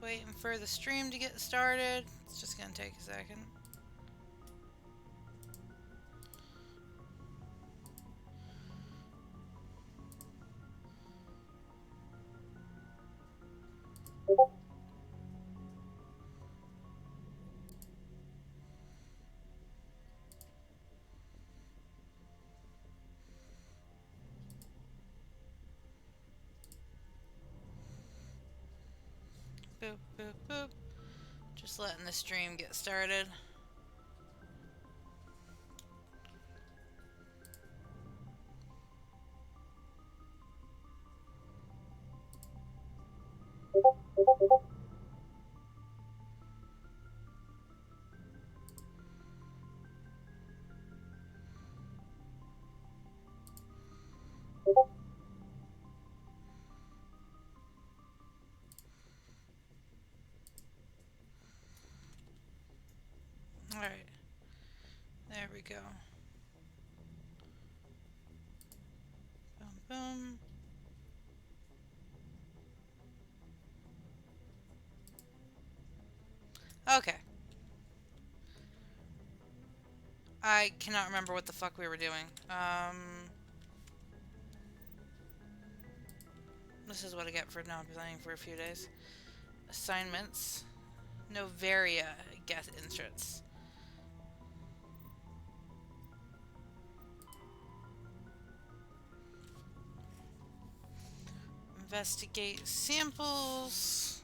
waiting for the stream to get started. It's just gonna take a second. Boop, boop, boop. Just letting the stream get started. Alright. There we go. Boom, boom. Okay. I cannot remember what the fuck we were doing. This is what I get for not playing for a few days. Assignments. Novaria guest interests. Investigate samples.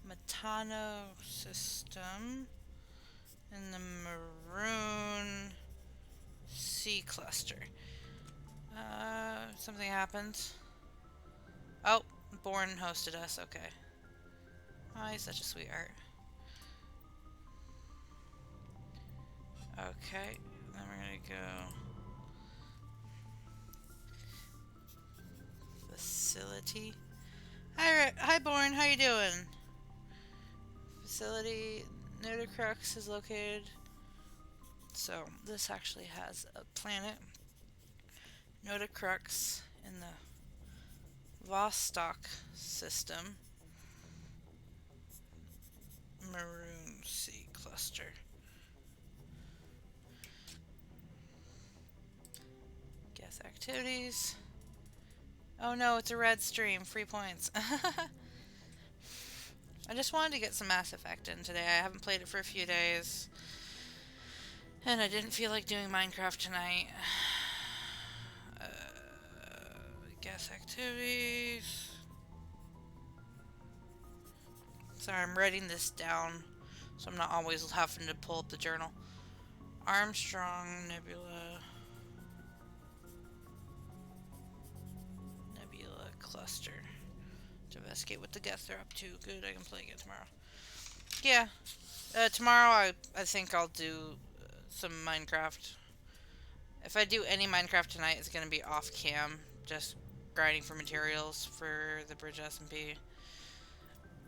Metano system in the Maroon C cluster. Something happened. Oh, Born hosted us. Okay. Oh, he's such a sweetheart. Okay, then we're gonna go facility. Hi, Born. How you doing? Facility. Nodacrux is located. So this actually has a planet. Nodacrux in the Vostok system. Maroon Sea cluster. Guess activities. Oh no, it's a red stream. Free points. I just wanted to get some Mass Effect in today. I haven't played it for a few days. And I didn't feel like doing Minecraft tonight. Guess activities. Sorry, I'm writing this down so I'm not always having to pull up the journal. Armstrong Nebula. Nebula cluster. To investigate what the guests are up to. Good, I can play again tomorrow. Yeah. Tomorrow I think I'll do some Minecraft. If I do any Minecraft tonight, it's gonna be off cam. Just grinding for materials for the Bridge SMP.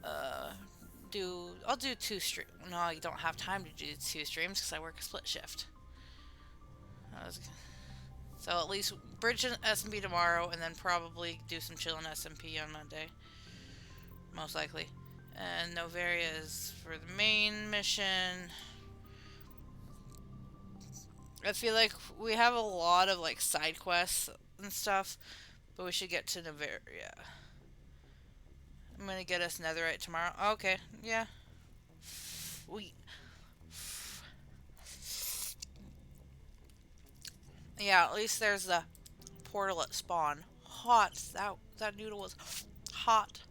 I'll do 2 streams. No, I don't have time to do 2 streams because I work a split shift. So at least Bridge SMP tomorrow, and then probably do some chill on SMP on Monday. Most likely. And Novaria is for the main mission. I feel like we have a lot of like side quests and stuff, but we should get to Novaria. I'm gonna get us Netherite tomorrow. Okay, yeah. Yeah, at least there's the portal at spawn. Hot. That noodle was hot.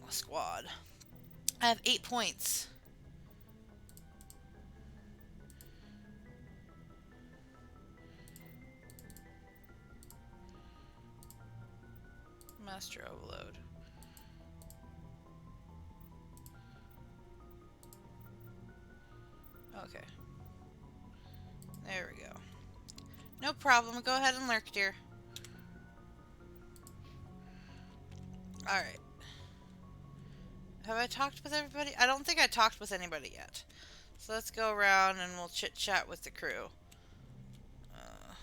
Squad. I have 8 points. Master overload. Okay. There we go. No problem. Go ahead and lurk, dear. Alright. Have I talked with everybody? I don't think I talked with anybody yet. So let's go around and we'll chit chat with the crew. Uh,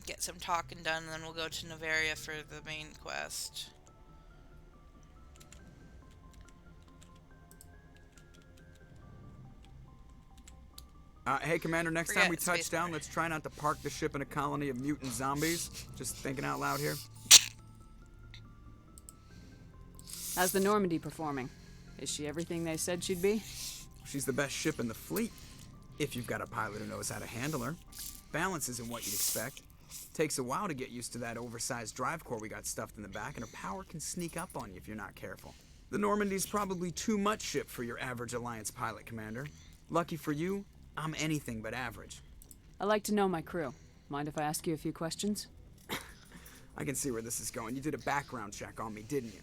get some talking done, and then we'll go to Noveria for the main quest. Hey, Commander, next time Forget we touch Space down, Marine. let's try not to park the ship in a colony of mutant zombies. Just thinking out loud here. How's the Normandy performing? Is she everything they said she'd be? She's the best ship in the fleet, if you've got a pilot who knows how to handle her. Balance isn't what you'd expect. Takes a while to get used to that oversized drive core we got stuffed in the back, and her power can sneak up on you if you're not careful. The Normandy's probably too much ship for your average Alliance pilot, Commander. Lucky for you, I'm anything but average. I like to know my crew. Mind if I ask you a few questions? I can see where this is going. You did a background check on me, didn't you?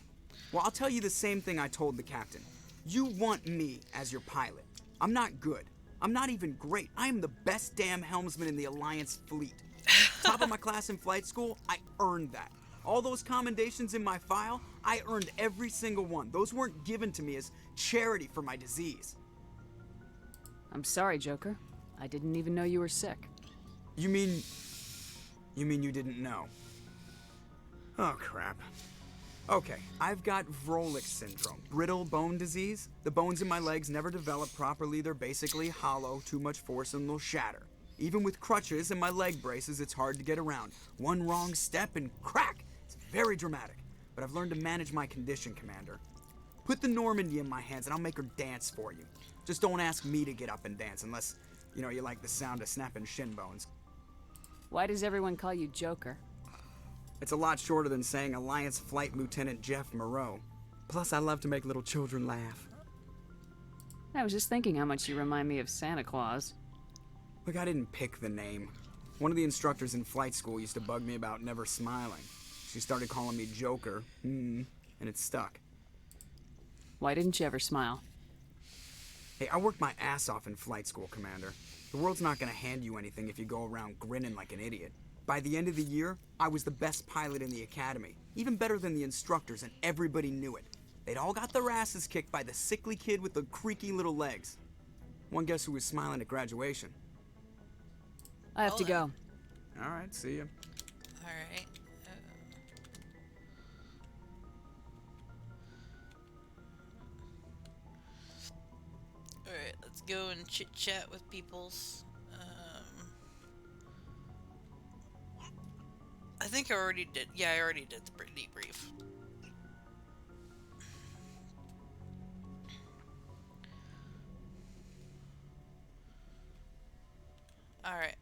Well, I'll tell you the same thing I told the captain. You want me as your pilot. I'm not good. I'm not even great. I am the best damn helmsman in the Alliance fleet. Top of my class in flight school, I earned that. All those commendations in my file, I earned every single one. Those weren't given to me as charity for my disease. I'm sorry, Joker. I didn't even know you were sick. You mean you didn't know? Oh, crap. Okay, I've got Vrolich syndrome, brittle bone disease. The bones in my legs never develop properly. They're basically hollow, too much force and they'll shatter. Even with crutches and my leg braces, it's hard to get around. One wrong step and crack! It's very dramatic. But I've learned to manage my condition, Commander. Put the Normandy in my hands and I'll make her dance for you. Just don't ask me to get up and dance unless, you like the sound of snapping shin bones. Why does everyone call you Joker? It's a lot shorter than saying Alliance Flight Lieutenant Jeff Moreau. Plus, I love to make little children laugh. I was just thinking how much you remind me of Santa Claus. Look, I didn't pick the name. One of the instructors in flight school used to bug me about never smiling. She started calling me Joker, and it stuck. Why didn't you ever smile? Hey, I worked my ass off in flight school, Commander. The world's not gonna hand you anything if you go around grinning like an idiot. By the end of the year, I was the best pilot in the academy. Even better than the instructors, and everybody knew it. They'd all got their asses kicked by the sickly kid with the creaky little legs. One guess who was smiling at graduation? I have to go. All right, see ya. Alright. Alright, let's go and chit chat with peoples. I think I already did. Yeah, I already did the debrief. Alright.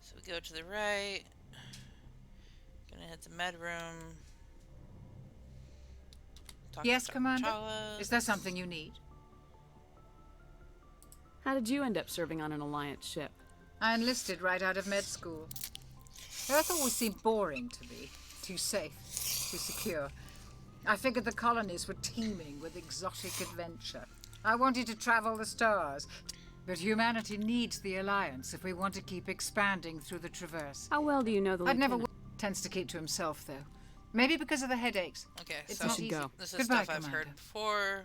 So we go to the right. Gonna hit the med room. Yes, Commander? Is there something you need? How did you end up serving on an Alliance ship? I enlisted right out of med school. Earth always seemed boring to me. Too safe, too secure. I figured the colonies were teeming with exotic adventure. I wanted to travel the stars. But humanity needs the Alliance if we want to keep expanding through the Traverse. How well do you know the I'd never lieutenant? tends to keep to himself, though. Maybe because of the headaches. Okay, It's so not should easy. go. this is Goodbye, stuff I've heard Commander. before.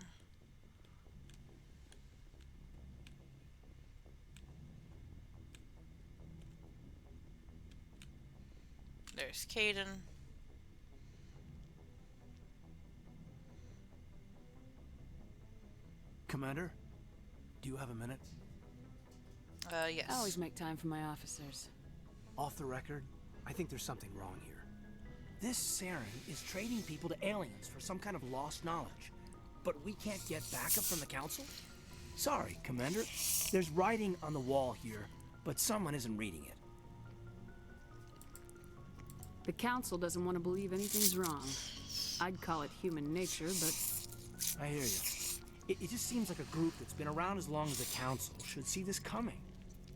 There's Caden. Commander, do you have a minute? Yes. I always make time for my officers. Off the record, I think there's something wrong here. This Saren is trading people to aliens for some kind of lost knowledge. But we can't get backup from the Council? Sorry, Commander. There's writing on the wall here, but someone isn't reading it. The Council doesn't want to believe anything's wrong. I'd call it human nature, but I hear you. It just seems like a group that's been around as long as the Council should see this coming.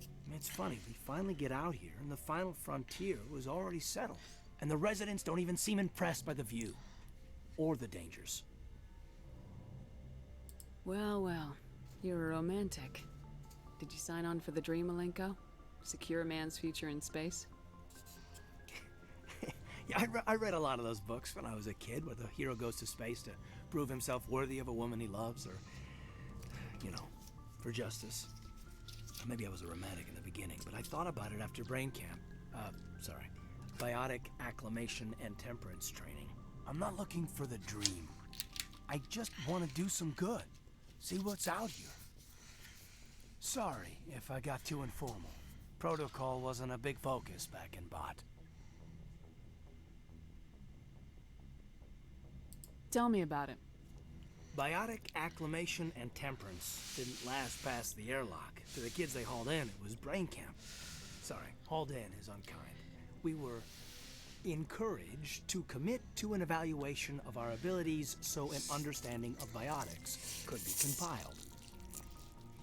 I mean, it's funny, we finally get out here, and the final frontier was already settled. And the residents don't even seem impressed by the view. Or the dangers. well, well. You're a romantic. Did you sign on for the dream, Malenko? Secure a man's future in space? Yeah, I read a lot of those books when I was a kid, where the hero goes to space to prove himself worthy of a woman he loves, or, you know, for justice. Maybe I was a romantic in the beginning, but I thought about it after brain camp. Sorry. Biotic acclimation and temperance training. I'm not looking for the dream. I just want to do some good. See what's out here. Sorry if I got too informal. Protocol wasn't a big focus back in Bot. Tell me about it. Biotic acclimation and temperance didn't last past the airlock. To the kids they hauled in, it was brain camp. Sorry, hauled in is unkind. We were encouraged to commit to an evaluation of our abilities so an understanding of biotics could be compiled.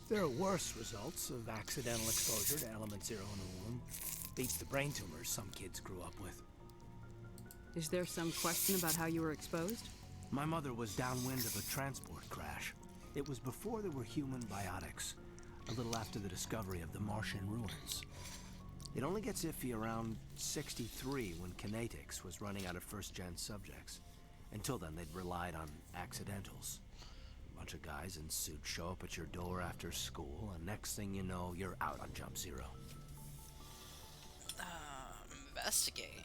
There are worse results of accidental exposure to element zero in the womb. Beats the brain tumors some kids grew up with. Is there some question about how you were exposed? My mother was downwind of a transport crash. It was before there were human biotics, a little after the discovery of the Martian ruins. It only gets iffy around 63 when Kinetics was running out of first-gen subjects. Until then, they'd relied on accidentals. A bunch of guys in suits show up at your door after school, and next thing you know, you're out on Jump Zero. Investigate.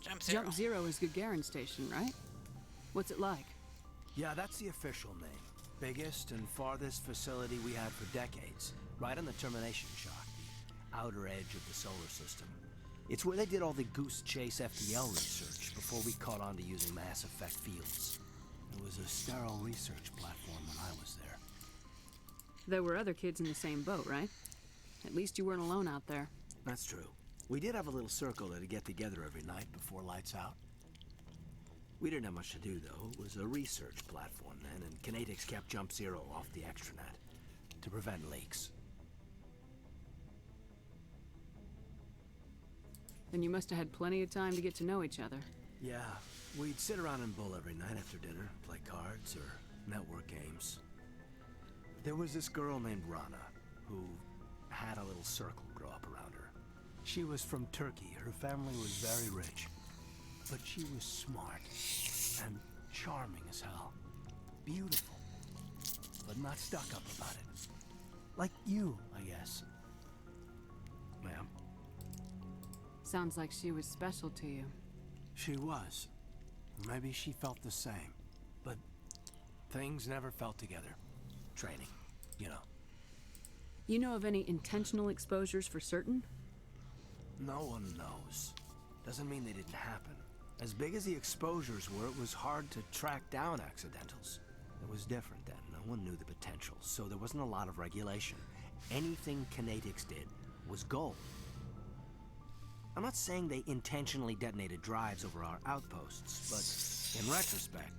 Jump Zero. Jump Zero is Gagarin Station, right? What's it like? Yeah, that's the official name. Biggest and farthest facility we had for decades. Right on the termination shock, the outer edge of the solar system. It's where they did all the Goose Chase FTL research before we caught on to using mass effect fields. It was a sterile research platform when I was there. There were other kids in the same boat, right? At least you weren't alone out there. That's true. We did have a little circle that'd get together every night before lights out. We didn't have much to do, though. It was a research platform then, and Kinetics kept Jump Zero off the extranet to prevent leaks. Then you must have had plenty of time to get to know each other. Yeah, we'd sit around and bull every night after dinner, play cards or network games. There was this girl named Rana, who had a little circle grow up around her. She was from Turkey. Her family was very rich. But she was smart and charming as hell. Beautiful, but not stuck up about it. Like you, I guess. Ma'am? Sounds like she was special to you. She was. Maybe she felt the same. But things never felt together. Training, you know. You know of any intentional exposures for certain? No one knows. Doesn't mean they didn't happen. As big as the exposures were, it was hard to track down accidentals. It was different then. No one knew the potential, so there wasn't a lot of regulation. Anything Kinetics did was gold. I'm not saying they intentionally detonated drives over our outposts, but in retrospect,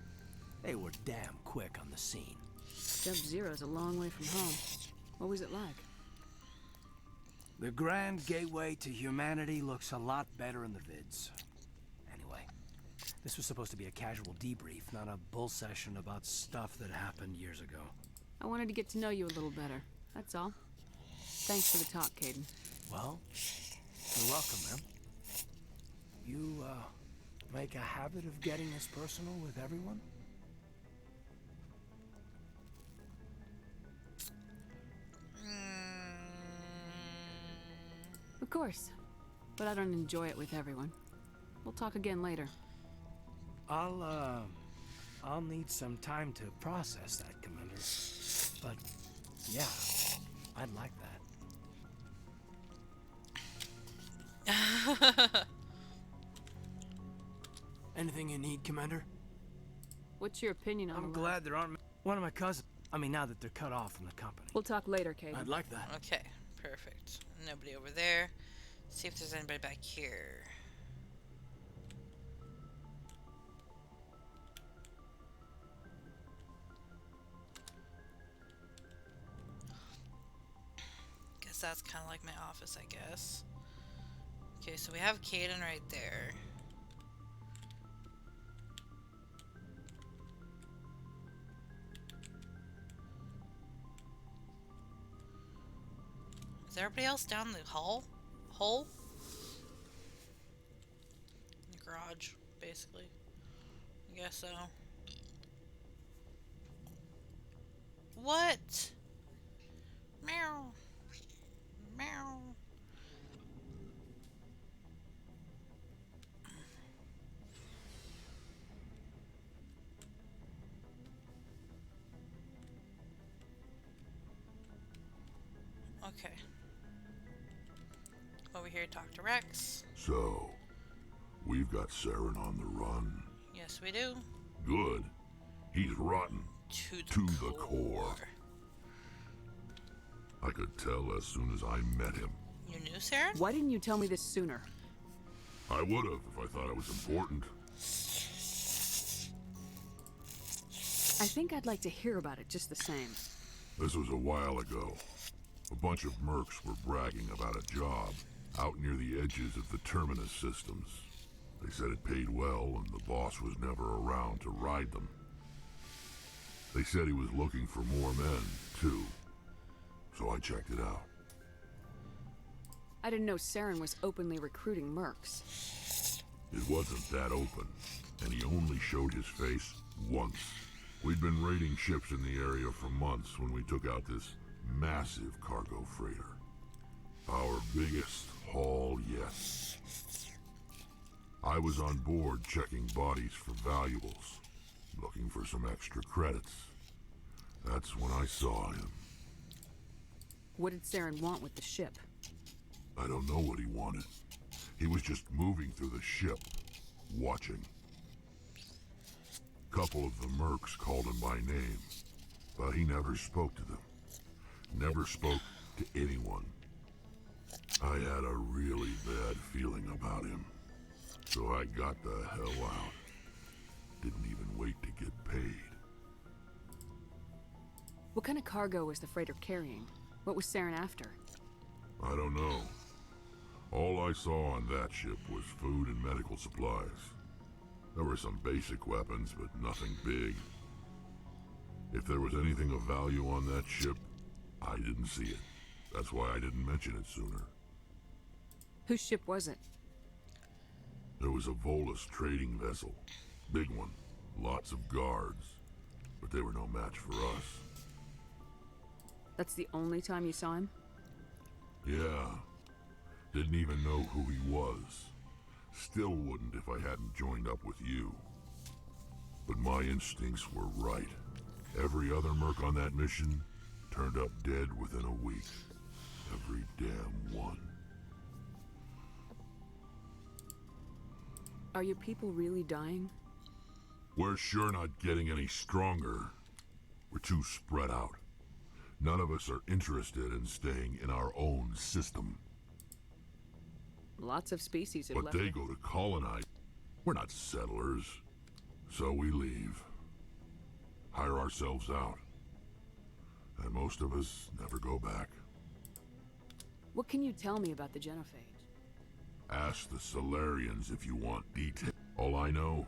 they were damn quick on the scene. Jump Zero's a long way from home. What was it like? The Grand Gateway to Humanity looks a lot better in the vids. Anyway, this was supposed to be a casual debrief, not a bull session about stuff that happened years ago. I wanted to get to know you a little better. That's all. Thanks for the talk, Kaidan. Well, you're welcome, ma'am. You, make a habit of getting this personal with everyone? Of course. But I don't enjoy it with everyone. We'll talk again later. I'll need some time to process that, Commander. But, yeah, I'd like that. Anything you need, Commander? What's your opinion on I'm the lab? glad there aren't one of my cousins. I mean, now that they're cut off from the company. We'll talk later, Kaidan. I'd like that. Okay, perfect. Nobody over there. See if there's anybody back here. Guess that's kind of like my office, I guess. Okay, so we have Kaidan right there. Is everybody else down the hole? Dodge, basically. I guess so. What? Meow. Meow. Okay. Over here, talk to Rex. So, we've got Saren on the run. Yes, we do. Good. He's rotten. To the core. I could tell as soon as I met him. You knew, Saren? Why didn't you tell me this sooner? I would have if I thought it was important. I think I'd like to hear about it just the same. This was a while ago. A bunch of mercs were bragging about a job out near the edges of the Terminus systems. They said it paid well and the boss was never around to ride them. They said he was looking for more men, too. So I checked it out. I didn't know Saren was openly recruiting mercs. It wasn't that open, and he only showed his face once. We'd been raiding ships in the area for months when we took out this massive cargo freighter. Our biggest haul yet. I was on board checking bodies for valuables, looking for some extra credits. That's when I saw him. What did Saren want with the ship? I don't know what he wanted. He was just moving through the ship, watching. Couple of the mercs called him by name, but he never spoke to them. Never spoke to anyone. I had a really bad feeling about him, so I got the hell out. Didn't even wait to get paid. What kind of cargo was the freighter carrying? What was Saren after? I don't know. All I saw on that ship was food and medical supplies. There were some basic weapons, but nothing big. If there was anything of value on that ship, I didn't see it. That's why I didn't mention it sooner. Whose ship was it? There was a Volus trading vessel. Big one. Lots of guards. But they were no match for us. That's the only time you saw him? Yeah. Didn't even know who he was. Still wouldn't if I hadn't joined up with you. But my instincts were right. Every other merc on that mission turned up dead within a week. Every damn one. Are your people really dying? We're sure not getting any stronger. We're too spread out. None of us are interested in staying in our own system. Lots of species have But left. they go to colonize. We're not settlers. So we leave. Hire ourselves out. And most of us never go back. What can you tell me about the Genophage? Ask the Solarians if you want detail. All I know,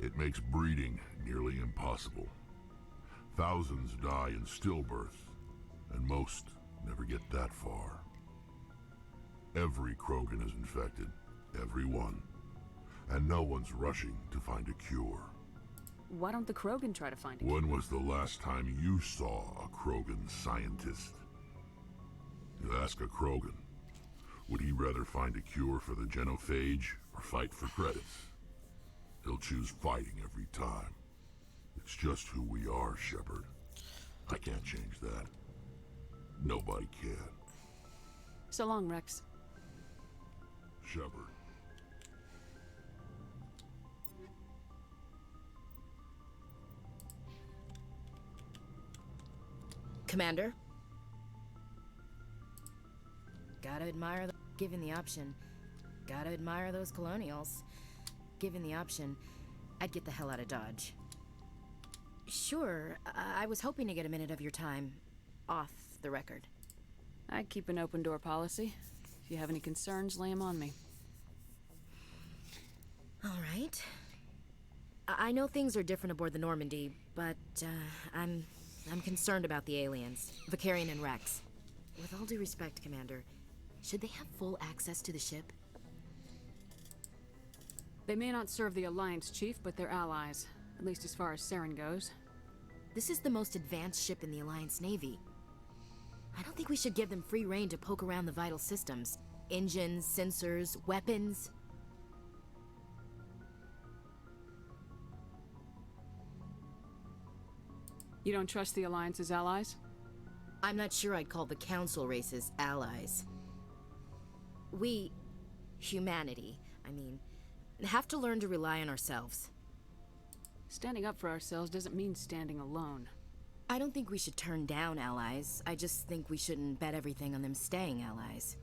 it makes breeding nearly impossible. Thousands die in stillbirth, and most never get that far. Every Krogan is infected, every one. And no one's rushing to find a cure. Why don't the Krogan try to find it? When was the last time you saw a Krogan scientist? You ask a Krogan, would he rather find a cure for the Genophage or fight for credits? He'll choose fighting every time. It's just who we are, Shepard. I can't change that. Nobody can. So long, Rex. Shepard. Commander? Gotta admire given the option. Gotta admire those colonials. Given the option, I'd get the hell out of Dodge. Sure, I was hoping to get a minute of your time off the record. I keep an open door policy. If you have any concerns, lay 'em on me. All right. I know things are different aboard the Normandy, but I'm concerned about the aliens, Vicarian and Rex. With all due respect, Commander, should they have full access to the ship? They may not serve the Alliance, Chief, but they're allies. At least as far as Saren goes. This is the most advanced ship in the Alliance Navy. I don't think we should give them free rein to poke around the vital systems. Engines, sensors, weapons. You don't trust the Alliance's allies? I'm not sure I'd call the Council races allies. We, humanity, I mean, have to learn to rely on ourselves. Standing up for ourselves doesn't mean standing alone. I don't think we should turn down allies. I just think we shouldn't bet everything on them staying allies.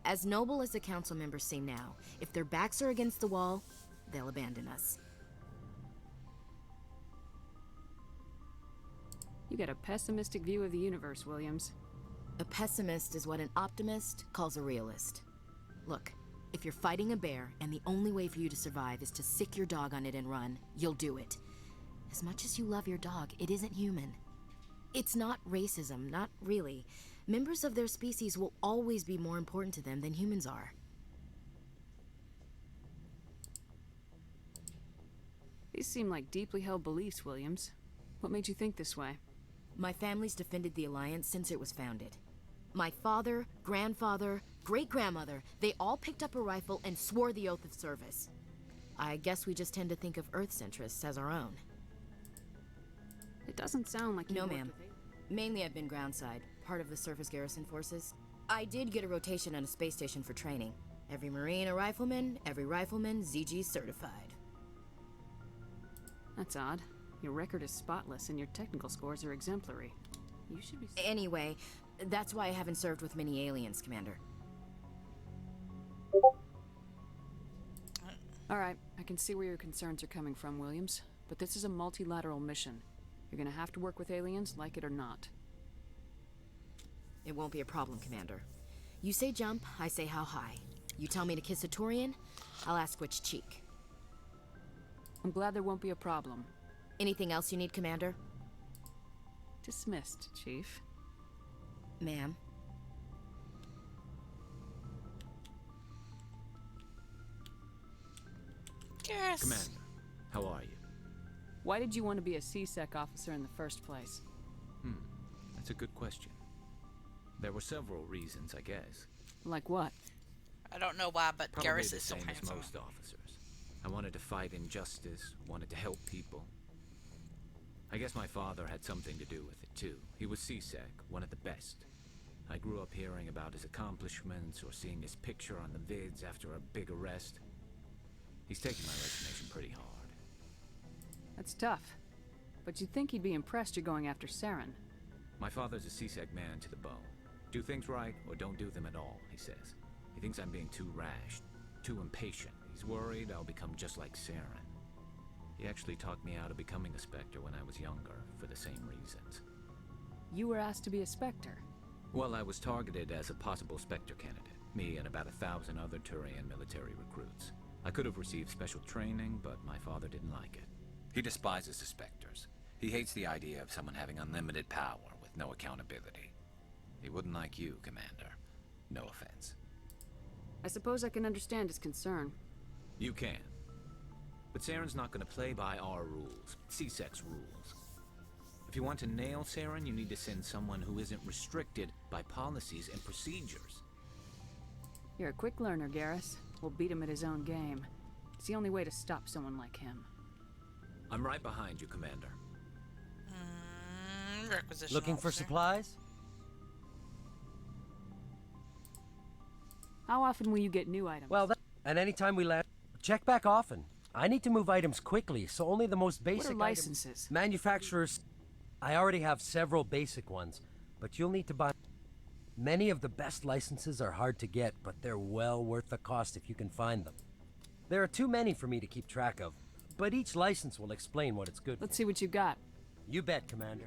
As noble as the Council members seem now, if their backs are against the wall, they'll abandon us. You got a pessimistic view of the universe, Williams. A pessimist is what an optimist calls a realist. Look, if you're fighting a bear and the only way for you to survive is to sick your dog on it and run, you'll do it. As much as you love your dog, it isn't human. It's not racism, not really. Members of their species will always be more important to them than humans are. These seem like deeply held beliefs, Williams. What made you think this way? My family's defended the Alliance since it was founded. My father, grandfather, great-grandmother, they all picked up a rifle and swore the oath of service. I guess we just tend to think of Earth's interests as our own. It doesn't sound like you No, worked ma'am. with it. Mainly I've been groundside, part of the surface garrison forces. I did get a rotation on a space station for training. Every Marine a rifleman, every rifleman ZG certified. That's odd. Your record is spotless and your technical scores are exemplary. You should be... Anyway, that's why I haven't served with many aliens, Commander. Alright, I can see where your concerns are coming from, Williams. But this is a multilateral mission. You're gonna have to work with aliens, like it or not. It won't be a problem, Commander. You say jump, I say how high. You tell me to kiss a Turian, I'll ask which cheek. I'm glad there won't be a problem. Anything else you need, Commander? Dismissed, Chief. Ma'am. Garrus. Commander, how are you? Why did you want to be a CSEC officer in the first place? That's a good question. There were several reasons, I guess. Like what? I don't know why, but Probably Garrus the is so same as handsome. most officers. I wanted to fight injustice, wanted to help people. I guess my father had something to do with it, too. He was CSEC, one of the best. I grew up hearing about his accomplishments or seeing his picture on the vids after a big arrest. He's taking my resignation pretty hard. That's tough. But you'd think he'd be impressed you're going after Saren. My father's a CSEC man to the bone. Do things right or don't do them at all, he says. He thinks I'm being too rash, too impatient. He's worried I'll become just like Saren. He actually talked me out of becoming a Spectre when I was younger, for the same reasons. You were asked to be a Spectre. Well, I was targeted as a possible Spectre candidate. Me and about 1,000 other Turian military recruits. I could have received special training, but my father didn't like it. He despises the Spectres. He hates the idea of someone having unlimited power with no accountability. He wouldn't like you, Commander. No offense. I suppose I can understand his concern. You can. But Saren's not going to play by our rules, CSEC's rules. If you want to nail Saren, you need to send someone who isn't restricted by policies and procedures. You're a quick learner, Garrus. We'll beat him at his own game. It's the only way to stop someone like him. I'm right behind you, Commander. Requisition Looking for officer. supplies? How often will you get new items? Well, and anytime we land, check back often. I need to move items quickly, so only the most basic what are licenses? items. Manufacturers, I already have several basic ones, but you'll need to buy. Many of the best licenses are hard to get, but they're well worth the cost if you can find them. There are too many for me to keep track of, but each license will explain what it's good Let's see what you got. for. You bet, Commander.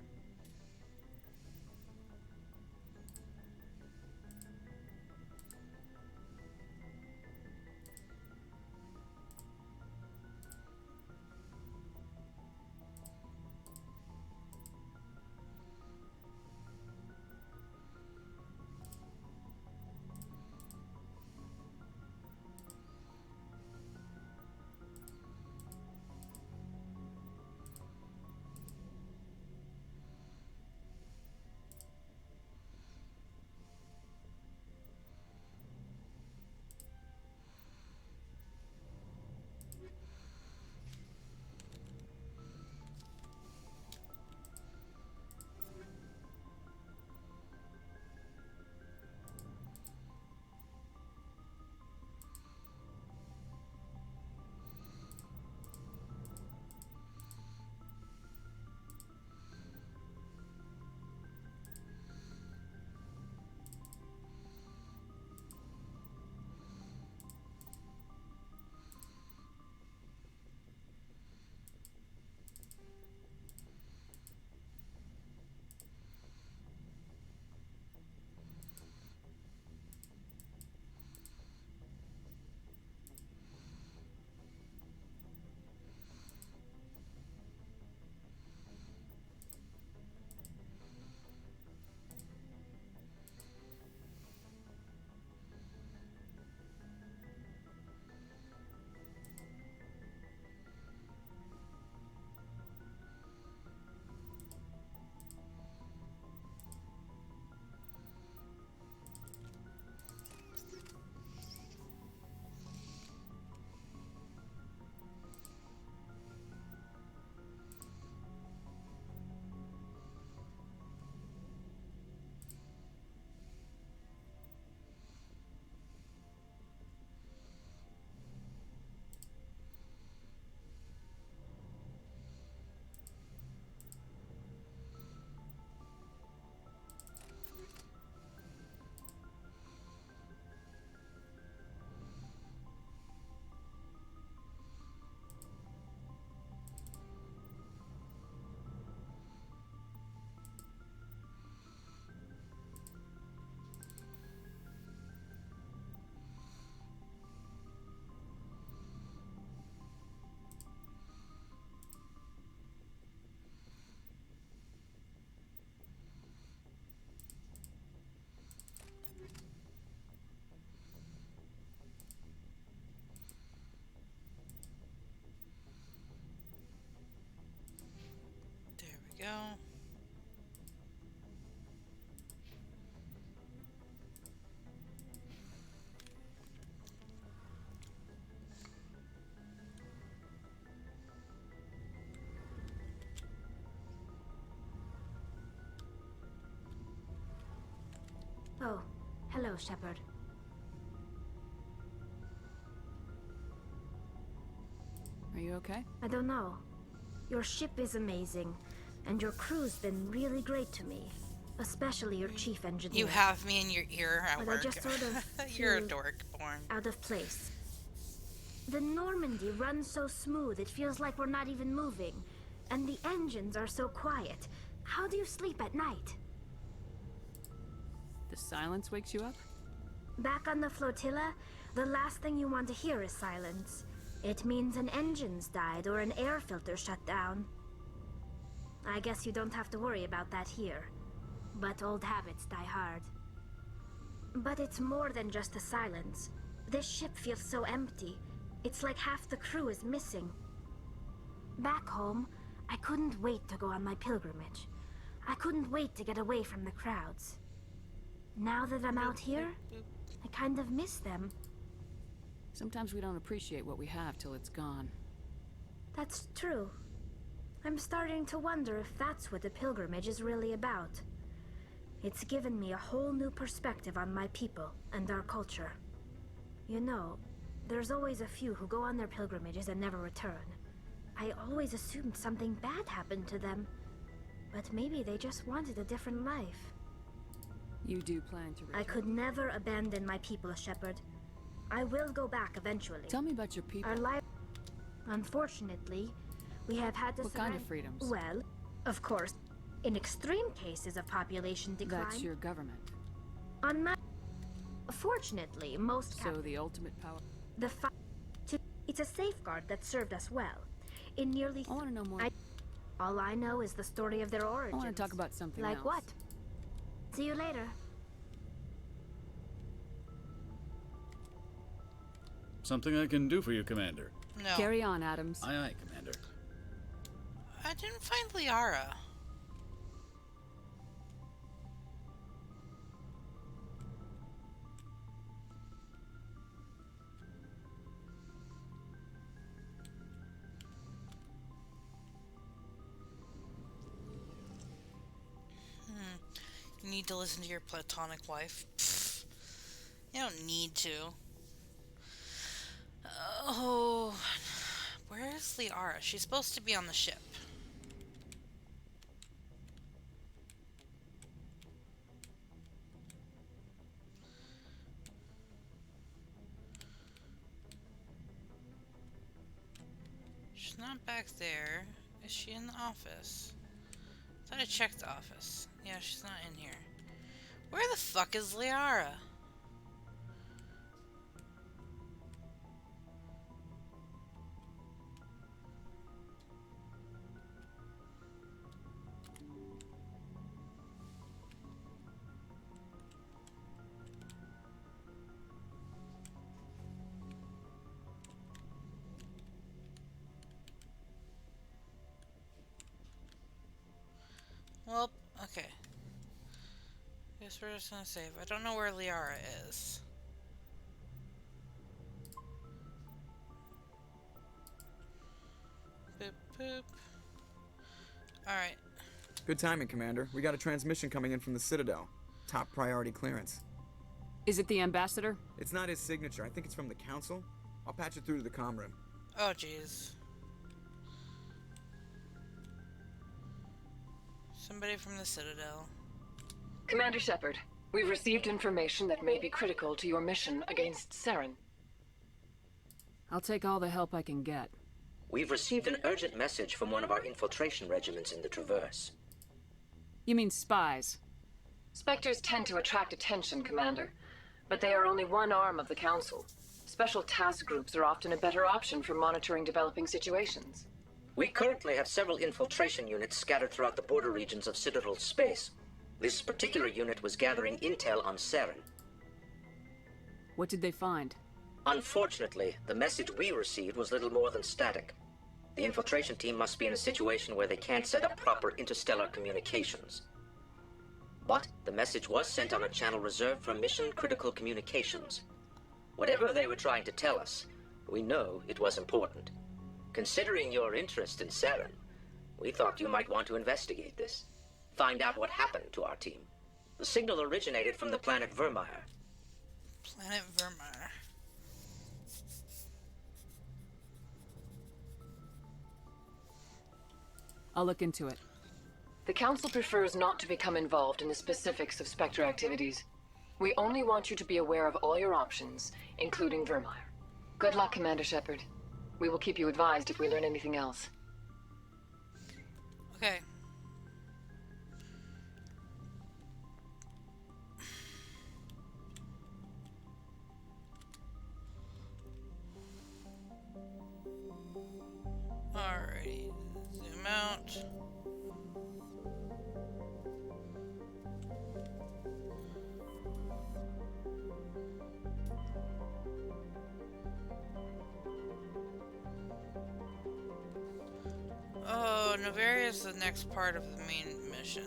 well, Shepard. Are you okay? I don't know. Your ship is amazing, and your crew's been really great to me. Especially your chief engineer. You have me in your ear at But work. I just sort of You're a feel dork, Born. out of place. The Normandy runs so smooth, it feels like we're not even moving. And the engines are so quiet. How do you sleep at night? The silence wakes you up? Back on the flotilla, the last thing you want to hear is silence. It means an engine's died or an air filter shut down. I guess you don't have to worry about that here. But old habits die hard. But it's more than just the silence. This ship feels so empty. It's like half the crew is missing. Back home, I couldn't wait to go on my pilgrimage. I couldn't wait to get away from the crowds. Now that I'm out here, I kind of miss them. Sometimes we don't appreciate what we have till it's gone. That's true. I'm starting to wonder if that's what the pilgrimage is really about. It's given me a whole new perspective on my people and our culture. You know, there's always a few who go on their pilgrimages and never return. I always assumed something bad happened to them. But maybe they just wanted a different life. You do plan to return? I could never abandon my people, Shepard. I will go back eventually. Tell me about your people. Our life... Unfortunately, we have had to What kind of freedoms? Well, of course, in extreme cases of population decline... That's your government. On my... Fortunately, most... So the ultimate power... It's a safeguard that served us well. In nearly... I want to know more. All I know is the story of their origins. I want to talk about something like else. What? See you later. Something I can do for you, Commander. No. Carry on, Adams. Aye, aye, Commander. I didn't find Liara. You need to listen to your platonic wife. Pfft. You don't need to. Oh, where is Liara? She's supposed to be on the ship. She's not back there. Is she in the office? I thought I checked the office. Yeah, she's not in here. Where the fuck is Liara? Well, okay. Guess we're just gonna save. I don't know where Liara is. Boop, boop. Alright. Good timing, Commander. We got a transmission coming in from the Citadel. Top priority clearance. Is it the ambassador? It's not his signature. I think it's from the Council. I'll patch it through to the comm room. Oh, jeez. Somebody from the Citadel. Commander Shepard, we've received information that may be critical to your mission against Saren. I'll take all the help I can get. We've received an urgent message from one of our infiltration regiments in the Traverse. You mean spies? Spectres tend to attract attention, Commander, but they are only one arm of the Council. Special task groups are often a better option for monitoring developing situations. We currently have several infiltration units scattered throughout the border regions of Citadel space. This particular unit was gathering intel on Saren. What did they find? Unfortunately, the message we received was little more than static. The infiltration team must be in a situation where they can't set up proper interstellar communications. But the message was sent on a channel reserved for mission-critical communications. Whatever they were trying to tell us, we know it was important. Considering your interest in Saren, we thought you might want to investigate this. Find out what happened to our team. The signal originated from the planet Vermeer. Planet Vermeer. I'll look into it. The Council prefers not to become involved in the specifics of Spectre activities. We only want you to be aware of all your options, including Vermeer. Good luck, Commander Shepard. We will keep you advised if we learn anything else. Okay. Alrighty, zoom out. Oh, Novaria is the next part of the main mission.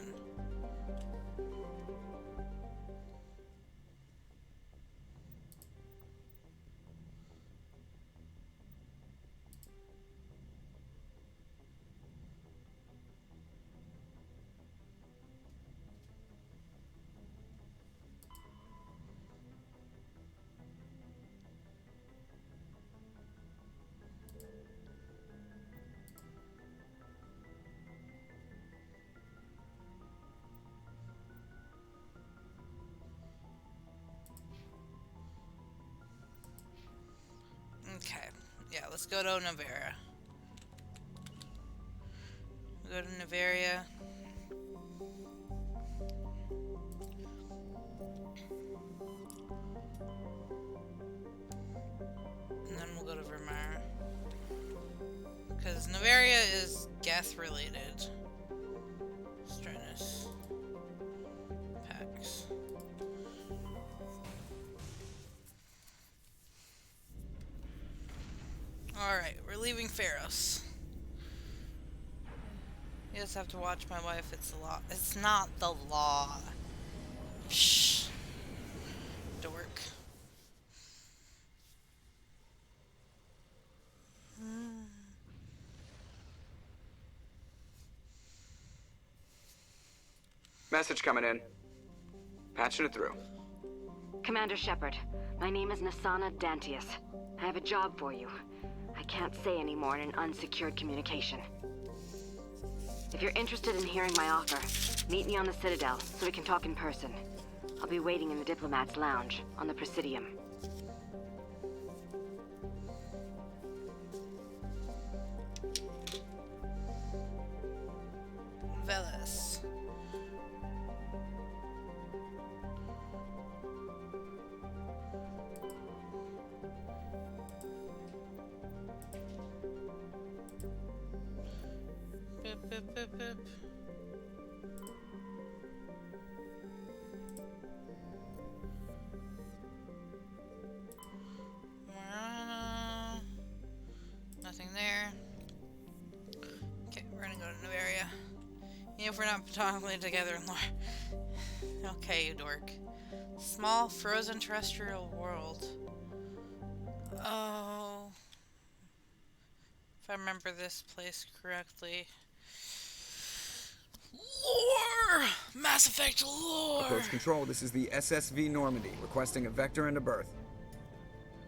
Okay, yeah, let's go to Novaria. Go to Novaria. And then we'll go to Vermeer. Because Novaria is Geth related. Strenus. Pax. Alright, we're leaving Pharos. You just have to watch my wife, it's the law. It's not the law. Shh. Dork. Message coming in. Patching it through. Commander Shepard, my name is Nasana Dantius. I have a job for you. I can't say any more in an unsecured communication. If you're interested in hearing my offer, meet me on the Citadel so we can talk in person. I'll be waiting in the Diplomat's Lounge on the Presidium. Veles. Boop, boop, boop, boop. Nothing there. Okay, we're gonna go to Novaria. Even if we're not talking together in lore. Okay, you dork. Small frozen terrestrial world. Oh. If I remember this place correctly. Lore! Mass Effect lore! Approach control, this is the SSV Normandy, requesting a vector into berth.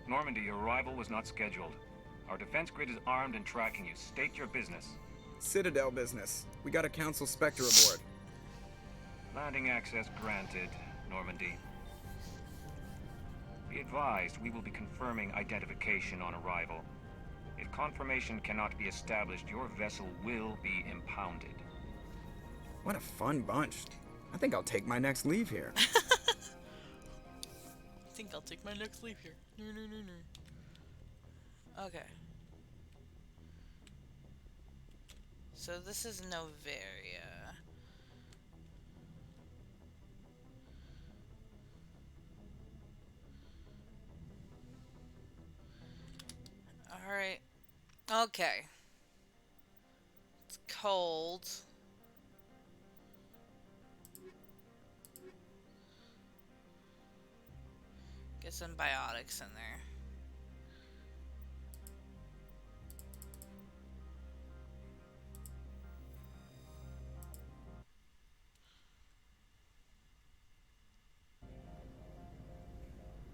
Normandy, your arrival was not scheduled. Our defense grid is armed and tracking you. State your business. Citadel business. We got a Council Spectre aboard. Landing access granted, Normandy. Be advised, we will be confirming identification on arrival. If confirmation cannot be established, your vessel will be impounded. What a fun bunch. I think I'll take my next leave here. I think I'll take my next leave here. No. Okay. So this is Novaria. Alright. Okay. It's cold. Get some biotics in there.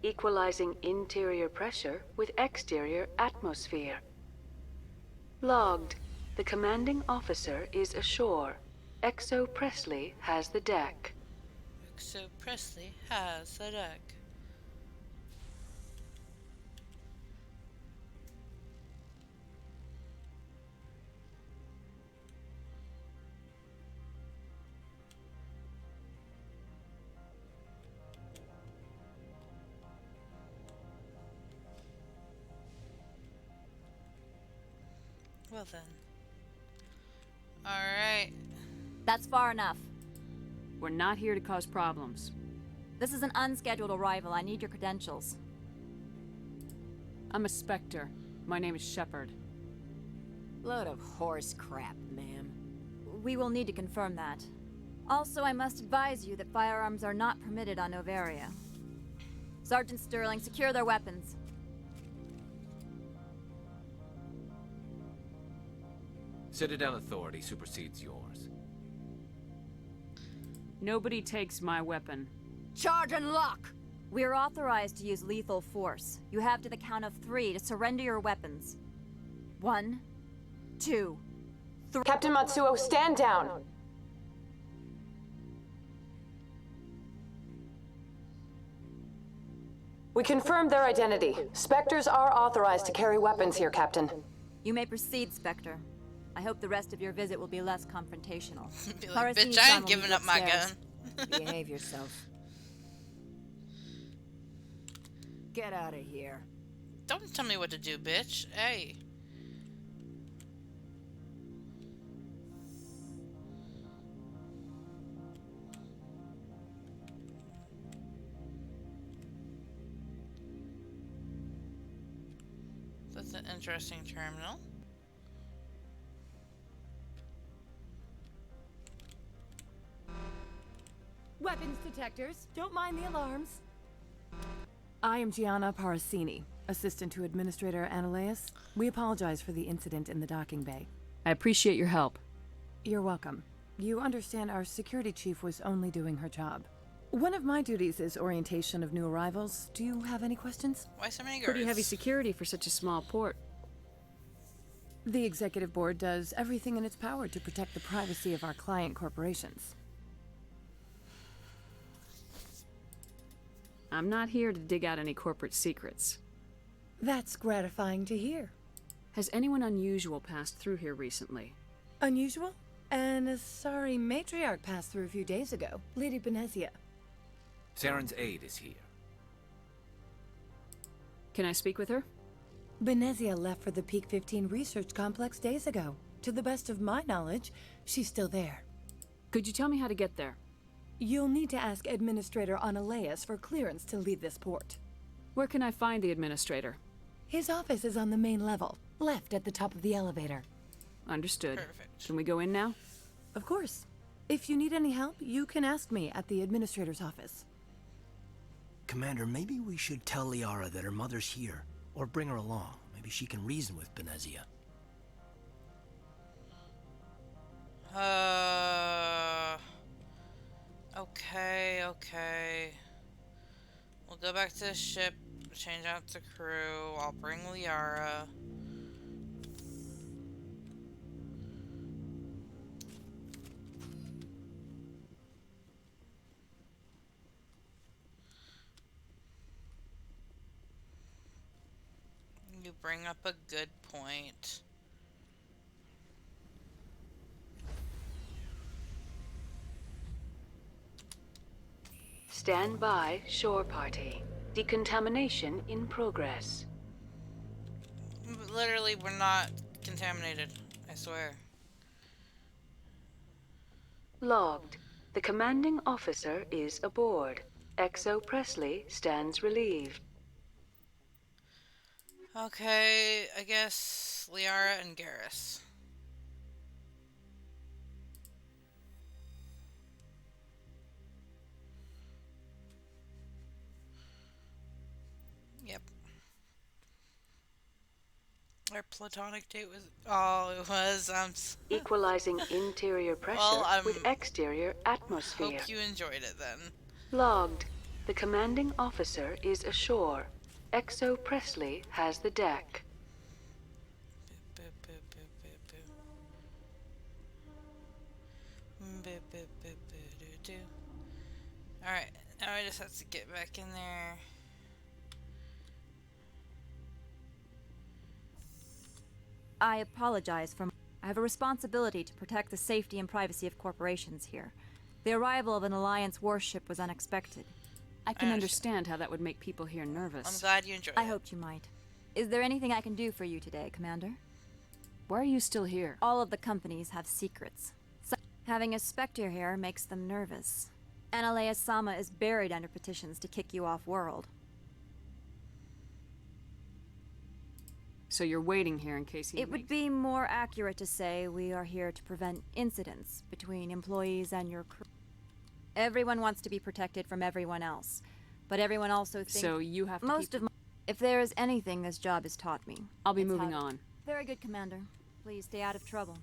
Equalizing interior pressure with exterior atmosphere. Logged. The commanding officer is ashore. Exo Presley has the deck. So Presley has the deck. Well then. Alright. That's far enough. We're not here to cause problems. This is an unscheduled arrival. I need your credentials. I'm a Spectre. My name is Shepard. Load of horse crap, ma'am. We will need to confirm that. Also, I must advise you that firearms are not permitted on Novaria. Sergeant Sterling, secure their weapons. Citadel authority supersedes yours. Nobody takes my weapon. Charge and lock! We are authorized to use lethal force. You have to the count of 3 to surrender your weapons. 1, 2, 3. Captain Matsuo, stand down! We confirmed their identity. Spectres are authorized to carry weapons here, Captain. You may proceed, Spectre. I hope the rest of your visit will be less confrontational. Be like, bitch, I ain't giving up my gun. Behave yourself. Get out of here. Don't tell me what to do, bitch. Hey. That's an interesting terminal. Weapons detectors. Don't mind the alarms. I am Gianna Parasini, assistant to Administrator Analeas. We apologize for the incident in the docking bay. I appreciate your help. You're welcome. You understand our security chief was only doing her job. One of my duties is orientation of new arrivals. Do you have any questions? Why so many girls? Pretty heavy security for such a small port. The executive board does everything in its power to protect the privacy of our client corporations. I'm not here to dig out any corporate secrets. That's gratifying to hear. Has anyone unusual passed through here recently? Unusual? And a sorry matriarch passed through a few days ago. Lady Benezia. Saren's aide is here. Can I speak with her? Benezia left for the Peak 15 research complex days ago. To the best of my knowledge, she's still there. Could you tell me how to get there? You'll need to ask Administrator Analeas for clearance to leave this port. Where can I find the Administrator? His office is on the main level, left at the top of the elevator. Understood. Perfect. Can we go in now? Of course. If you need any help, you can ask me at the Administrator's office. Commander, maybe we should tell Liara that her mother's here, or bring her along. Maybe she can reason with Benezia. Okay. We'll go back to the ship, change out the crew. I'll bring Liara. You bring up a good point. Stand by, shore party. Decontamination in progress. Literally, we're not contaminated. I swear. Logged. The commanding officer is aboard. Exo Presley stands relieved. Okay, I guess Liara and Garrus. Yep. Our platonic date was... Oh, it was... Equalizing interior pressure with exterior atmosphere. Hope you enjoyed it then. Logged. The commanding officer is ashore. Exo Presley has the deck. Alright, now I just have to get back in there. I apologize for... I have a responsibility to protect the safety and privacy of corporations here. The arrival of an Alliance warship was unexpected. I can understand how that would make people here nervous. I'm glad you enjoyed it. I hoped you might. Is there anything I can do for you today, Commander? Why are you still here? All of the companies have secrets. So having a Spectre here makes them nervous. Analea Sama is buried under petitions to kick you off world. So you're waiting here in case he It would be more accurate to say we are here to prevent incidents between employees and your crew. Everyone wants to be protected from everyone else, but everyone also thinks... So you have to Most of my... If there is anything this job has taught me... I'll be it's moving how to- on. Very good, Commander. Please stay out of trouble.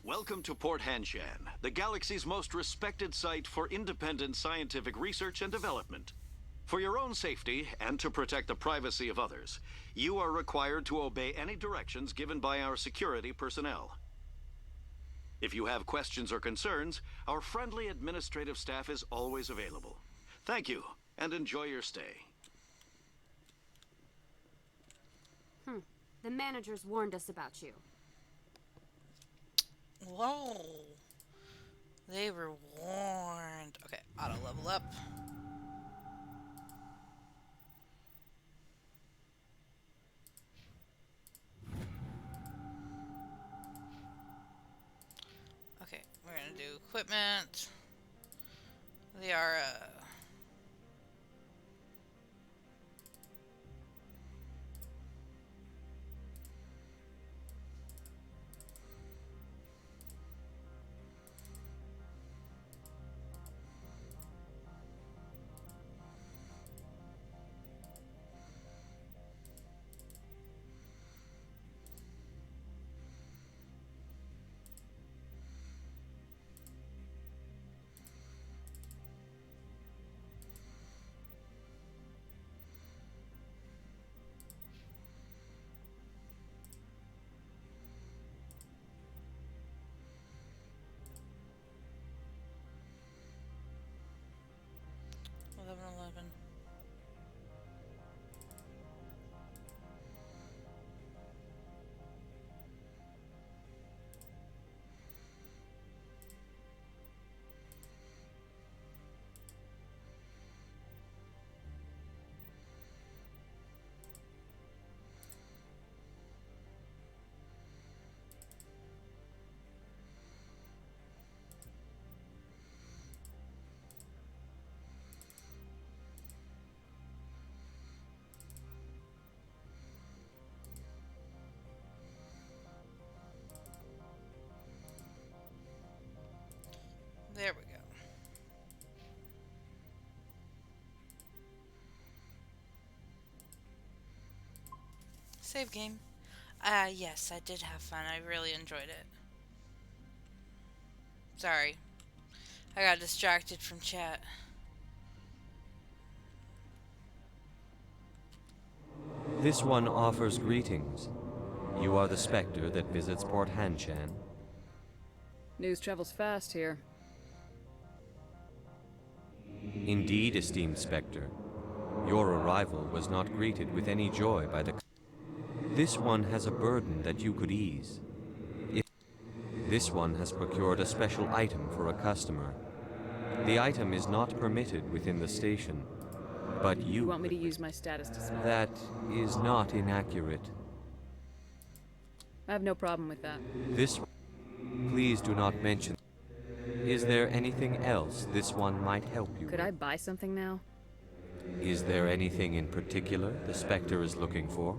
Welcome to Port Hanshan, the galaxy's most respected site for independent scientific research and development. For your own safety and to protect the privacy of others, you are required to obey any directions given by our security personnel. If you have questions or concerns, our friendly administrative staff is always available. Thank you, and enjoy your stay. The managers warned us about you. Whoa. They were warned. Okay, auto level up. Okay, we're gonna do equipment. They are, Eleven. There we go. Save game. Yes, I did have fun. I really enjoyed it. Sorry. I got distracted from chat. This one offers greetings. You are the Spectre that visits Port Hanshan. News travels fast here. Indeed, esteemed Spectre. Your arrival was not greeted with any joy by the... This one has a burden that you could ease. This one has procured a special item for a customer. The item is not permitted within the station, but You want me to use my status to smell? That is not inaccurate. I have no problem with that. This... Please do not mention... Is there anything else this one might help you Could I buy something now? with? Is there anything in particular the Spectre is looking for?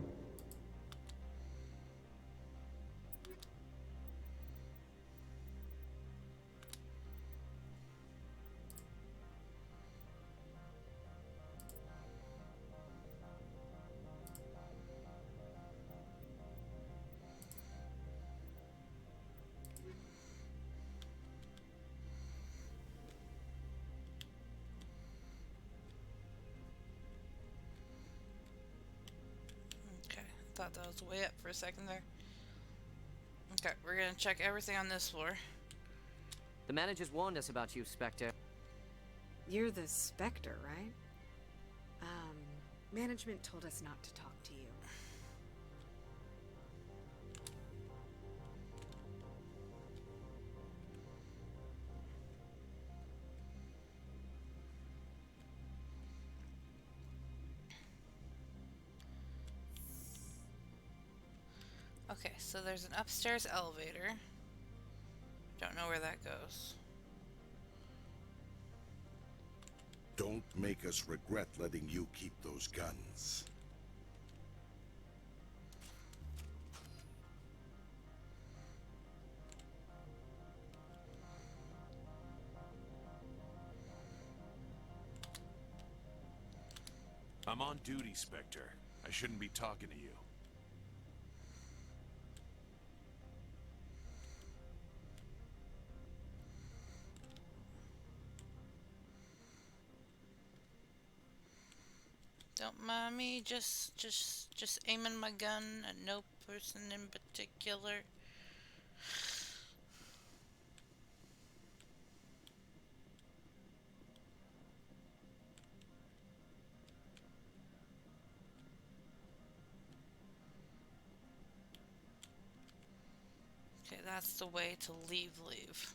thought that was way up for a second there. Okay, we're gonna check everything on this floor. The managers warned us about you, Spectre. You're the Spectre, right? Management told us not to talk to you. Okay, so there's an upstairs elevator. Don't know where that goes. Don't make us regret letting you keep those guns. I'm on duty, Spectre. I shouldn't be talking to you. Don't mind me, just aiming my gun at no person in particular. Okay, that's the way to leave.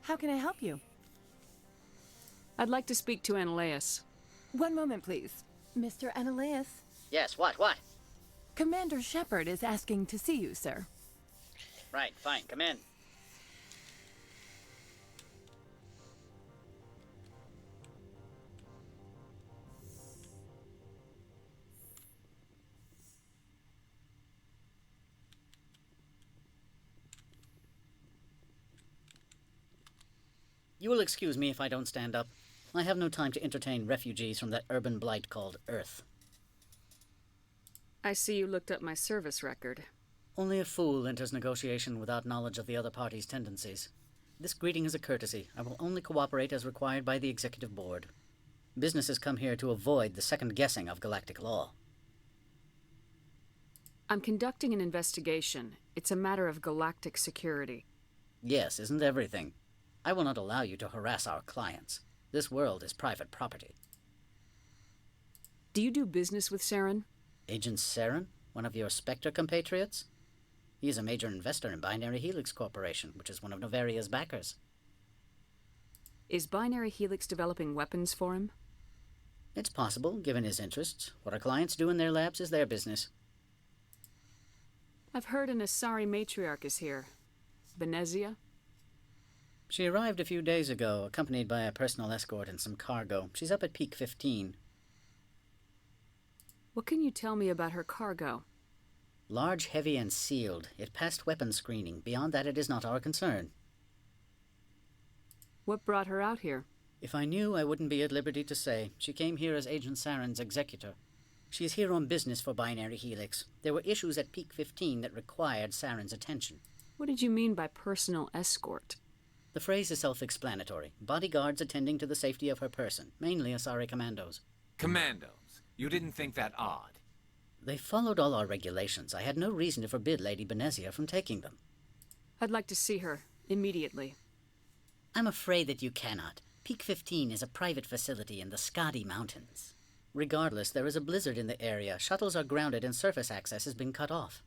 How can I help you? I'd like to speak to Analeas. One moment, please. Mr. Analeas? Yes, what? Commander Shepard is asking to see you, sir. Right, fine, come in. You will excuse me if I don't stand up. I have no time to entertain refugees from that urban blight called Earth. I see you looked up my service record. Only a fool enters negotiation without knowledge of the other party's tendencies. This greeting is a courtesy. I will only cooperate as required by the Executive Board. Businesses come here to avoid the second guessing of galactic law. I'm conducting an investigation. It's a matter of galactic security. Yes, isn't everything? I will not allow you to harass our clients. This world is private property. Do you do business with Saren? Agent Saren? One of your Spectre compatriots? He is a major investor in Binary Helix Corporation, which is one of Novaria's backers. Is Binary Helix developing weapons for him? It's possible, given his interests. What our clients do in their labs is their business. I've heard an Asari matriarch is here. Benezia? She arrived a few days ago, accompanied by a personal escort and some cargo. She's up at Peak 15. What can you tell me about her cargo? Large, heavy, and sealed. It passed weapons screening. Beyond that, it is not our concern. What brought her out here? If I knew, I wouldn't be at liberty to say. She came here as Agent Saren's executor. She is here on business for Binary Helix. There were issues at Peak 15 that required Saren's attention. What did you mean by personal escort? The phrase is self-explanatory. Bodyguards attending to the safety of her person, mainly Asari commandos. Commandos? You didn't think that odd? They followed all our regulations. I had no reason to forbid Lady Benezia from taking them. I'd like to see her, immediately. I'm afraid that you cannot. Peak 15 is a private facility in the Skadi Mountains. Regardless, there is a blizzard in the area. Shuttles are grounded and surface access has been cut off.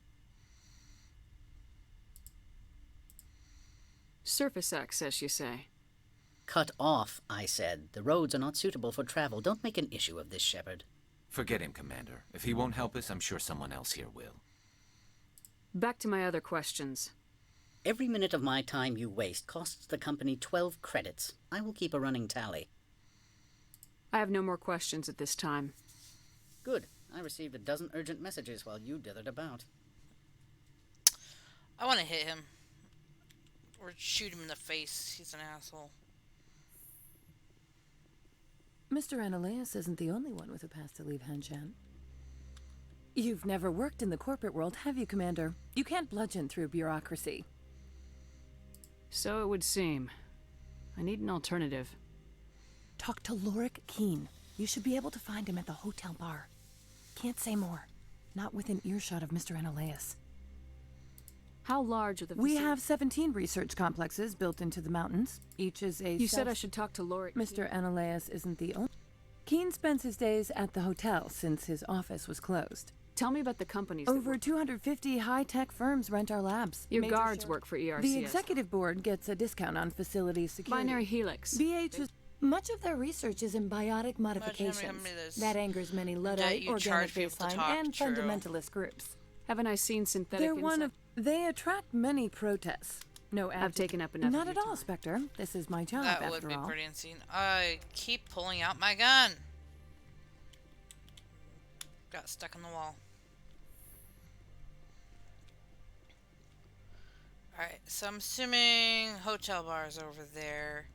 Surface access, you say? Cut off, I said. The roads are not suitable for travel. Don't make an issue of this, Shepard. Forget him, Commander. If he won't help us, I'm sure someone else here will. Back to my other questions. Every minute of my time you waste costs the company 12 credits. I will keep a running tally. I have no more questions at this time. Good. I received a dozen urgent messages while you dithered about. I want to hit him. Or shoot him in the face. He's an asshole. Mr. Ananias isn't the only one with a past to leave Hanshan. You've never worked in the corporate world, have you, Commander? You can't bludgeon through bureaucracy. So it would seem. I need an alternative. Talk to Lorik Keen. You should be able to find him at the hotel bar. Can't say more. Not within earshot of Mr. Ananias. How large are the We have 17 research complexes built into the mountains. Each is a You said I should talk to Lorik. Mr. Ananias isn't the only... Keen spends his days at the hotel since his office was closed. Tell me about the companies. Over 250 high-tech firms rent our labs. Your guards work for ERCS. The executive board gets a discount on facility security. Binary Helix. BH is... Much of their research is in biotic modifications. That angers many Luddite, organic baseline, and fundamentalist groups. Haven't I seen synthetic? They're one of... They attract many protests. No, I've taken up enough. Not at all, Spectre. This is my job, That would be pretty insane. I keep pulling out my gun. Got stuck on the wall. Alright, so I'm assuming hotel bar's over there.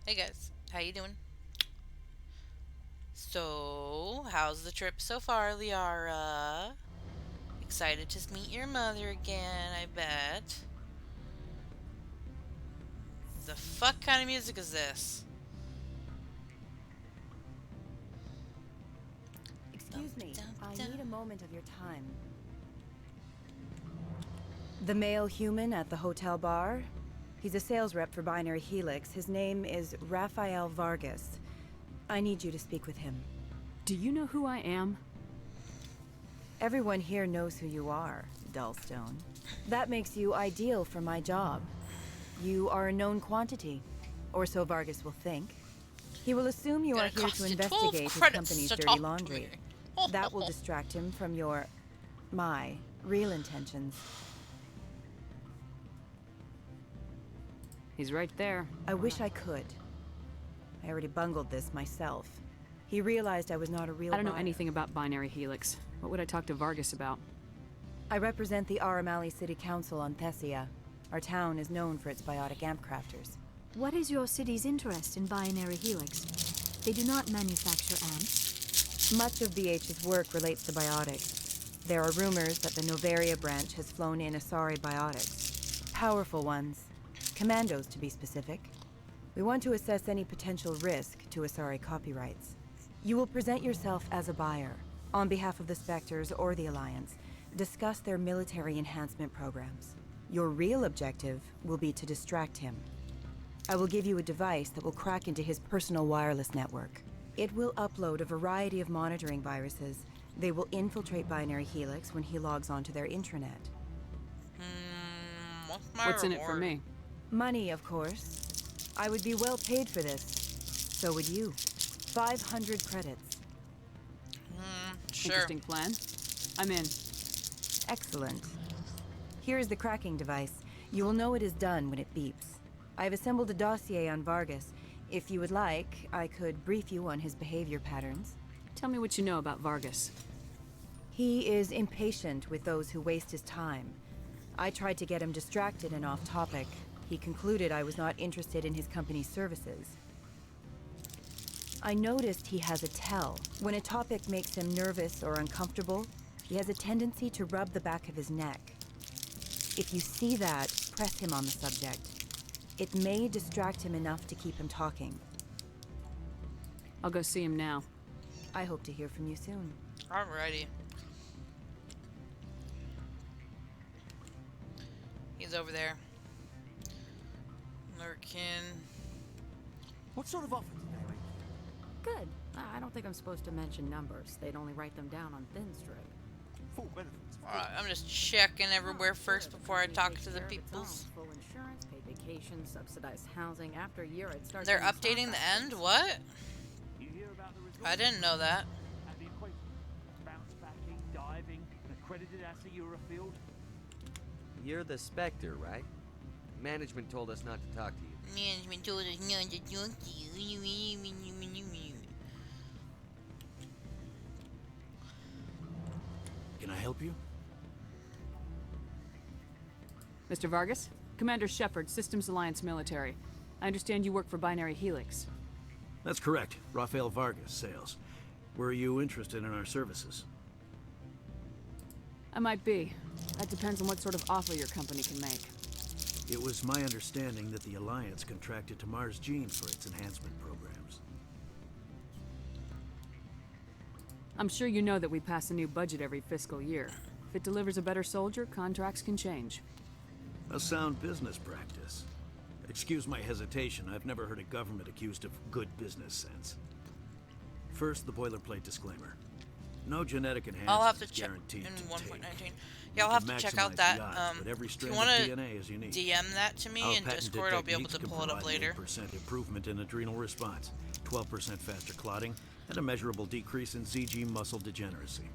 Hey guys, how you doing? So, how's the trip so far, Liara? Excited to meet your mother again, I bet. The fuck kind of music is this? Excuse me, I need a moment of your time. The male human at the hotel bar? He's a sales rep for Binary Helix. His name is Rafael Vargas. I need you to speak with him. Do you know who I am? Everyone here knows who you are, Dullstone. That makes you ideal for my job. You are a known quantity, or so Vargas will think. He will assume you are here to investigate his company's dirty laundry. That will distract him from my real intentions. He's right there. I wish I could. I already bungled this myself. He realized I was not a real I don't know buyer. anything about Binary Helix. What would I talk to Vargas about? I represent the Aramali City Council on Thessia. Our town is known for its biotic amp crafters. What is your city's interest in Binary Helix? They do not manufacture amps. Much of BH's work relates to biotics. There are rumors that the Novaria branch has flown in Asari biotics. Powerful ones. Commandos, to be specific. We want to assess any potential risk to Asari copyrights. You will present yourself as a buyer, on behalf of the Spectres or the Alliance. Discuss their military enhancement programs. Your real objective will be to distract him. I will give you a device that will crack into his personal wireless network. It will upload a variety of monitoring viruses. They will infiltrate Binary Helix when he logs onto their intranet. What's in it for me? Money, of course. I would be well paid for this. So would you. 500 credits. Sure. Interesting plan. I'm in. Excellent. Here is the cracking device. You will know it is done when it beeps. I have assembled a dossier on Vargas. If you would like, I could brief you on his behavior patterns. Tell me what you know about Vargas. He is impatient with those who waste his time. I tried to get him distracted and off topic. He concluded I was not interested in his company's services. I noticed he has a tell. When a topic makes him nervous or uncomfortable, he has a tendency to rub the back of his neck. If you see that, press him on the subject. It may distract him enough to keep him talking. I'll go see him now. I hope to hear from you soon. Alrighty. He's over there. Lurkin. What sort of offer? Good. I don't think I'm supposed to mention numbers. They'd only write them down on thin strip. Full benefits. Alright, I'm just checking everywhere first before I talk to the peoples. Full insurance, paid vacation, subsidized housing. After a year, I'd start. They're getting updating stock the end? options. What? I didn't know that. And the equipment. Bounce backing, diving, an accredited asset Eurofield. You're the Spectre, right? Management told us not to talk to you. Management told us not to talk to you. Can I help you? Mr. Vargas? Commander Shepard, Systems Alliance Military. I understand you work for Binary Helix. That's correct. Rafael Vargas, sales. Were you interested in our services? I might be. That depends on what sort of offer your company can make. It was my understanding that the Alliance contracted to Mars Gene for its enhancement programs. I'm sure you know that we pass a new budget every fiscal year. If it delivers a better soldier, contracts can change. A sound business practice. Excuse my hesitation, I've never heard a government accused of good business sense. First, the boilerplate disclaimer. No genetic enhancement I'll have to is check guaranteed in to 1.19. take. Yeah, I'll You have can to check out maximize that. the odds, but every If you strand want of to DNA is unique. DM that to me Our in patented Discord, I'll be able techniques to can pull it up provide later. 8% improvement in adrenal response, 12% faster clotting, and a measurable decrease in ZG muscle degeneracy.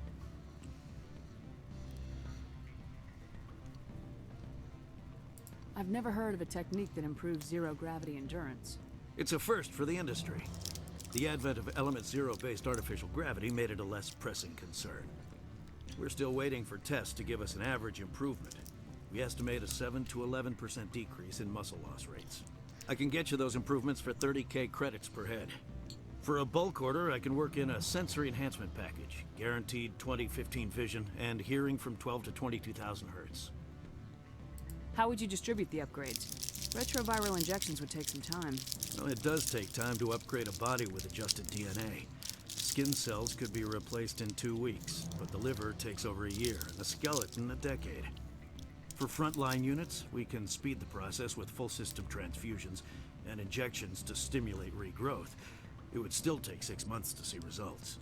I've never heard of a technique that improves zero-gravity endurance. It's a first for the industry. The advent of Element Zero-based artificial gravity made it a less pressing concern. We're still waiting for tests to give us an average improvement. We estimate a 7 to 11% decrease in muscle loss rates. I can get you those improvements for 30K credits per head. For a bulk order, I can work in a sensory enhancement package, guaranteed 20/15 vision, and hearing from 12 to 22,000 hertz. How would you distribute the upgrades? Retroviral injections would take some time. Well, it does take time to upgrade a body with adjusted DNA. Skin cells could be replaced in 2 weeks, but the liver takes over a year, and the skeleton a decade. For frontline units, we can speed the process with full system transfusions and injections to stimulate regrowth. It would still take 6 months to see results.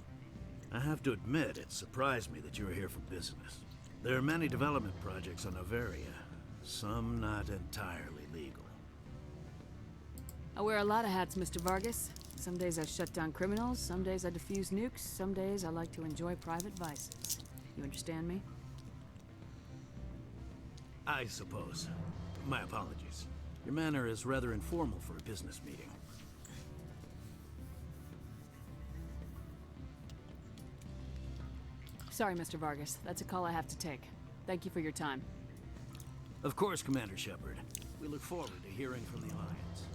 I have to admit, it surprised me that you were here for business. There are many development projects on Noveria, some not entirely legal. I wear a lot of hats, Mr. Vargas. Some days I shut down criminals, some days I defuse nukes, some days I like to enjoy private vices. You understand me? I suppose. My apologies. Your manner is rather informal for a business meeting. Sorry, Mr. Vargas. That's a call I have to take. Thank you for your time. Of course, Commander Shepard. We look forward to hearing from the Alliance.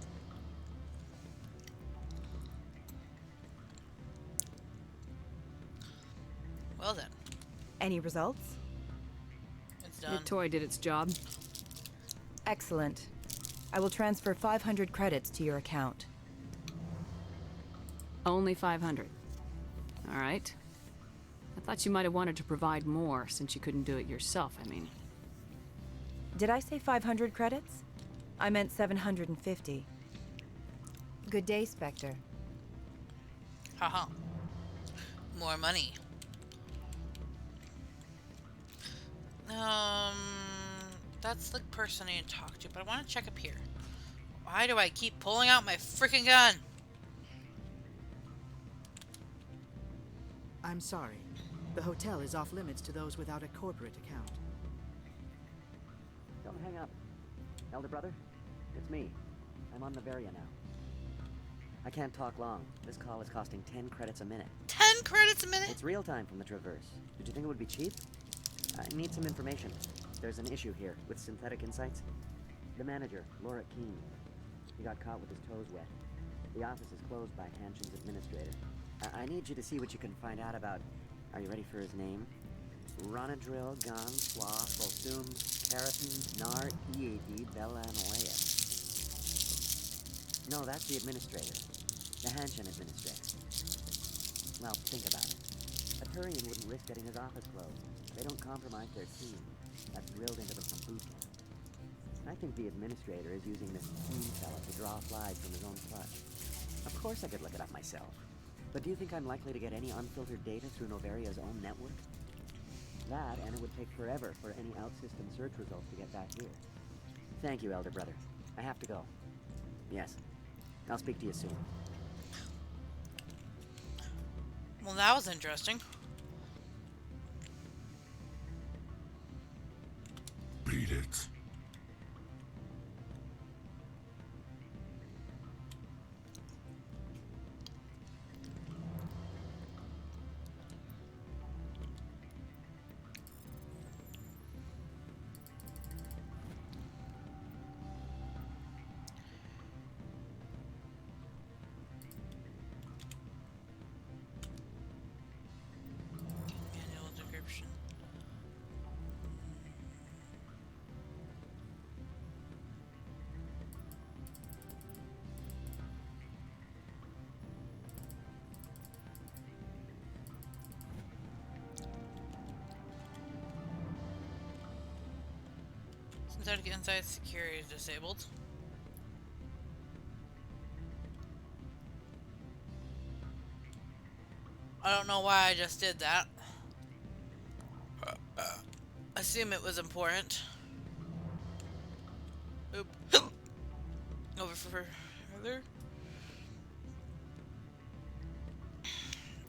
Well then. Any results? It's The done. toy did its job. Excellent. I will transfer 500 credits to your account. Only 500. All right. I thought you might have wanted to provide more, since you couldn't do it yourself, I mean. Did I say 500 credits? I meant 750. Good day, Spectre. Haha. More money. That's the person I need to talk to, but I want to check up here. Why do I keep pulling out my freaking gun? I'm sorry. The hotel is off limits to those without a corporate account. Don't hang up. Elder brother, it's me. I'm on Noveria now. I can't talk long. This call is costing 10 credits a minute. 10 credits a minute? It's real time from the Traverse. Did you think it would be cheap? I need some information. There's an issue here with Synthetic Insights. The manager, Laura Keene. He got caught with his toes wet. The office is closed by Hanshin's administrator. I need you to see what you can find out about... Are you ready for his name? Ronadril Gon Swa Fosum Keratin Nar Ead Belanolea. No, that's the administrator. The Hanshin administrator. Well, think about it. A Turian wouldn't risk getting his office closed. They don't compromise their team. That's drilled into them from boot camp. I think the administrator is using this team fella to draw flies from his own clutch. Of course I could look it up myself. But do you think I'm likely to get any unfiltered data through Noveria's own network? That, and it would take forever for any out-system search results to get back here. Thank you, Elder Brother. I have to go. Yes. I'll speak to you soon. Well, that was interesting. Beat it. Manual decryption. Synthetic Insight security is disabled. I don't know why I just did that. Assume it was important. Oop. Over for further.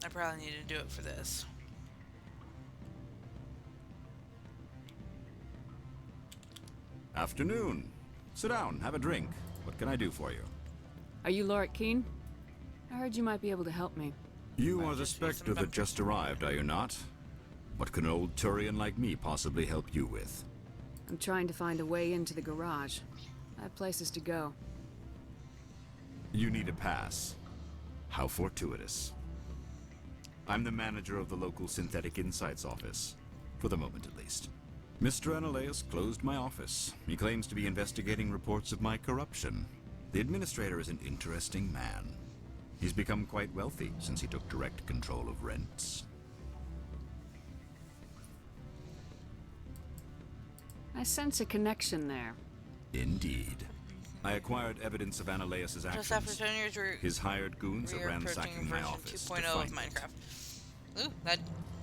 I probably need to do it for this. Afternoon. Sit down, have a drink. What can I do for you? Are you Lorik Keen? I heard you might be able to help me. You are the Spectre that just arrived, are you not? What can an old Turian like me possibly help you with? I'm trying to find a way into the garage. I have places to go. You need a pass. How fortuitous. I'm the manager of the local Synthetic Insights office. For the moment, at least. Mr. Analaeus closed my office. He claims to be investigating reports of my corruption. The administrator is an interesting man. He's become quite wealthy since he took direct control of rents. I sense a connection there. Indeed. I acquired evidence of Analaeus' actions. Just after 10 years, His hired goons are we're approaching ransacking my version office 2.0 to of find me. Minecraft. Ooh,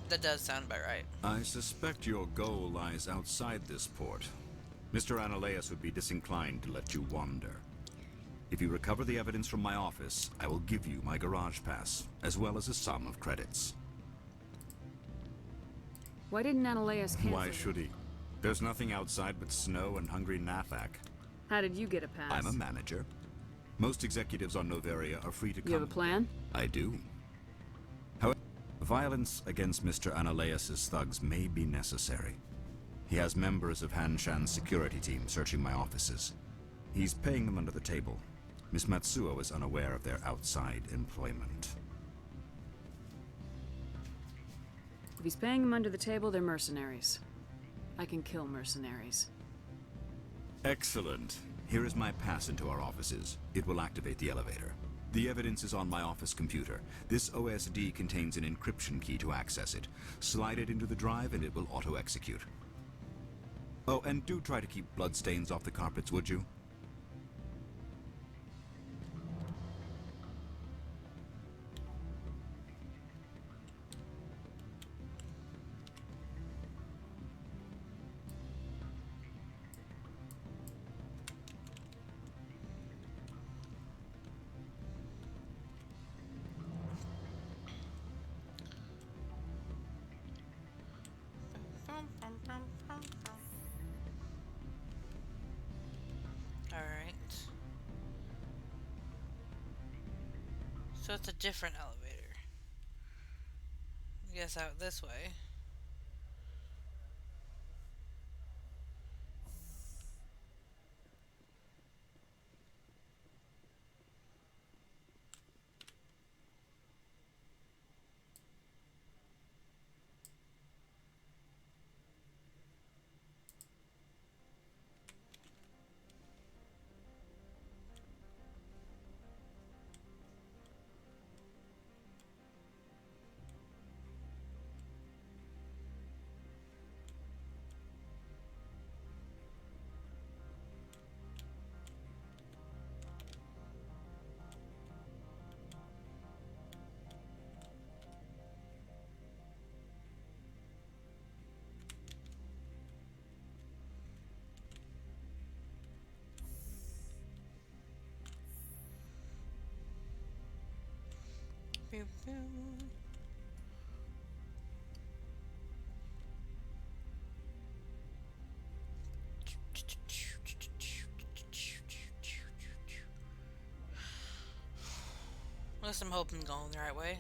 that does sound about right. I suspect your goal lies outside this port. Mr. Analaeus would be disinclined to let you wander. If you recover the evidence from my office, I will give you my garage pass, as well as a sum of credits. Why didn't Analaeus cancel? Why should he? There's nothing outside but snow and hungry Nathak. How did you get a pass? I'm a manager. Most executives on Noveria are free to come. You have a plan? I do. However, violence against Mr. Analaeus' thugs may be necessary. He has members of Hanshan's security team searching my offices. He's paying them under the table. Miss Matsuo is unaware of their outside employment. If he's paying them under the table, they're mercenaries. I can kill mercenaries. Excellent. Here is my pass into our offices. It will activate the elevator. The evidence is on my office computer. This OSD contains an encryption key to access it. Slide it into the drive and it will auto-execute. Oh, and do try to keep bloodstains off the carpets, would you? Alright. So it's a different elevator. I guess out this way. Pew, pew. At least I'm hoping going the right way.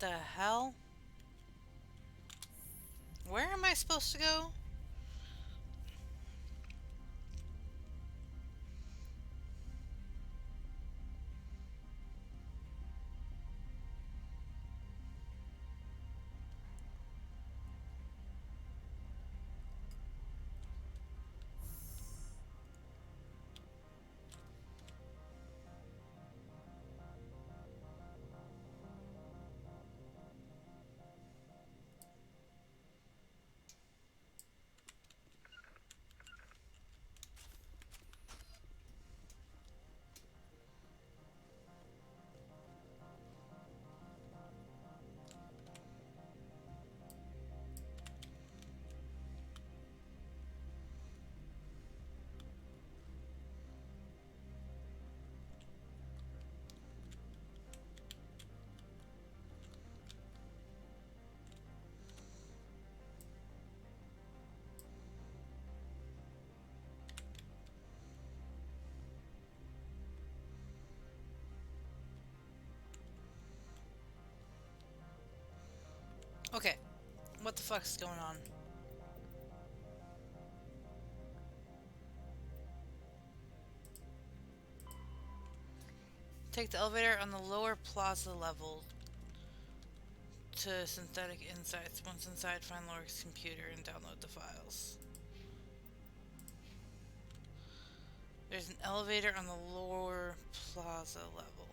The hell? Where am I supposed to go? Okay, what the fuck's going on? Take the elevator on the lower plaza level to Synthetic Insights. Once inside, find Lorik's computer and download the files. There's an elevator on the lower plaza level.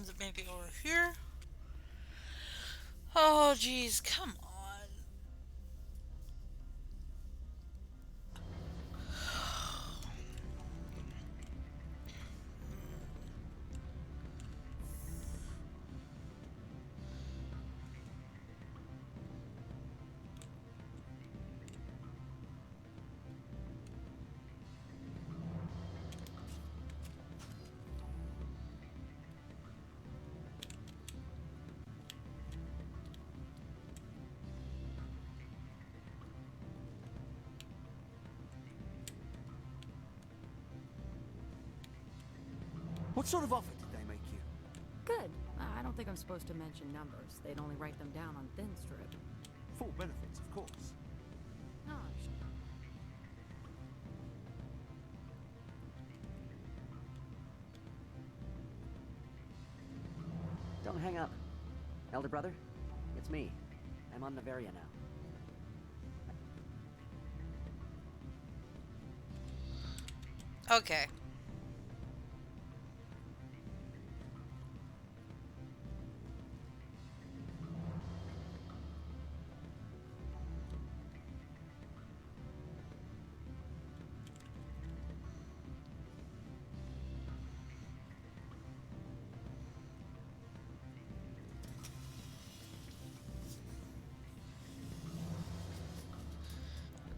Is it maybe over here? Oh, jeez, come on. What sort of offer did they make you? Good. I don't think I'm supposed to mention numbers. They'd only write them down on thin strip. Full benefits, of course. Oh, Don't hang up. Elder brother, it's me. I'm on Noveria now. Okay.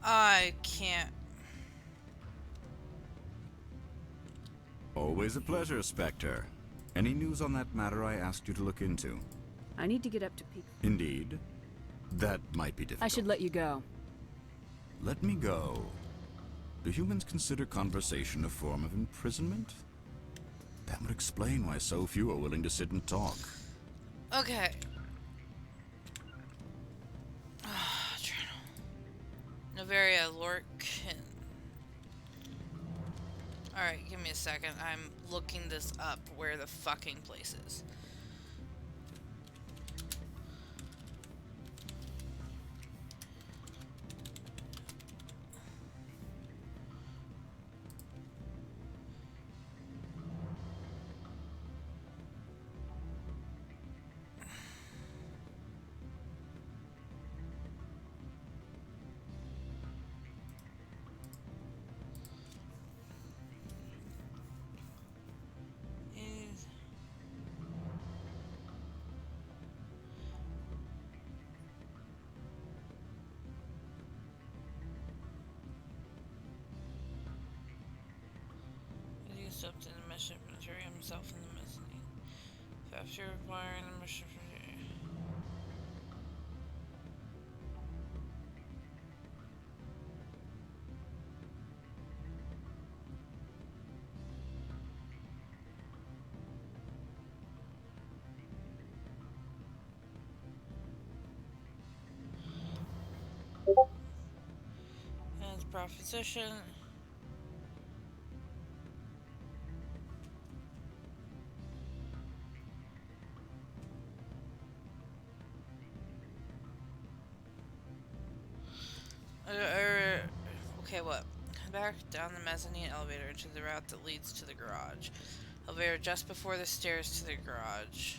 I can't. Always a pleasure, Spectre. Any news on that matter I asked you to look into? I need to get up to peak. Indeed. That might be difficult. I should let you go. Let me go. Do humans consider conversation a form of imprisonment? That would explain why so few are willing to sit and talk. Okay. Novaria Lorcan. Alright, give me a second. I'm looking this up where the fucking place is. Up to the mission material himself in the mezzanine. After requiring the mission and proposition. Okay, what? Back down the mezzanine elevator into the route that leads to the garage. Elevator just before the stairs to the garage.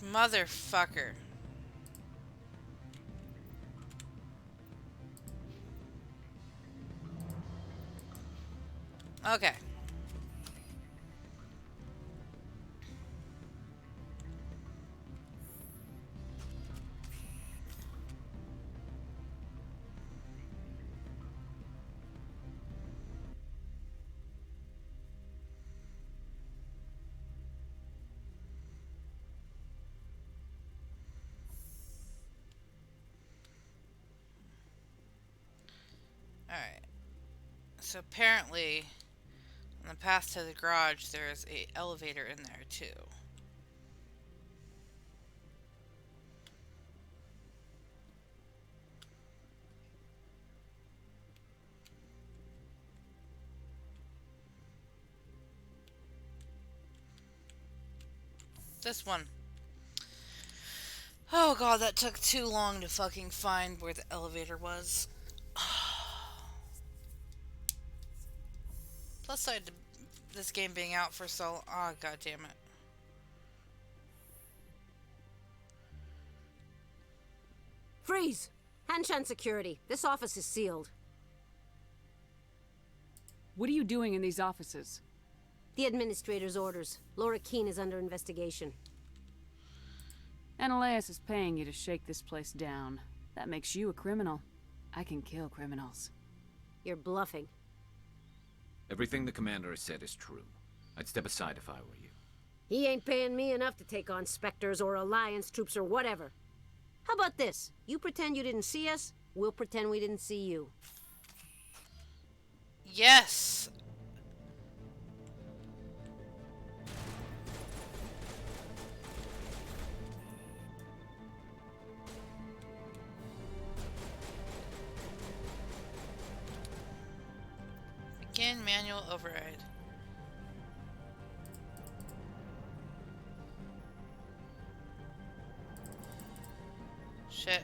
Motherfucker. Okay. Alright. So apparently, on the path to the garage, there's an elevator in there too. This one. Oh god, that took too long to fucking find where the elevator was. Plus side to this game being out for so long. Oh god damn it. Freeze! Hanshan security. This office is sealed. What are you doing in these offices? The administrator's orders. Laura Keene is under investigation. Ananias is paying you to shake this place down. That makes you a criminal. I can kill criminals. You're bluffing. Everything the commander has said is true. I'd step aside if I were you. He ain't paying me enough to take on Spectres or Alliance troops or whatever. How about this? You pretend you didn't see us, we'll pretend we didn't see you. Yes! Begin manual override. Shit.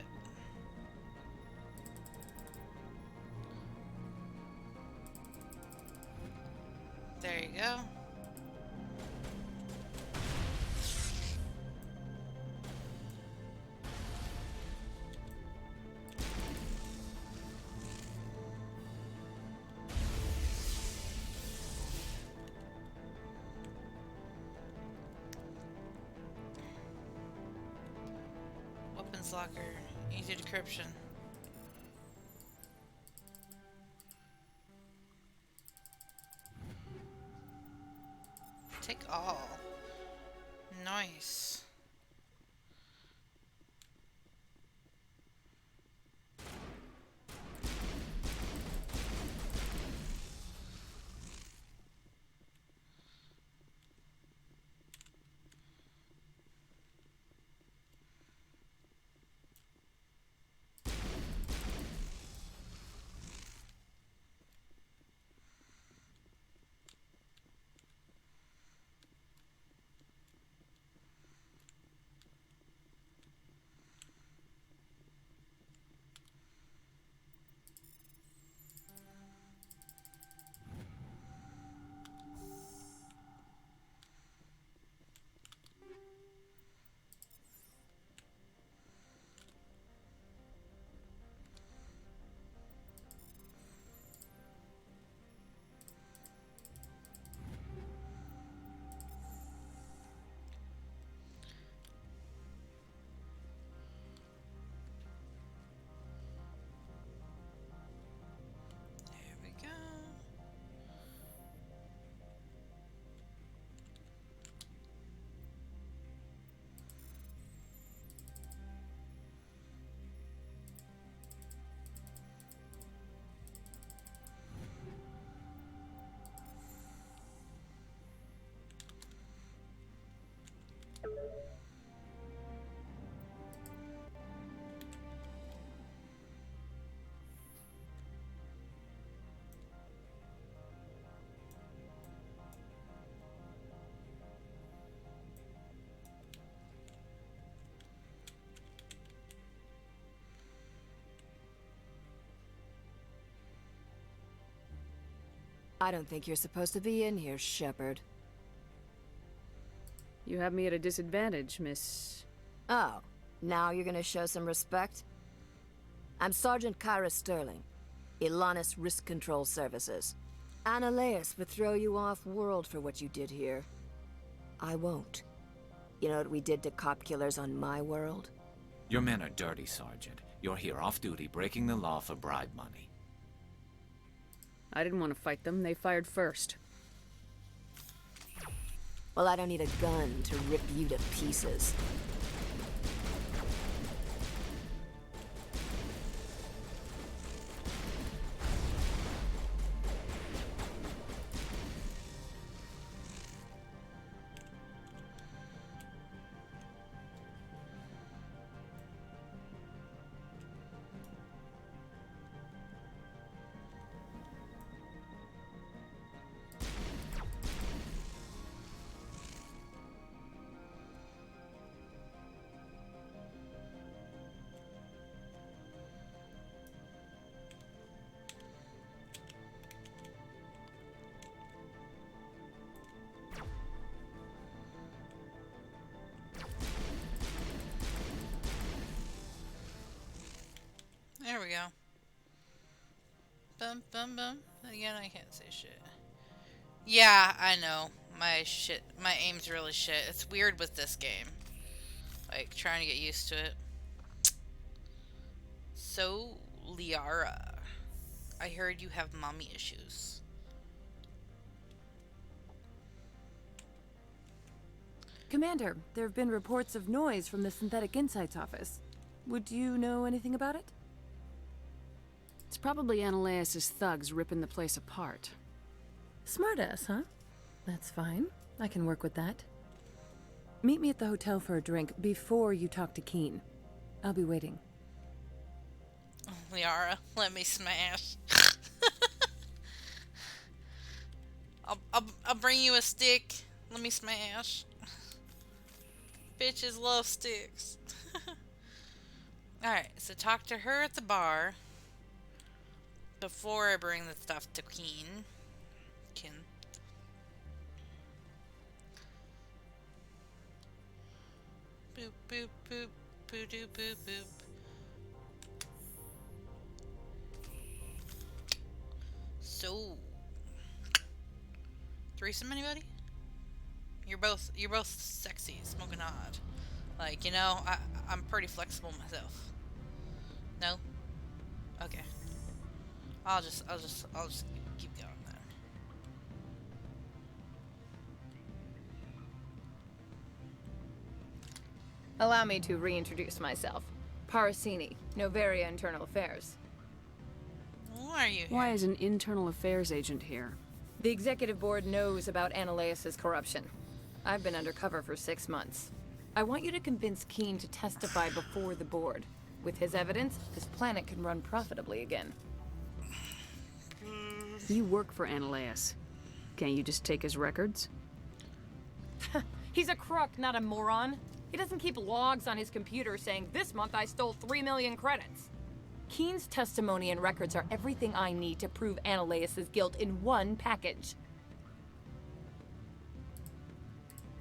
There you go. Weapons locker, easy decryption. take all. Nice. There we go. I don't think you're supposed to be in here, Shepard. You have me at a disadvantage, Miss... Oh, now you're gonna show some respect? I'm Sergeant Kyra Sterling, Ilanis Risk Control Services. Analeas would throw you off-world for what you did here. I won't. You know what we did to cop killers on my world? Your men are dirty, Sergeant. You're here off-duty, breaking the law for bribe money. I didn't want to fight them. They fired first. Well, I don't need a gun to rip you to pieces. There we go. Bum bum bum. Again, I can't say shit. Yeah, I know. My aim's really shit. It's weird with this game. Like, trying to get used to it. So, Liara, I heard you have mommy issues. Commander, there have been reports of noise from the Synthetic Insights office. Would you know anything about it? It's probably Analeas' thugs ripping the place apart. Smartass, huh? That's fine. I can work with that. Meet me at the hotel for a drink before you talk to Keen. I'll be waiting. Liara, let me smash. I'll bring you a stick. Let me smash. Bitches love sticks. Alright, so talk to her at the bar before I bring the stuff to Keen. Boop, boop, boop, boo doo boop boop. So, threesome, anybody? You're both sexy, smoking hot. Like, you know, I'm pretty flexible myself. No? Okay. I'll just keep going then. Allow me to reintroduce myself. Parasini, Novaria Internal Affairs. Why are you here? Why is an internal affairs agent here? The executive board knows about Ananias' corruption. I've been undercover for 6 months. I want you to convince Keen to testify before the board. With his evidence, this planet can run profitably again. You work for Ananias. Can't you just take his records? He's a crook, not a moron. He doesn't keep logs on his computer saying, this month I stole 3 million credits. Keen's testimony and records are everything I need to prove Ananias' guilt in one package.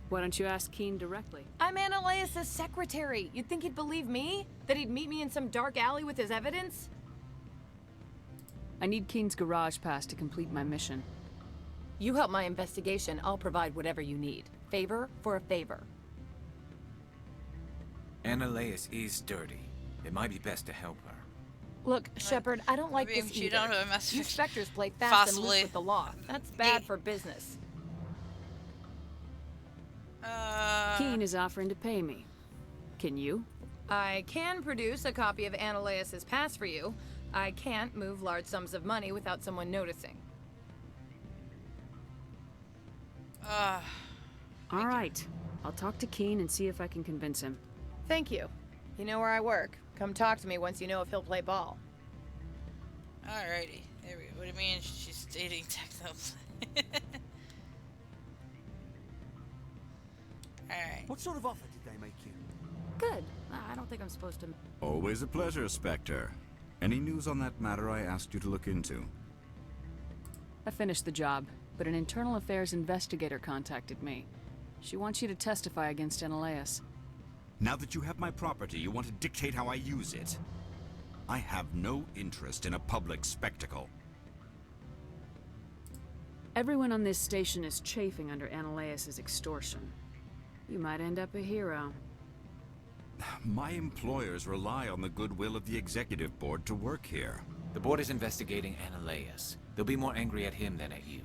Why don't you ask Keen directly? I'm Ananias' secretary. You'd think he'd believe me? That he'd meet me in some dark alley with his evidence? I need Keen's garage pass to complete my mission. You help my investigation, I'll provide whatever you need. Favor for a favor. Ananias is dirty. It might be best to help her. Look, Shepard, I don't like Maybe this you either. don't have a message. You Spectres play fast and Possibly. loose with the law. That's bad for business. Keen is offering to pay me. Can you? I can produce a copy of Ananias' pass for you. I can't move large sums of money without someone noticing. All right. I'll talk to Keen and see if I can convince him. Thank you. You know where I work. Come talk to me once you know if he'll play ball. Alrighty. There we go. What do you mean she's dating Techno? Alright. What sort of offer did they make you? Good. I don't think I'm supposed to... Always a pleasure, Spectre. Any news on that matter I asked you to look into? I finished the job, but an internal affairs investigator contacted me. She wants you to testify against Ananias. Now that you have my property, you want to dictate how I use it. I have no interest in a public spectacle. Everyone on this station is chafing under Ananias' extortion. You might end up a hero. My employers rely on the goodwill of the executive board to work here. The board is investigating Ananias. They'll be more angry at him than at you.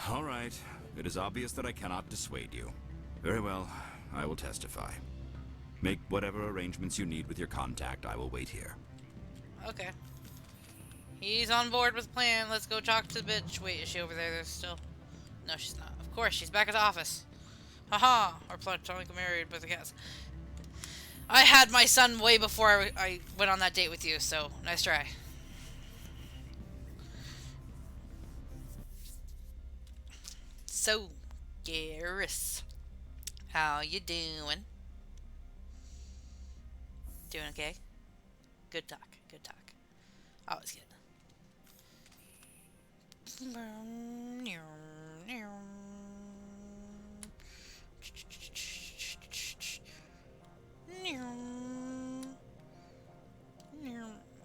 All right. It is obvious that I cannot dissuade you. Very well. I will testify. Make whatever arrangements you need with your contact. I will wait here. Okay. He's on board with the plan. Let's go talk to the bitch. Wait, is she over there still? No, she's not. Of course, she's back at the office. Haha! Or platonically married with a guess. I had my son way before I went on that date with you, so nice try. So, Garrus, how you doing? Doing okay? Good talk, good talk. Always good.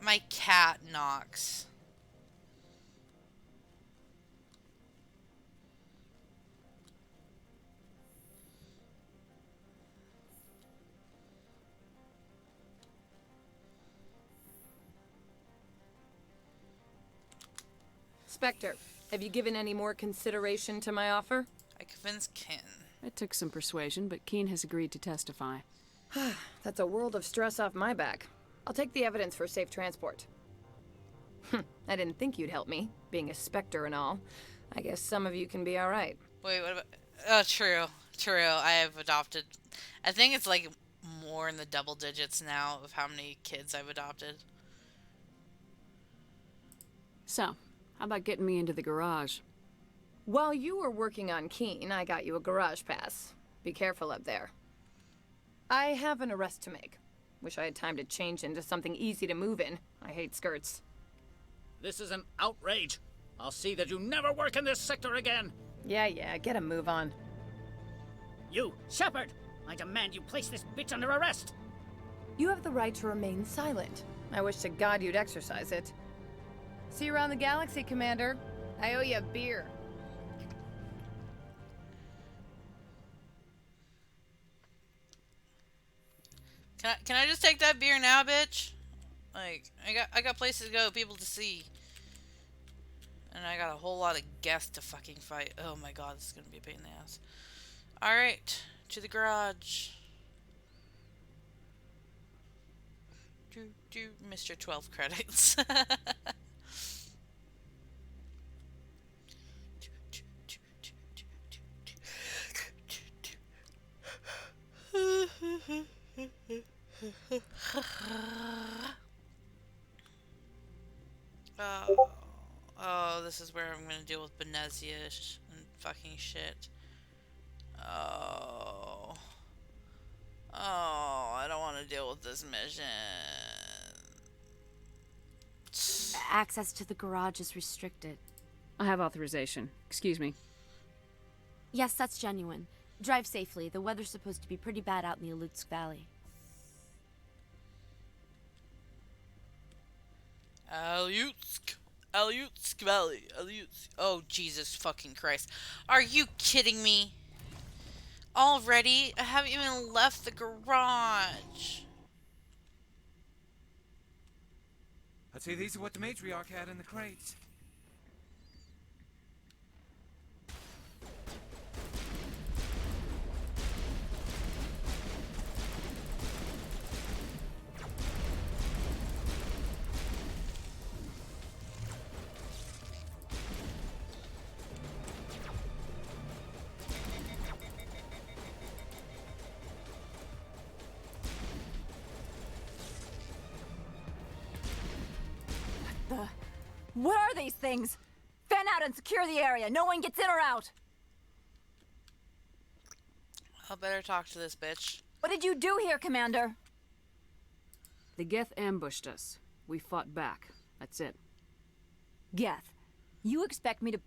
My cat knocks. Spectre, have you given any more consideration to my offer? I convinced Ken. It took some persuasion, but Keen has agreed to testify. That's a world of stress off my back. I'll take the evidence for safe transport. I didn't think you'd help me, being a Spectre and all. I guess some of you can be alright. Wait, what about... Oh, true. True. I have adopted... I think it's like more in the double digits now of how many kids I've adopted. So, how about getting me into the garage? While you were working on Keen, I got you a garage pass. Be careful up there. I have an arrest to make. Wish I had time to change into something easy to move in. I hate skirts. This is an outrage. I'll see that you never work in this sector again. Yeah, get a move on. You, Shepard! I demand you place this bitch under arrest. You have the right to remain silent. I wish to God you'd exercise it. See you around the galaxy, Commander. I owe you a beer. Can I just take that beer now, bitch? Like, I got places to go, people to see. And I got a whole lot of guests to fucking fight. Oh my god, this is gonna be a pain in the ass. Alright, to the garage. Mr. 12 credits. Oh, this is where I'm gonna deal with Benezia and fucking shit. Oh, I don't want to deal with this mission. Access to the garage is restricted. I have authorization. Excuse me. Yes, that's genuine. Drive safely. The weather's supposed to be pretty bad out in the Alutsk Valley. Alutsk Valley. Alutsk. Oh, Jesus fucking Christ. Are you kidding me? Already? I haven't even left the garage. I'd say these are what the matriarch had in the crates. What are these things? Fan out and secure the area. No one gets in or out. I better talk to this bitch. What did you do here, Commander? The Geth ambushed us. We fought back. That's it. Geth, you expect me to...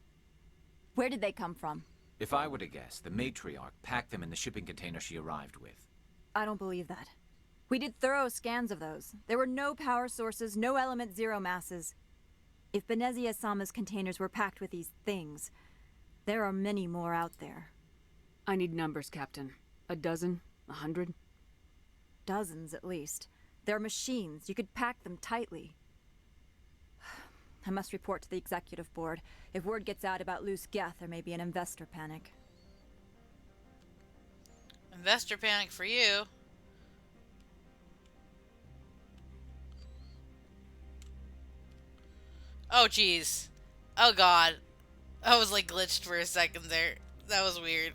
Where did they come from? If I were to guess, the matriarch packed them in the shipping container she arrived with. I don't believe that. We did thorough scans of those. There were no power sources, no element zero masses. If Benezia Sama's containers were packed with these things, there are many more out there. I need numbers, Captain. 12? 100? Dozens, at least. They're machines. You could pack them tightly. I must report to the executive board. If word gets out about loose Geth, there may be an investor panic. Investor panic for you. Oh, jeez. Oh, God. I was, like, glitched for a second there. That was weird.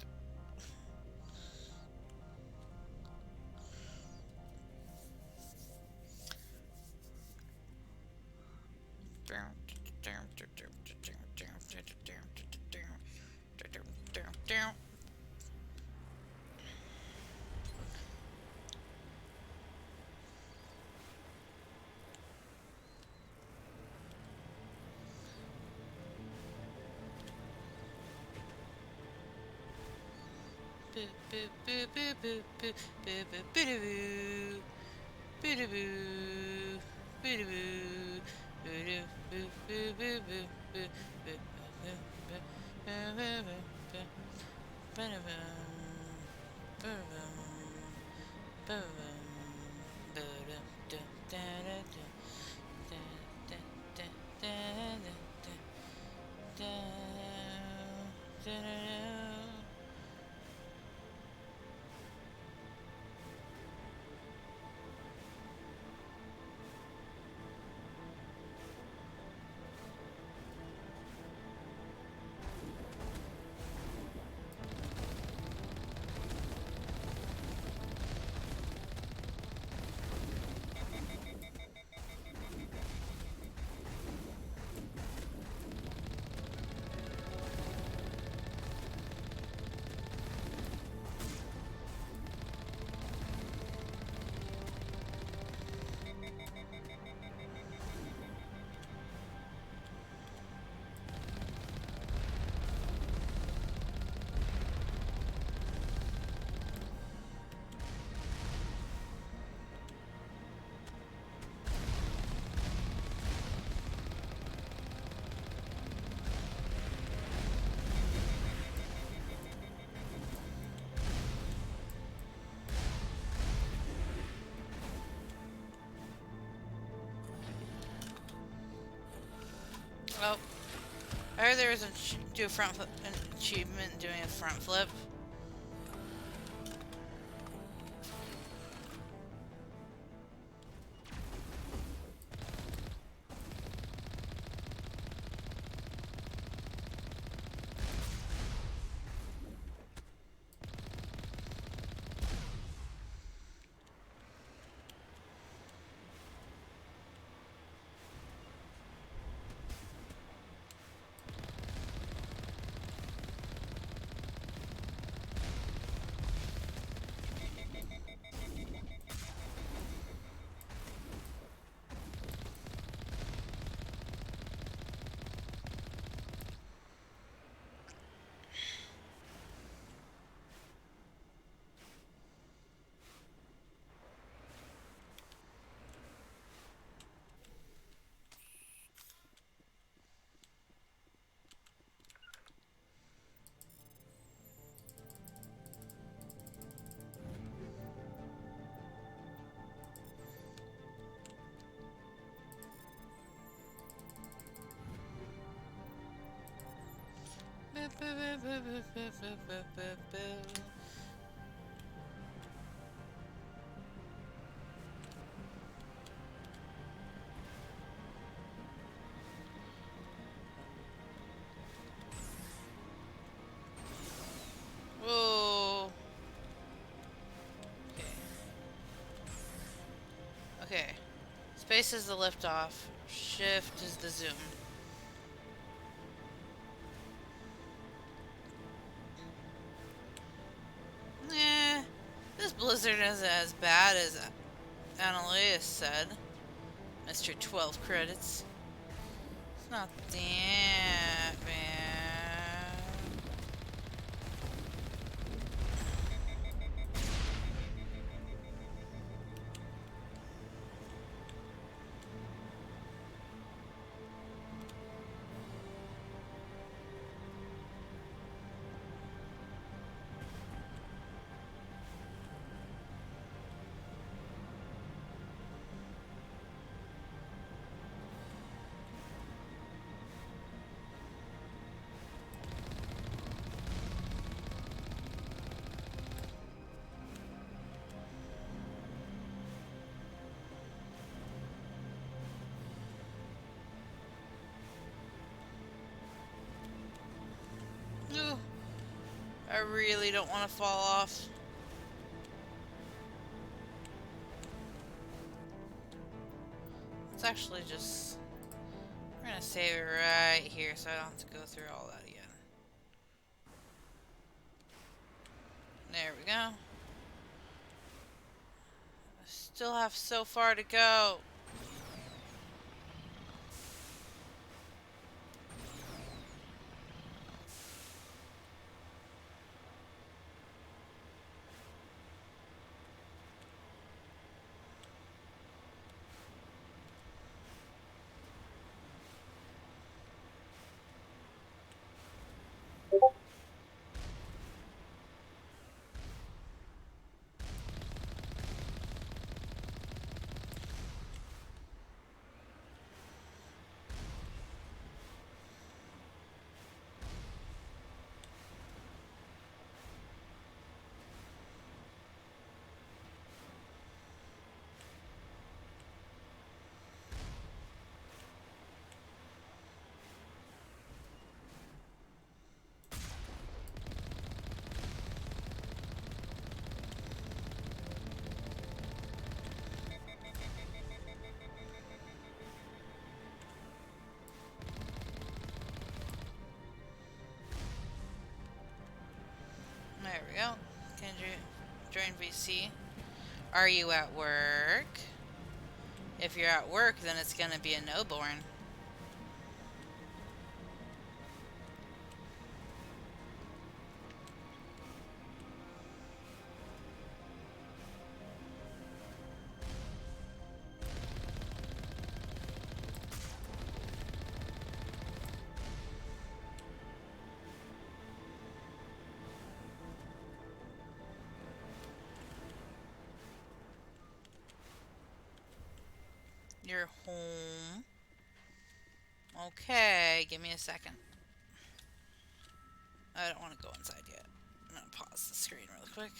Oh, I heard there was an achievement doing a front flip. Whoa. Okay. Space is the lift off. Shift is the zoom. This blizzard isn't as bad as Annaleus said. Mr. 12 credits. It's not that bad. Ooh, I really don't want to fall off. Let's actually just... We're gonna save it right here so I don't have to go through all that again. There we go. I still have so far to go. There we go. Can you join VC? Are you at work? If you're at work, then it's gonna be a no-born. You're home. Okay, give me a second. I don't want to go inside yet. I'm gonna pause the screen really quick.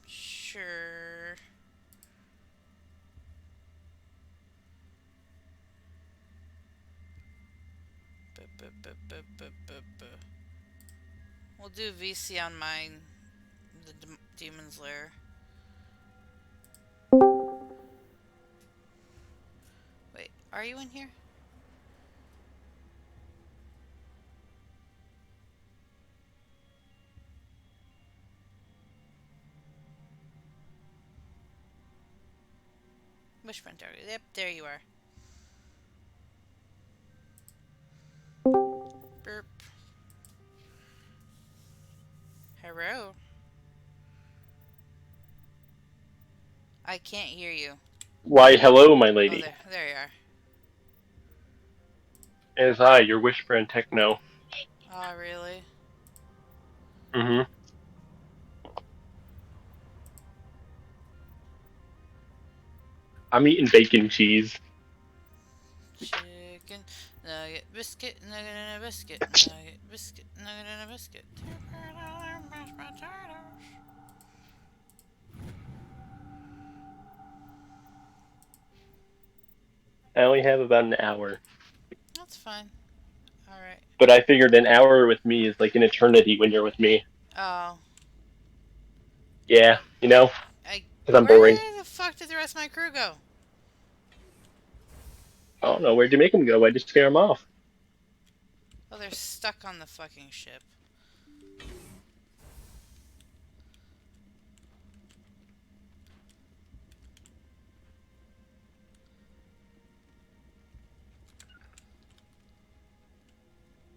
Sure. We'll do VC on mine, the Demon's Lair. Wait, are you in here? Wishbone target. Yep, there you are. Burp. Hello. I can't hear you. Why, hello, my lady. Oh, there you are. It is I, your Wishbone Techno. Oh, really? Mm-hmm. I'm eating bacon cheese. Chicken nugget biscuit, nugget, and a biscuit, nugget, biscuit, nugget, and a biscuit. Mashed potatoes. I only have about an hour. That's fine. Alright. But I figured an hour with me is like an eternity when you're with me. Oh. Yeah, you know? Because I'm boring. Where the fuck did the rest of my crew go? I don't know. Where'd you make them go? I just scare them off. Oh, they're stuck on the fucking ship.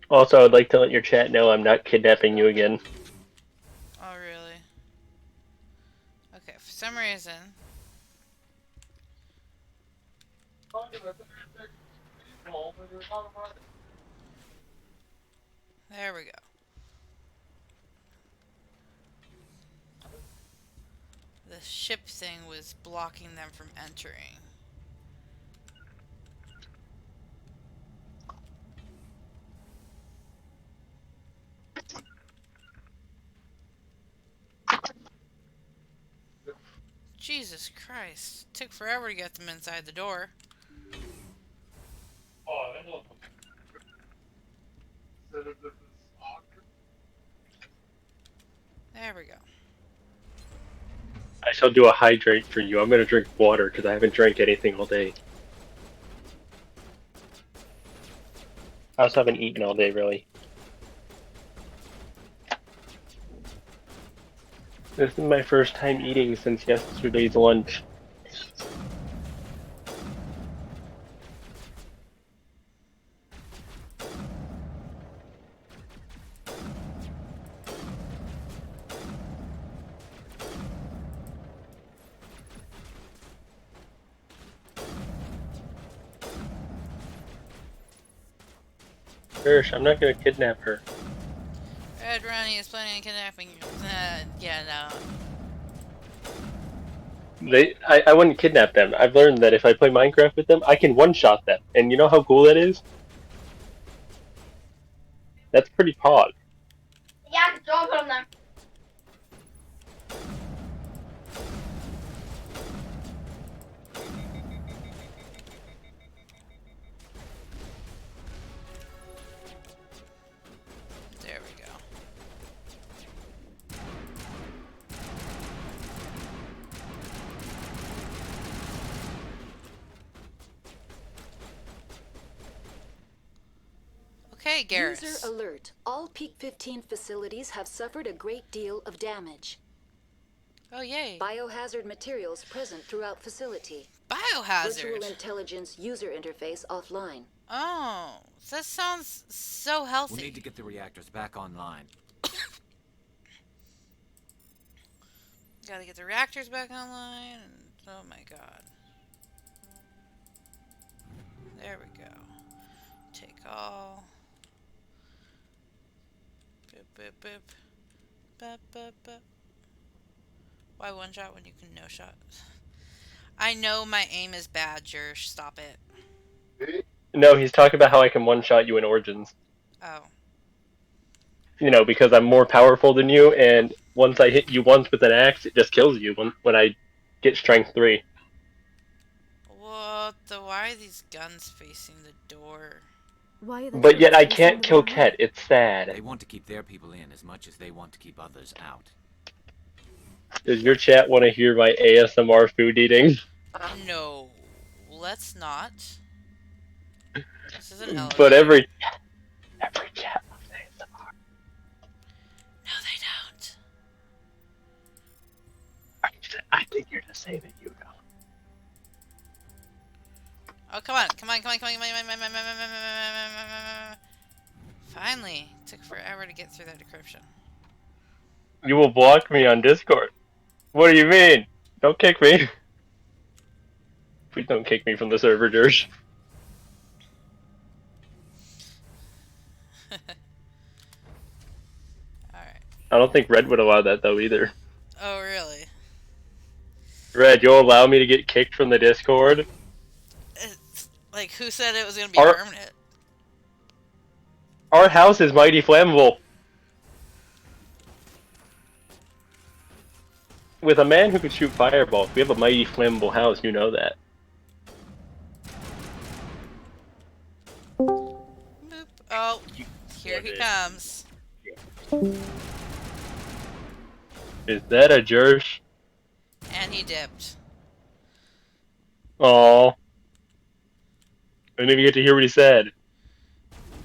Also, I'd like to let your chat know I'm not kidnapping you again. Oh, really? Okay, for some reason... There we go. The ship thing was blocking them from entering. Jesus Christ. It took forever to get them inside the door. There we go. I shall do a hydrate for you. I'm gonna drink water because I haven't drank anything all day. I also haven't eaten all day, really. This is my first time eating since yesterday's lunch. Hirsch, I'm not gonna kidnap her. Red Ronnie is planning on kidnapping you. Yeah, no. I wouldn't kidnap them. I've learned that if I play Minecraft with them, I can one-shot them. And you know how cool that is? That's pretty pog. Yeah, don't put them there. There we go. Okay, Garrus. User alert. All Peak 15 facilities have suffered a great deal of damage. Oh, yay. Biohazard materials present throughout facility. Biohazard? Virtual intelligence user interface offline. Oh, that sounds so healthy. We'll need to get the reactors back online. Gotta get the reactors back online. Oh my god. There we go. Take all. Boop, boop, boop. Boop, boop, boop. Why one shot when you can no shot? I know my aim is bad, Jersh. Stop it. No, he's talking about how I can one-shot you in Origins. Oh. You know, because I'm more powerful than you, and once I hit you once with an axe, it just kills you when I get Strength 3. What the? Why are these guns facing the door? Why are the But yet I facing can't the kill wrong way? Ket, it's sad. They want to keep their people in as much as they want to keep others out. Does your chat want to hear my ASMR food eating? No. Let's not. This is an elevator. But every chat loves ASMR. No, they don't. I think you're just saying that you don't. Oh, come on. Come on, come on, come on, come on, come on, come on, come on, come on, come on. Finally. It took forever to get through that decryption. You will block me on Discord. What do you mean? Don't kick me. Please don't kick me from the server, Jersh. Alright. I don't think Red would allow that though either. Oh, really? Red, you'll allow me to get kicked from the Discord? Like, who said it was going to be permanent? Our house is mighty flammable. With a man who could shoot fireballs, we have a mighty flammable house, you know that. Boop. Oh, here he comes. Is that a Jersh? And he dipped. Aww. I didn't even get to hear what he said.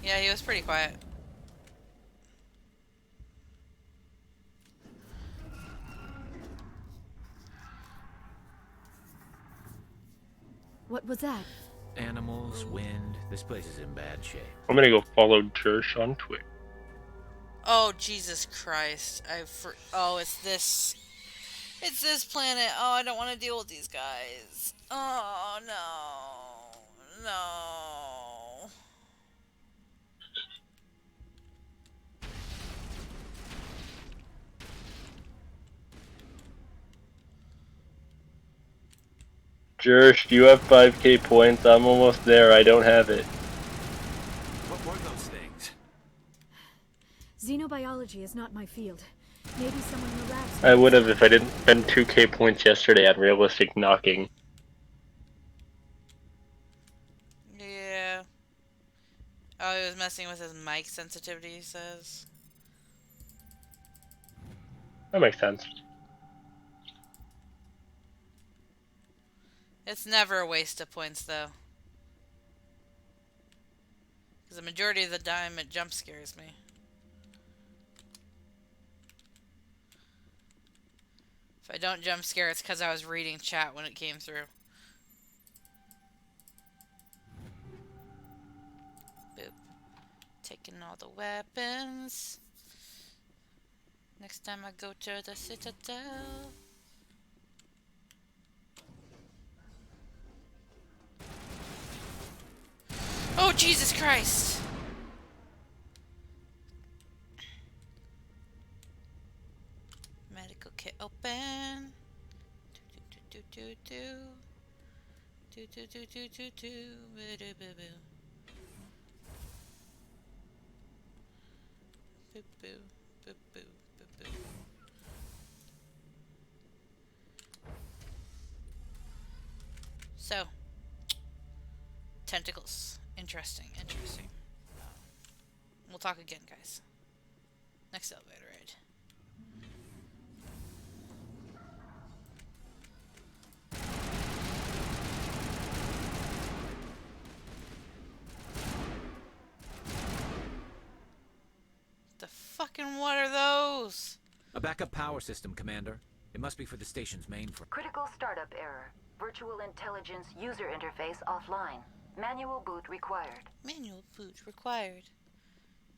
Yeah, he was pretty quiet. What was that? Animals, wind. This place is in bad shape. I'm gonna go follow Jersh on Twitter. Oh, Jesus Christ. Oh, it's this. It's this planet. Oh, I don't want to deal with these guys. Oh, no. No. Jersh, you have 5k points. I'm almost there. I don't have it. What were those things? Xenobiology is not my field. Maybe someone in the labs. I would have if I didn't spend 2k points yesterday on realistic knocking. Yeah. Oh, he was messing with his mic sensitivity, he says. That makes sense. It's never a waste of points, though. Because the majority of the time, it jump scares me. If I don't jump scare, it's because I was reading chat when it came through. Boop. Taking all the weapons. Next time I go to the Citadel. Oh, Jesus Christ! Medical kit open. Do do do do do do do do do do do boo boo boo boo boo boo boo boo. So, tentacles. Interesting, interesting. We'll talk again, guys. Next elevator ride. The fucking what are those? A backup power system, Commander. It must be for the station's mainframe. Critical startup error. Virtual intelligence user interface offline. Manual boot required. Manual boot required.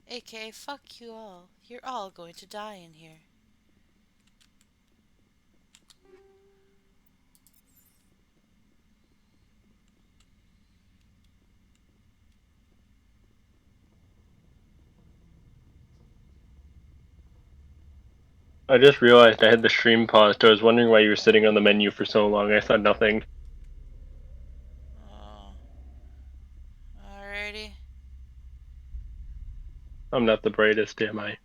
AKA, fuck you all. You're all going to die in here. I just realized I had the stream paused. I was wondering why you were sitting on the menu for so long. I saw nothing. Alrighty. I'm not the brightest, am I?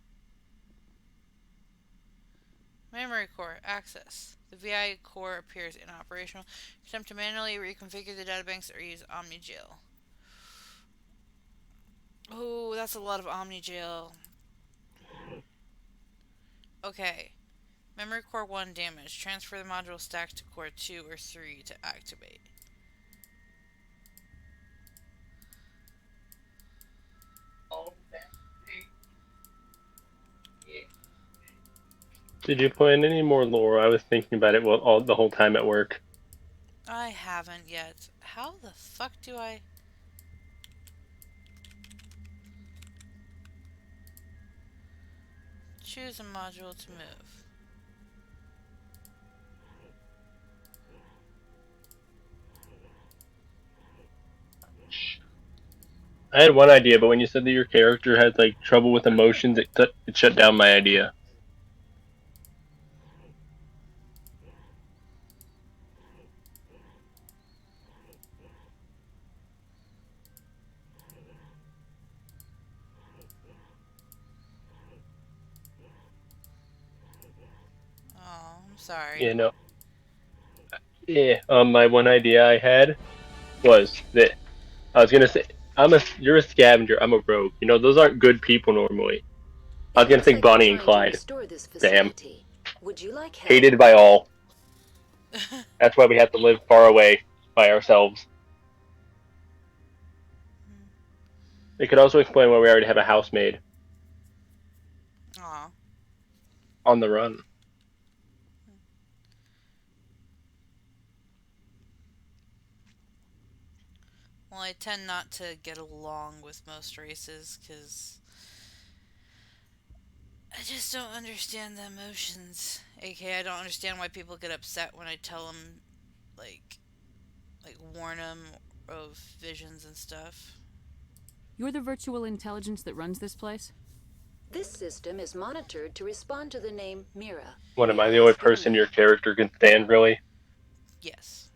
Memory core access. The VI core appears inoperational. Attempt to manually reconfigure the databanks or use OmniGel. Oh, that's a lot of OmniGel. Okay. Memory core 1 damaged. Transfer the module stack to core 2 or 3 to activate. Did you play in any more lore? I was thinking about it the whole time at work. I haven't yet. How the fuck do I... Choose a module to move. I had one idea, but when you said that your character had like trouble with emotions, it shut down my idea. I'm sorry. You know. Yeah. My one idea I had was that I was gonna say you're a scavenger. I'm a rogue. You know, those aren't good people normally. I was gonna say Bonnie and Clyde. Damn. Would you like help? Hated by all. That's why we have to live far away by ourselves. It could also explain why we already have a housemaid. Aw. On the run. Well, I tend not to get along with most races because I just don't understand the emotions. AKA, I don't understand why people get upset when I tell them, like warn them of visions and stuff. You're the virtual intelligence that runs this place? This system is monitored to respond to the name Mira. What, am I the only person your character can stand, really? Yes.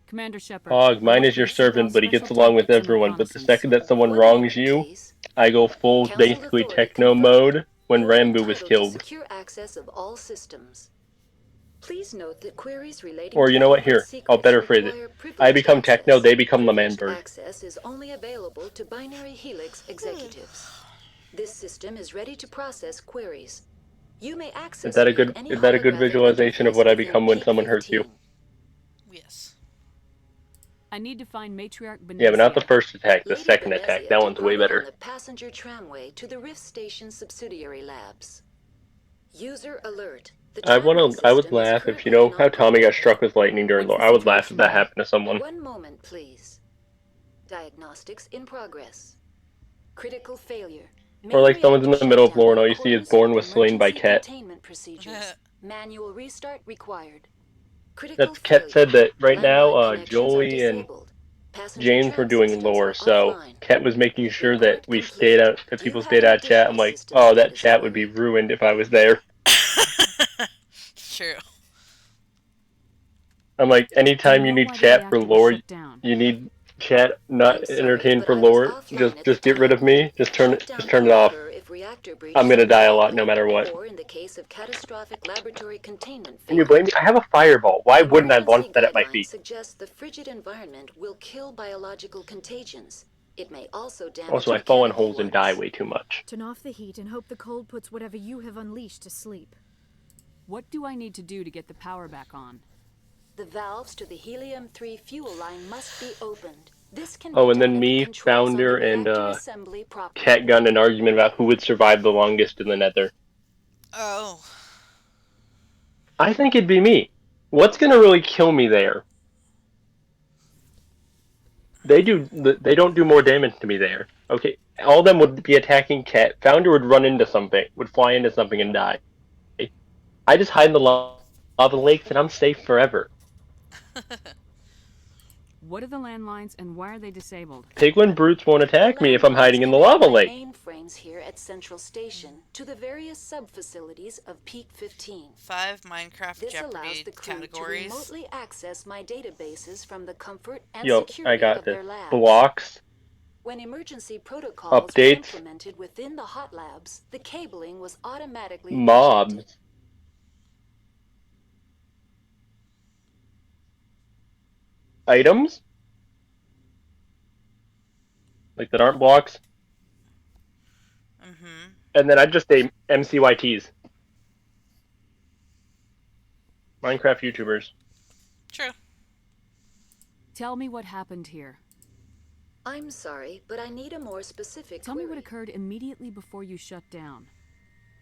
Commander Shepard. Hog, mine is your servant, but he gets along with everyone. But the second that someone wrongs you, I go full, basically techno mode when Rambo was killed. Secure access of all systems. Please note that queries relating Or you know what? Here, I'll better phrase it. I become techno, they become Lamanberg. Access is only available to Binary Helix executives. This system is ready to process queries. You may access Is that a good visualization of what I become when someone hurts you? Yes. I need to find Matriarch Benicia. Yeah, but not the first attack, the second attack. That one's way better. The passenger tramway to the Rift Station subsidiary labs. User alert. I would laugh if, you know how Tommy got struck with lightning during lore. I would laugh if that happened to someone. One moment, please. Diagnostics in progress. Critical failure. Or like someone's in the middle of lore and all you see is Born was slain by Ket. Containment procedures. Manual restart required. That's Ket said that right now Joey and James were doing lore, so Ket was making sure that we stayed out, that people stayed out of chat. I'm like, oh, that chat would be ruined if I was there. True. I'm like, anytime you need chat for lore, you need chat not entertained for lore. Just get rid of me. Just turn it off. I'm gonna die a lot no matter what. Can you blame me? I have a fireball. Why wouldn't I launch that at my feet? Suggests the frigid environment will kill biological contagions. It may also damage. Also, I fall in holes and die way too much. Turn off the heat and hope the cold puts whatever you have unleashed to sleep. What do I need to do to get the power back on? The valves to the helium-3 fuel line must be opened. This can Oh, and then me, Founder, and Cat got in an argument about who would survive the longest in the Nether. Oh. I think it'd be me. What's gonna really kill me there? They don't do more damage to me there. Okay, all of them would be attacking Cat. Founder would run into something, would fly into something and die. I just hide in the lava lakes and I'm safe forever. What are the landlines and why are they disabled? Piglin brutes won't attack me if I'm hiding in the lava lake. Mainframes here at Central Station to the various sub-facilities of Peak 15. 5 Minecraft This allows Jeopardy the crew categories. to remotely access my databases from the comfort and Yo, security I got of this. their labs. Blocks. When emergency protocols were Updates. implemented within the hot labs, the cabling was automatically Mobs. Items? Like that aren't blocks? Mm-hmm. And then I'd just say MCYTs. Minecraft YouTubers. True. Tell me what happened here. I'm sorry, but I need a more specific Tell me what query. occurred immediately before you shut down.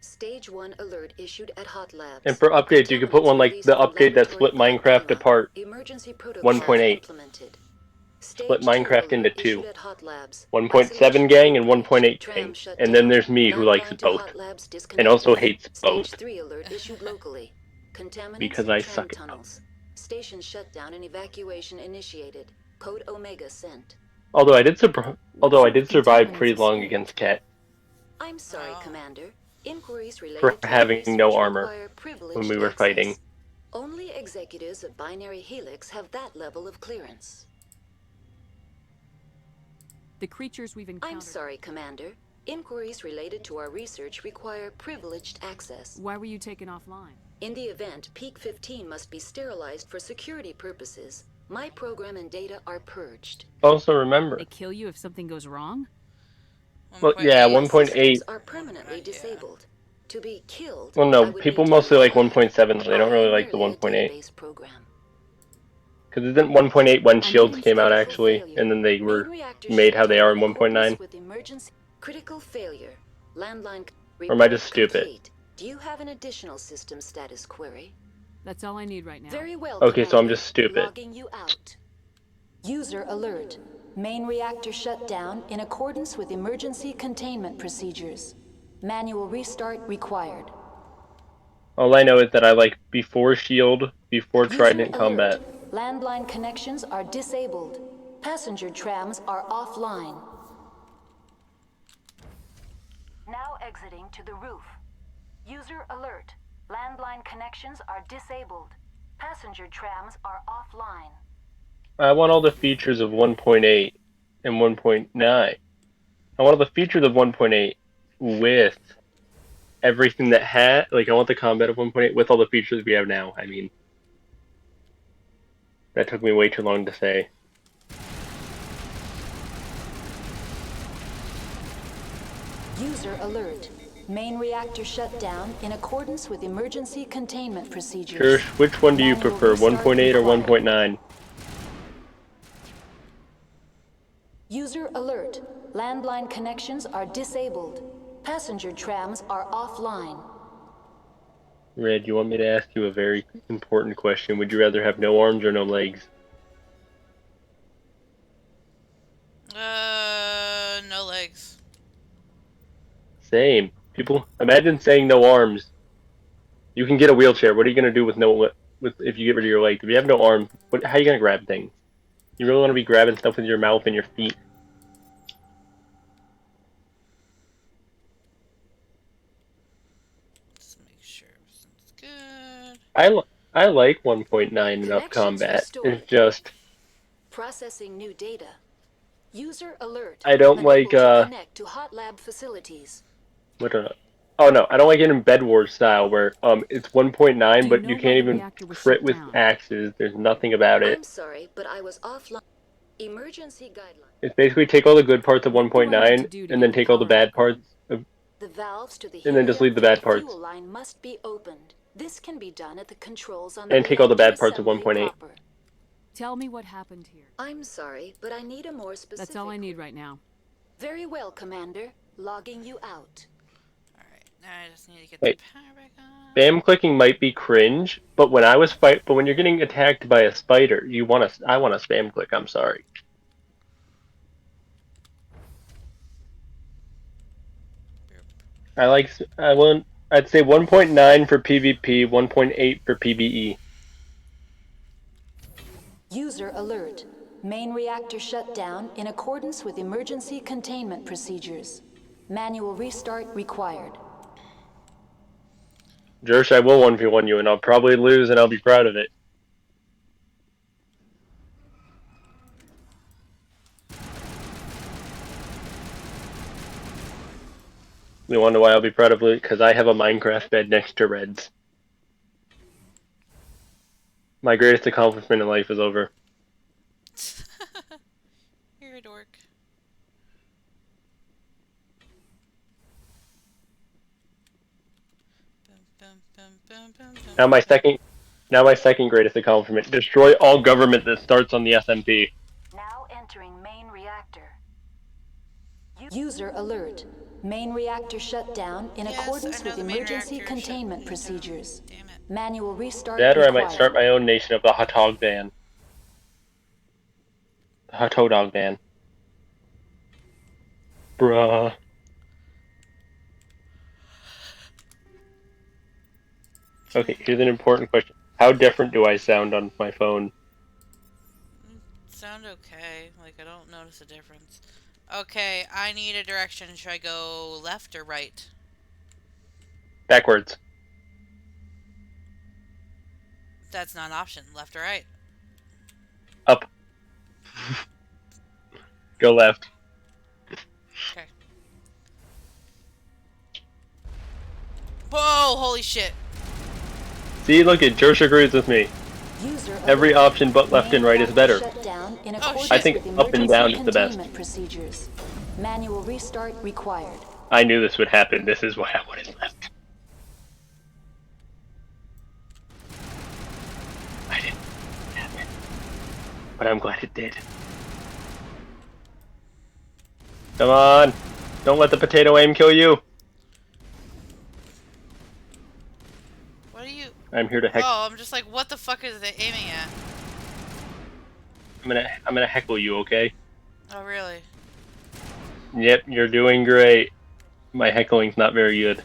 Stage 1 alert issued at Hot Labs. And for updates, you could put one like the update that split Minecraft apart. Emergency protocol 1.8. implemented. Split Minecraft into two. Issued at Hot Labs. 1.7 gang and 1.8 gang. And then there's me who likes both. And also hates both. Stage 3 alert issued locally. Contaminants Because in I tram suck at tunnels. Station shutdown and evacuation initiated. Code Omega sent. Although I did survive pretty long against Cat I'm sorry, Commander. Inquiries related for to having research no armor require privileged when we were access. fighting. Only executives of Binary Helix have that level of clearance. The creatures we've encountered. I'm sorry, Commander. Inquiries related to our research require privileged access. Why were you taken offline? In the event, Peak 15 must be sterilized for security purposes. My program and data are purged. Also remember. They kill you if something goes wrong? Well, yeah, 1.8. Systems are permanently disabled. To be killed. Well, no, people mostly like 1.7, so they don't really like the 1.8. Because isn't 1.8 when Shields came out actually, and then they were made how they are in 1.9? With emergency critical failure. Landline. Or am I just stupid? Complete. Do you have an additional system status query? That's all I need right now. Very well. Okay, so I'm just stupid. Logging you out. User alert. Main reactor shut down in accordance with emergency containment procedures. Manual restart required. All I know is that I like before Shield, before Trident Combat. Landline connections are disabled. Passenger trams are offline. Now exiting to the roof. User alert. Landline connections are disabled. Passenger trams are offline. I want all the features of 1.8 and 1.9. I want all the features of 1.8 with everything that had, like I want the combat of 1.8 with all the features we have now. I mean, that took me way too long to say. User alert. Main reactor shut down in accordance with emergency containment procedures. Kirsch, which one do you prefer, 1.8 or 1.9? User alert. Landline connections are disabled. Passenger trams are offline. Red, you want me to ask you a very important question. Would you rather have no arms or no legs? No legs. Same. People, imagine saying no arms. You can get a wheelchair. What are you gonna do with if you get rid of your legs? If you have no arms, how are you gonna grab things? You really want to be grabbing stuff with your mouth and your feet? Let's make sure everything's good. I like 1.9 enough combat. It's just processing new data. User alert. I don't like connect to hot lab facilities. Oh no, I don't like it in Bed Wars style where it's 1.9 but you can't even crit with axes. There's nothing about it. I'm sorry, but I was offline. Emergency guidelines. It's basically take all the good parts of 1.9 and then take all the bad parts of, The valves to the and then just leave the bad parts. fuel line must be opened. This can be done at the controls on And take all the bad parts of 1.8. Tell me what happened here. I'm sorry, but I need a more specific. That's all I need right now. Very well, Commander. Logging you out. Now I just need to get Wait. the power back on. Spam clicking might be cringe, but when you're getting attacked by a spider, I want to spam click. I'm sorry. I'd say 1.9 for PvP, 1.8 for PvE. User alert. Main reactor shut down in accordance with emergency containment procedures. Manual restart required. Jersh, I will 1v1 you, and I'll probably lose, and I'll be proud of it. You wonder why I'll be proud of it? Because I have a Minecraft bed next to Red's. My greatest accomplishment in life is over. You're a dork. Now my second greatest accomplishment: destroy all government that starts on the SMP. Now entering main reactor. User alert. Main reactor shut down in accordance with emergency containment procedures. Manual restart That, or I required. might start my own nation of the hot dog ban. The hot dog ban. Bruh. Okay, here's an important question. How different do I sound on my phone? Sound okay. Like, I don't notice a difference. Okay, I need a direction. Should I go left or right? Backwards. That's not an option. Left or right? Up. Go left. Okay. Oh, holy shit. See, look at Jersh agrees with me. Every option but left and right is better. I think up and down is the best. Procedures. Manual restart required. I knew this would happen. This is why I wanted left. I didn't happen. But I'm glad it did. Come on. Don't let the potato aim kill you. What are you? I'm here to heck. Oh, I'm just like, what the fuck is they aiming at? I'm gonna heckle you, okay? Oh, really? Yep, you're doing great. My heckling's not very good.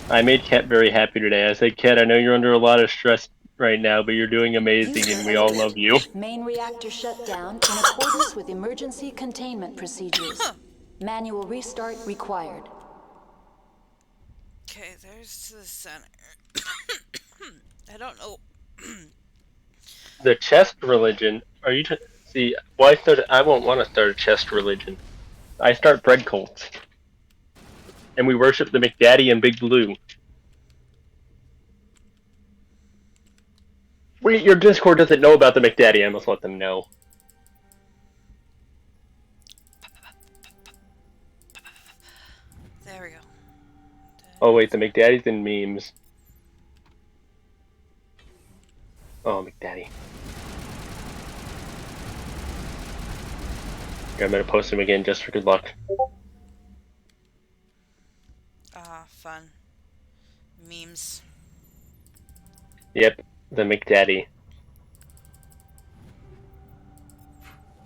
I made Kat very happy today. I said, Kat, I know you're under a lot of stress right now, but you're doing amazing and we all love you. Main reactor shut down in accordance with emergency containment procedures. Manual restart required. Okay, there's to the center. I don't know. The chest religion. Are you see? Well, I won't want to start a chest religion. I start bread cults, and we worship the McDaddy and Big Blue. Wait, your Discord doesn't know about the McDaddy. I must let them know. There we go. Oh wait, the McDaddy's in memes. Oh, McDaddy. I'm gonna post him again just for good luck. Ah, fun. Memes. Yep, the McDaddy.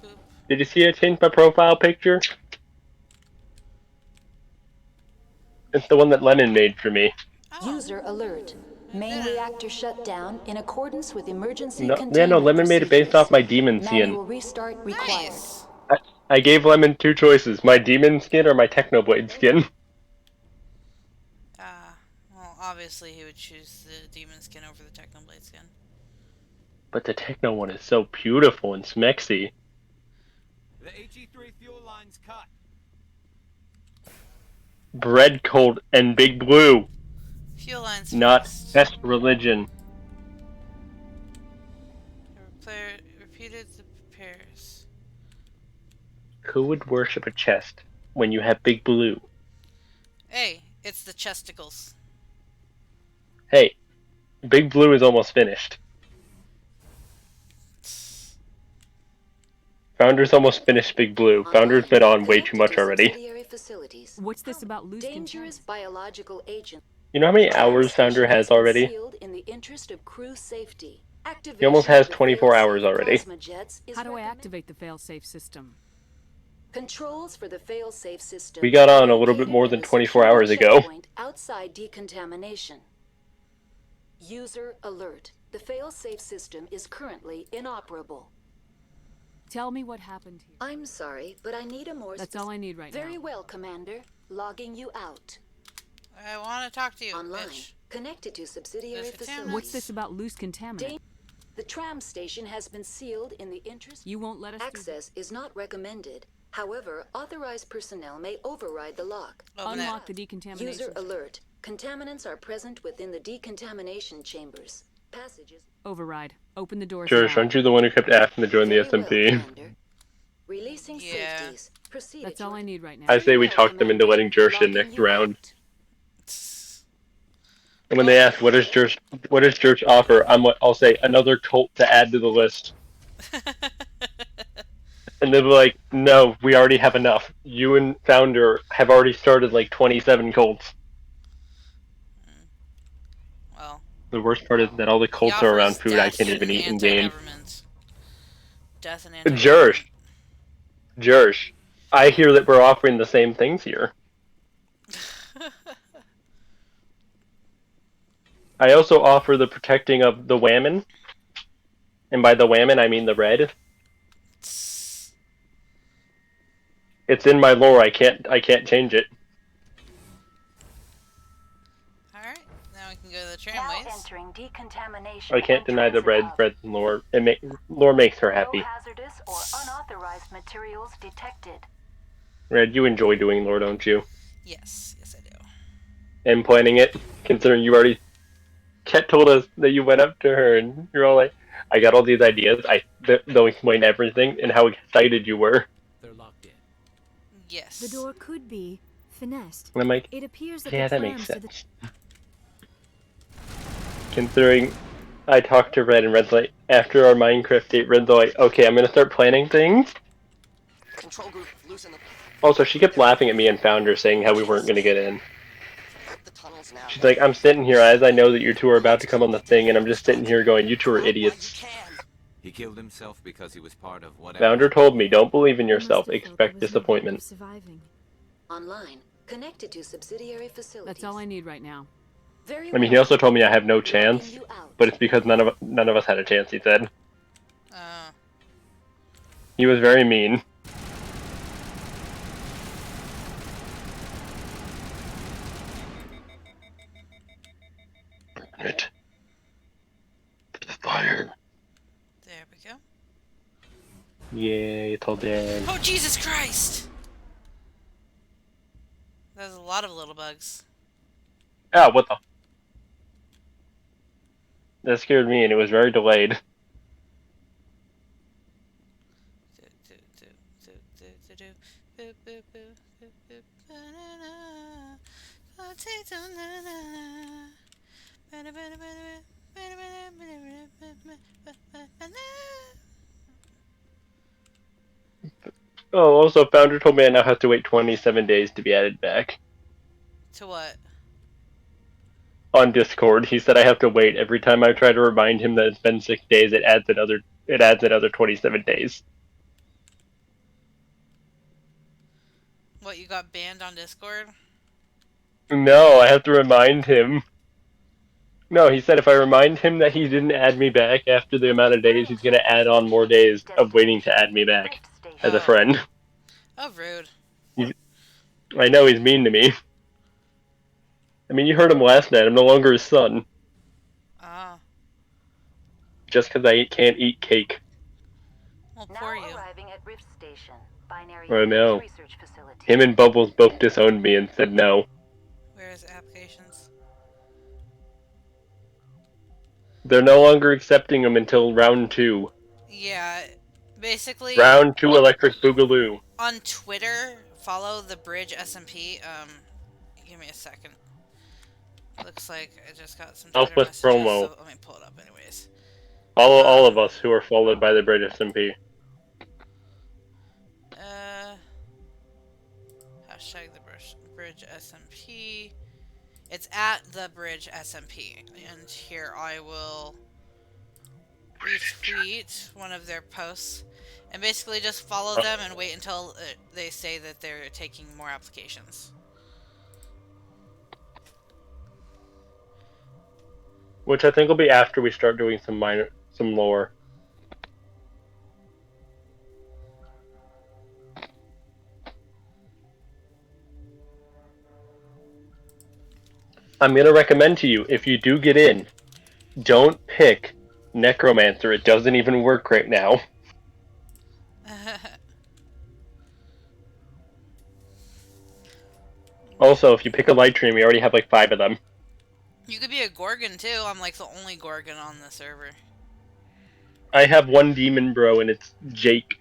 Boop. Did you see I changed my profile picture? It's the one that Lennon made for me. User alert. Main reactor shut down in accordance with emergency No, yeah, no, Lemon made it based off my demon skin. Manual restart required. I gave Lemon two choices, my demon skin or my Technoblade skin. Well, obviously he would choose the demon skin over the Technoblade skin. But the Techno one is so beautiful and smexy. The HE3 fuel line's cut. Bread Cold and Big Blue. Fuel lines Not fixed. test religion. Repeated the pairs. Who would worship a chest when you have Big Blue? Hey, it's the chesticles. Hey, Big Blue is almost finished. Founder's almost finished Big Blue. Founder's been on way too much already. What's this about loose Dangerous biological agent. You know how many hours Founder has already? In the interest of crew safety. He almost has 24 hours already. How do I activate the failsafe system? Controls for the failsafe system. We got on a little bit more than 24 hours ago. Outside decontamination. User alert. The failsafe system is currently inoperable. Tell me what happened here. I'm sorry, but I need a more. That's all I need right now. Very well, Commander. Logging you out. I want to talk to you, Online. bitch. Connected to subsidiary facilities. What's this about loose contaminant? The tram station has been sealed in the interest. You won't let us Access is not recommended. However, authorized personnel may override the lock. Unlock the decontamination. User alert. Contaminants are present within the decontamination chambers. Passages. Override. Open the doors. George, aren't you the one who kept asking to join the SMP? Releasing safeties. Proceed. That's all I need right now. I say we talked them into letting Jersh in next round. And when they ask, what does Jersh offer? I'll say, another cult to add to the list. And they'll be like, no, we already have enough. You and Founder have already started like 27 cults. Well, the worst part is that all the cults are around food I can't even eat in game. Death and Jersh, I hear that we're offering the same things here. I also offer the protecting of the Whammon. And by the Whammon, I mean the red. It's in my lore, I can't change it. Alright, now we can go to the tramways. Entering decontamination. I can't deny the red lore. Lore makes her happy. Hazardous or unauthorized materials detected. Red, you enjoy doing lore, don't you? Yes, yes I do. And planning it, considering you already told us that you went up to her and you're all like, I got all these ideas. They'll explain everything and how excited you were. They're locked in. Yes. The door could be finessed. And I'm like, it appears that yeah, the that makes clams to sense. Considering I talked to Red and Red's like, after our Minecraft date, Red's like, okay, I'm gonna start planning things. Control group, loosen the Also, she kept laughing at me and Founder saying how we weren't gonna get in. tunnels now. She's like, I'm sitting here as I know that you two are about to come on the thing, and I'm just sitting here going, you two are idiots. He killed himself because he was part of whatever. Founder told me, don't believe in yourself, expect disappointment. Surviving. Online, connected to subsidiary facilities. That's all I need right now. Very I mean, he also told me I have no chance, but it's because none of us had a chance, he said. He was very mean. Burn it. To the fire. There we go. Yay, told Dan. Oh, Jesus Christ! There's a lot of little bugs. Ah, what the? That scared me, and it was very delayed. Oh, also, Founder told me I now have to wait 27 days to be added back. To what? On Discord, he said I have to wait. Every time I try to remind him that it's been 6 days, it adds another 27 days. What, you got banned on Discord? No, I have to remind him. No, he said if I remind him that he didn't add me back after the amount of days, he's going to add on more days of waiting to add me back as a friend. Oh, rude. I know, he's mean to me. I mean, you heard him last night. I'm no longer his son. Ah. Just because I can't eat cake. Well, poor you. Arriving at Rift Station, binary I know. research facility. Him and Bubbles both disowned me and said no. Where's applications? They're no longer accepting them until round 2. Yeah, basically. Round 2 Electric Boogaloo. On Twitter, follow the Bridge SMP. Give me a second. Looks like I just got some Twitter Southwest messages, promo. so let me pull it up anyways. All of us who are followed by the Bridge SMP. Hashtag the Bridge SMP. It's at the Bridge SMP, and here I will retweet one of their posts, and basically just follow them and wait until they say that they're taking more applications. Which I think will be after we start doing some lore. I'm going to recommend to you, if you do get in, don't pick Necromancer. It doesn't even work right now. Also, if you pick a Light Dream, we already have like 5 of them. You could be a Gorgon too. I'm like the only Gorgon on the server. I have one demon bro, and it's Jake.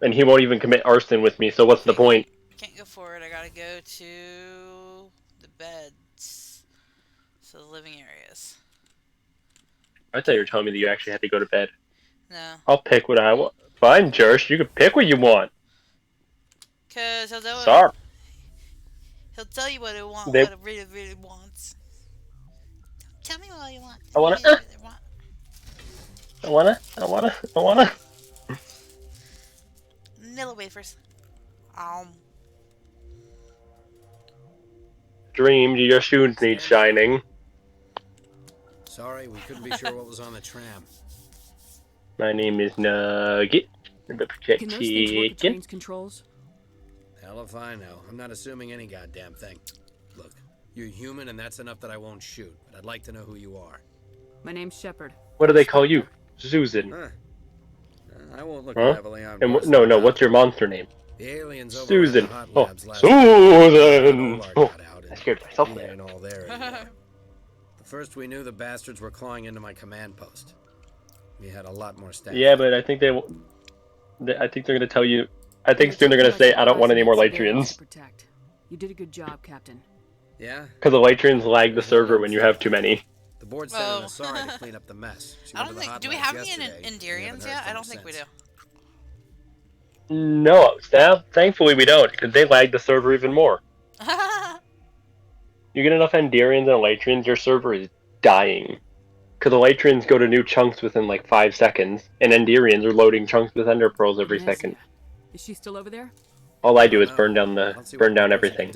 And he won't even commit arson with me, so what's the point? Can't go forward. I gotta go to the beds. So the living areas. I thought you were telling me that you actually had to go to bed. No. I'll pick what I want. Fine, Jersh, you can pick what you want. Cause Sorry. He'll tell you what he wants, what he really, really wants. Tell me what you want. I wanna. Vanilla wafers. Dream, your shoes need shining. Sorry, we couldn't be sure what was on the tram. My name is Nugget. I'm the Can those things work at trains controls? Hell if I know. I'm not assuming any goddamn thing. Look, you're human and that's enough that I won't shoot, but I'd like to know who you are. My name's Shepard. What do they call you? Susan. I won't look Huh? heavily on And no, what's your monster name? The aliens over Susan. at the hot Oh, labs last Susan. Oh, I scared myself He there. ain't all there anymore. The first we knew, the bastards were clawing into my command post. We had a lot more staff. Yeah, but I think I think they're gonna tell you. I think soon they're gonna say, "I don't want any more Latrians," Protect. You did a good job, Captain. Yeah? because the Latrians lag the server when you have too many. The board sent an Asari to clean up the mess. She I went don't to the think. hot Do we labs have any yesterday. Endurians yet? I don't think we do. No, staff. Thankfully, we don't, because they lag the server even more. You get enough Endurians and Latrians, your server is dying. Because the Latrians go to new chunks within like 5 seconds, and Endurians are loading chunks with Ender Pearls every second. Is she still over there? All I do is burn down everything.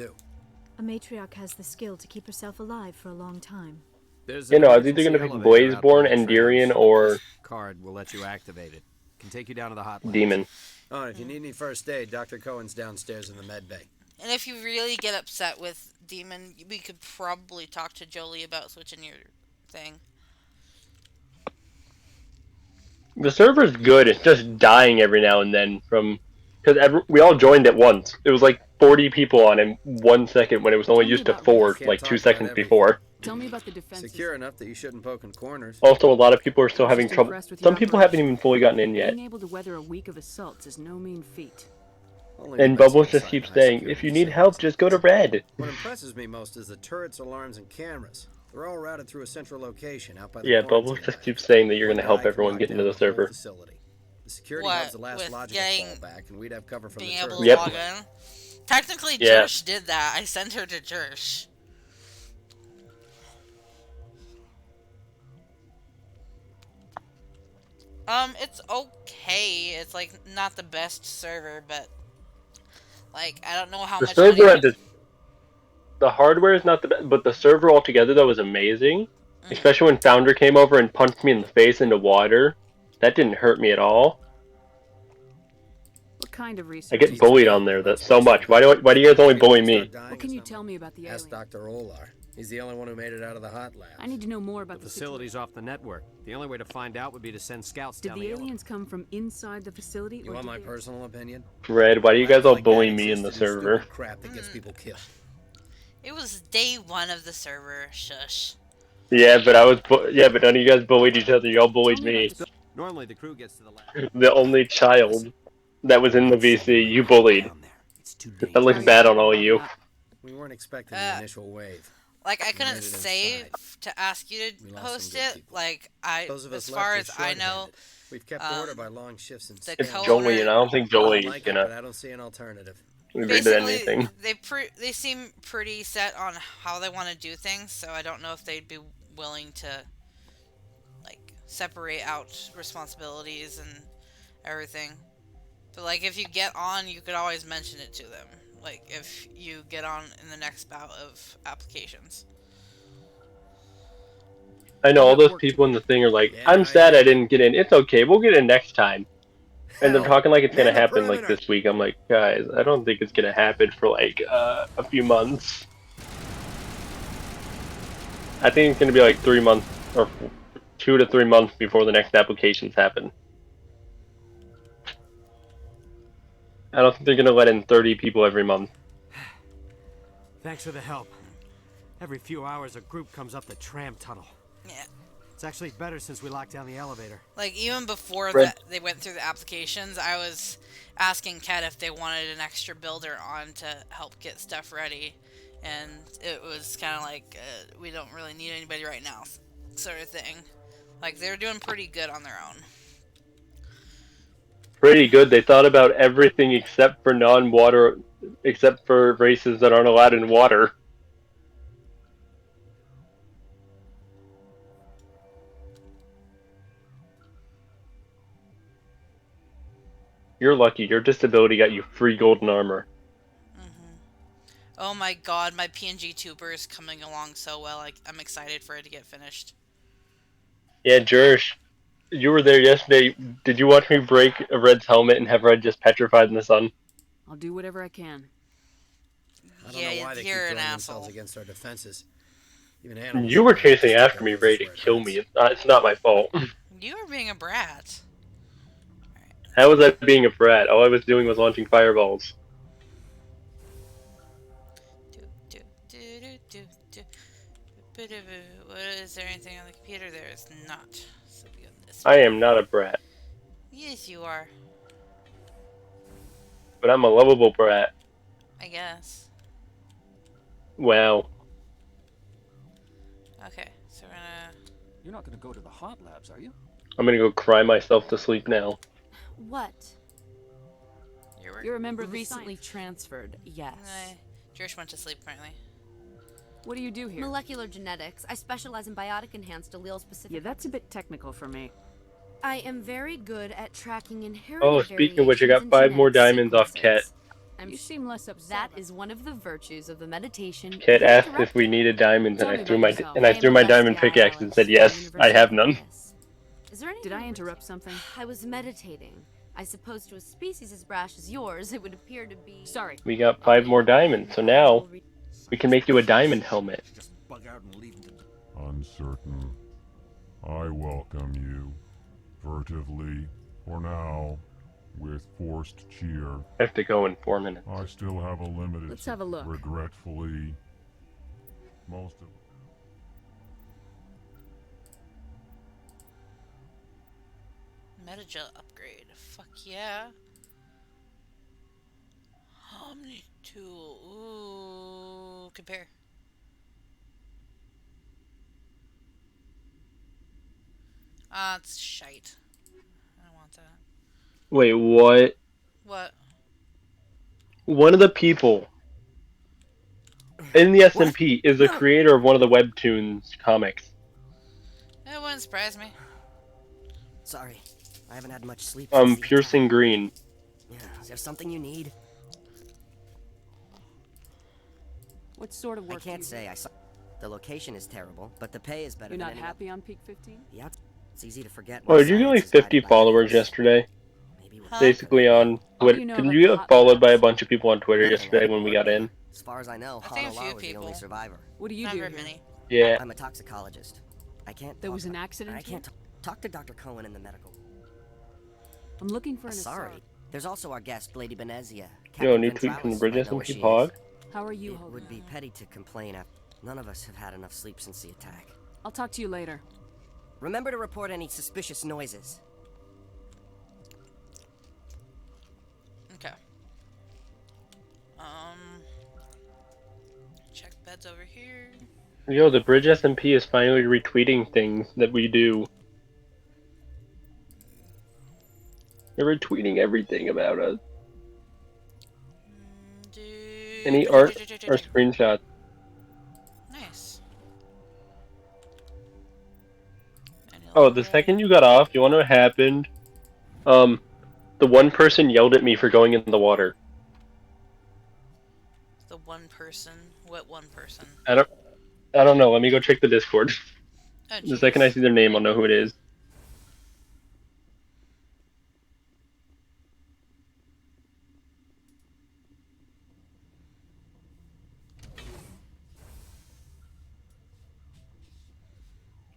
A matriarch has the skill to keep herself alive for a long time. You know, I was either going to pick Blazeborn, Endurian, or Card will let you activate it. Can take you down to the hot labs. Demon. Oh, if you need any first aid, Dr. Cohen's downstairs in the med bay. And if you really get upset with Demon, we could probably talk to Jolie about switching your thing. The server's good, it's just dying every now and then from... Because we all joined at once. It was like 40 people on in 1 second when it was only used to 4 like 2 seconds before. Tell me about the defenses. Secure enough that you shouldn't poke in corners. Also, a lot of people are still having trouble. Some people haven't even fully gotten in yet. Being able to weather a week of assaults is no mean feat. And Bubbles just keeps saying, if you need help, just go to Red. What impresses me most is the turrets, alarms, and cameras. They're all routed through a central location out by the Yeah, Bubbles just keeps saying that you're going to help everyone get into the server. facility. The security hub's the last logical fallback, and we'd have cover from Being the able turret. to log in. Technically, Yeah. Jersh did that. I sent her to Jersh. It's okay. It's like not the best server, but like I don't know how The much. server at the hardware is not the best, but the server altogether though is amazing. Especially when Founder came over and punched me in the face into water. That didn't hurt me at all. What kind of research? I get bullied on there that so much. Why do you guys only bully me? What can you tell me about the Ask alien? Dr. Olar. He's the only one who made it out of the hot lab. I need to know more about the Facility's off the network. The only way to find out would be to send scouts Did down the the aliens come from inside the facility? You or want did my they- personal opinion? Red, why do you guys all bully me in the server? Crap that gets people killed. It was day 1 of the server. Shush. Yeah, but but none of you guys bullied each other. Y'all bullied me. Normally the crew gets to the lab. The only child that was in the VC, you bullied. That looks bad on all of you. We weren't expecting the initial wave. Like I We couldn't made it save to ask you We to lost host some good it. people. Like Those of as us far left as are I know, short-handed. We've kept order by long shifts and the It's co-owner- Jolie, and I don't think Jolie's like it, gonna but I don't see an alternative. agree to anything. they seem pretty set on how they want to do things. So I don't know if they'd be willing to like separate out responsibilities and everything. But like if you get on, you could always mention it to them. Like if you get on in the next bout of applications. I know all those people in the thing are like, I'm sad I didn't get in. It's okay, we'll get in next time. And they're talking like it's gonna happen like this week. I'm like, guys, I don't think it's gonna happen for like a few months. I think it's gonna be like 3 months or 2 to 3 months before the next applications happen. I don't think they're gonna let in 30 people every month. Thanks for the help. Every few hours a group comes up the tram tunnel. Yeah. It's actually better since we locked down the elevator. Like even before Red. that they went through the applications, I was asking Kat if they wanted an extra builder on to help get stuff ready, and it was kind of like we don't really need anybody right now, sort of thing. Like they're doing pretty good on their own. Pretty good. They thought about everything except for non-water, except for races that aren't allowed in water. You're lucky. Your disability got you free golden armor. Oh my god, my PNG tuber is coming along so well. I'm excited for it to get finished. Yeah, Jersh, you were there yesterday. Did you watch me break a Red's helmet and have Red just petrified in the sun? I'll do whatever I can. I don't know why they keep you're an throwing themselves asshole. against our defenses. Even animals. You were chasing after me, ready to kill me. It's not my fault. You were being a brat. Alright, How was I being a brat? All I was doing was launching fireballs. What is there anything on the computer? There is not. So we got this. I am not a brat, Yes, you are. but I'm a lovable brat. I guess. Wow. Okay, so we're gonna. You're not gonna go to the hot labs, are you? I'm gonna go cry myself to sleep now. What? You're a member of the Recently science. transferred, yes. Josh went to sleep apparently. What do you do here? Molecular genetics. I specialize in biotic-enhanced allele-specific. Yeah, that's a bit technical for me. I am very good at tracking inherited Oh, speaking of which, I got variations in 5 more genetic diamonds off Ket. sequences. You seem less upset. That is one of the virtues of the meditation. Ket asked if we needed diamonds, and I threw my diamond pickaxe and said yes. I have none. Is there anything Did I interrupt something? I was meditating. I suppose to a species as brash as yours, it would appear to be. Sorry. We got 5 more diamonds, so now we can make you a diamond helmet. Uncertain. I welcome you. Furtively, for now, with forced cheer. I have to go in 4 minutes. I still have a limited. Let's have a look. Regretfully, most of. Metagel upgrade. Fuck yeah. Omni tool. Ooh, compare. Ah, it's shite. I don't want that. Wait, what? What? One of the people in the SMP is the creator of one of the Webtoons comics. It wouldn't surprise me. Sorry, I haven't had much sleep. since the Piercing attack. Green. Yeah, is there something you need? What sort of work? I can't say. I saw. The location is terrible, but the pay is better. You're than not any happy on Peak 15? Yeah, it's easy to forget. Oh, did you get like 50 followers yesterday? Basically on Twitter. Did you get followed by a bunch of people on Twitter yesterday when we got in? As far as I know, I think a Hanalawa few was the people. only survivor. What do you Not do very here? many. Yeah. I'm a toxicologist. I can't. There talk was an about- accident I here? can't talk to Dr. Cohen in the medical. I'm looking for an Sorry. Asari. There's also our guest, Lady Benezia. Yo, new tweet from the Bridges and Pog. How are you It holding would be petty to complain after. None of us have had enough sleep since the attack. I'll talk to you later. Remember to report any suspicious noises. Okay. Check beds over here. Yo, the Bridge SMP is finally retweeting things that we do. They're retweeting everything about us. Any art or screenshots. Nice. Oh, the second you got off, you want to know what happened? The one person yelled at me for going in the water. The one person. What one person? I don't know. Let me go check the Discord. Oh, The second I see their name, I'll know who it is.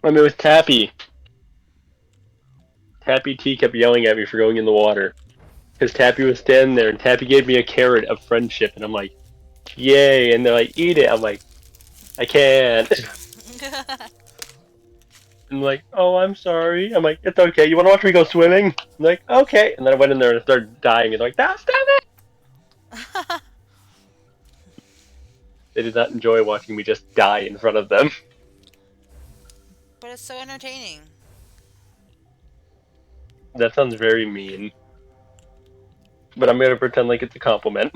I mean, it was Tappy. Tappy T kept yelling at me for going in the water. Because Tappy was standing there, and Tappy gave me a carrot of friendship, and I'm like, yay, and they're like, eat it. I'm like, I can't. I'm like, oh, I'm sorry. I'm like, it's okay. You want to watch me go swimming? I'm like, okay. And then I went in there and started dying, and they're like, stop it! They did not enjoy watching me just die in front of them. But it's so entertaining. That sounds very mean. But I'm gonna pretend like it's a compliment.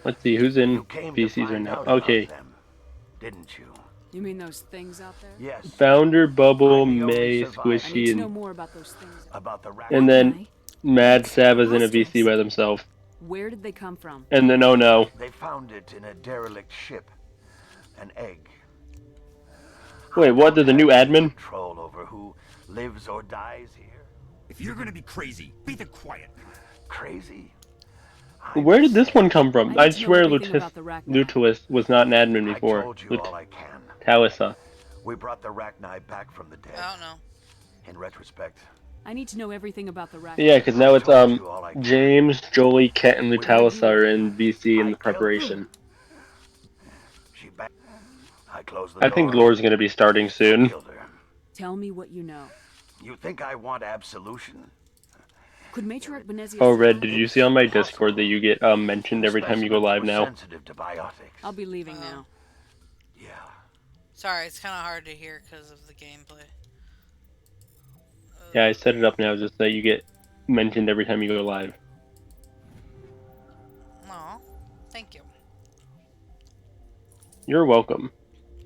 Let's see, who's in VCs right now? Okay. Didn't you? You mean those things out there? Yes. Founder, Bubble, I'm the only May, survivor. I need Squishy, to know and, more about those things. About the and then Mad Sava's in a VC by themselves. Where did they come from? And then, oh no. They found it in a derelict ship. An egg. Wait, what? There's a new admin? Control over who lives or dies here. If you're gonna be crazy, be the quiet. Crazy? Where did this one come from? I I need to know swear everything about the Rachni. Lutulis was not an admin before. I told you all I can. Talisa. We brought the Rachni back from the dead. I don't know. In retrospect, I need to know everything about the Rachni. Yeah, because now it's James, Jolie, Ket, and Lutalisa are in VC in the preparation. I closed the I think door. Lore's going to be starting soon. Tell me what you know. You think I want absolution? Could Matriarch Benezia... Oh, Red, did you see on my Discord that you get mentioned every time you go live now? Sensitive to biotics. I'll be leaving now. Sorry, it's kind of hard to hear because of the gameplay. Yeah, I set it up now just that you get mentioned every time you go live. Aw, thank you. You're welcome.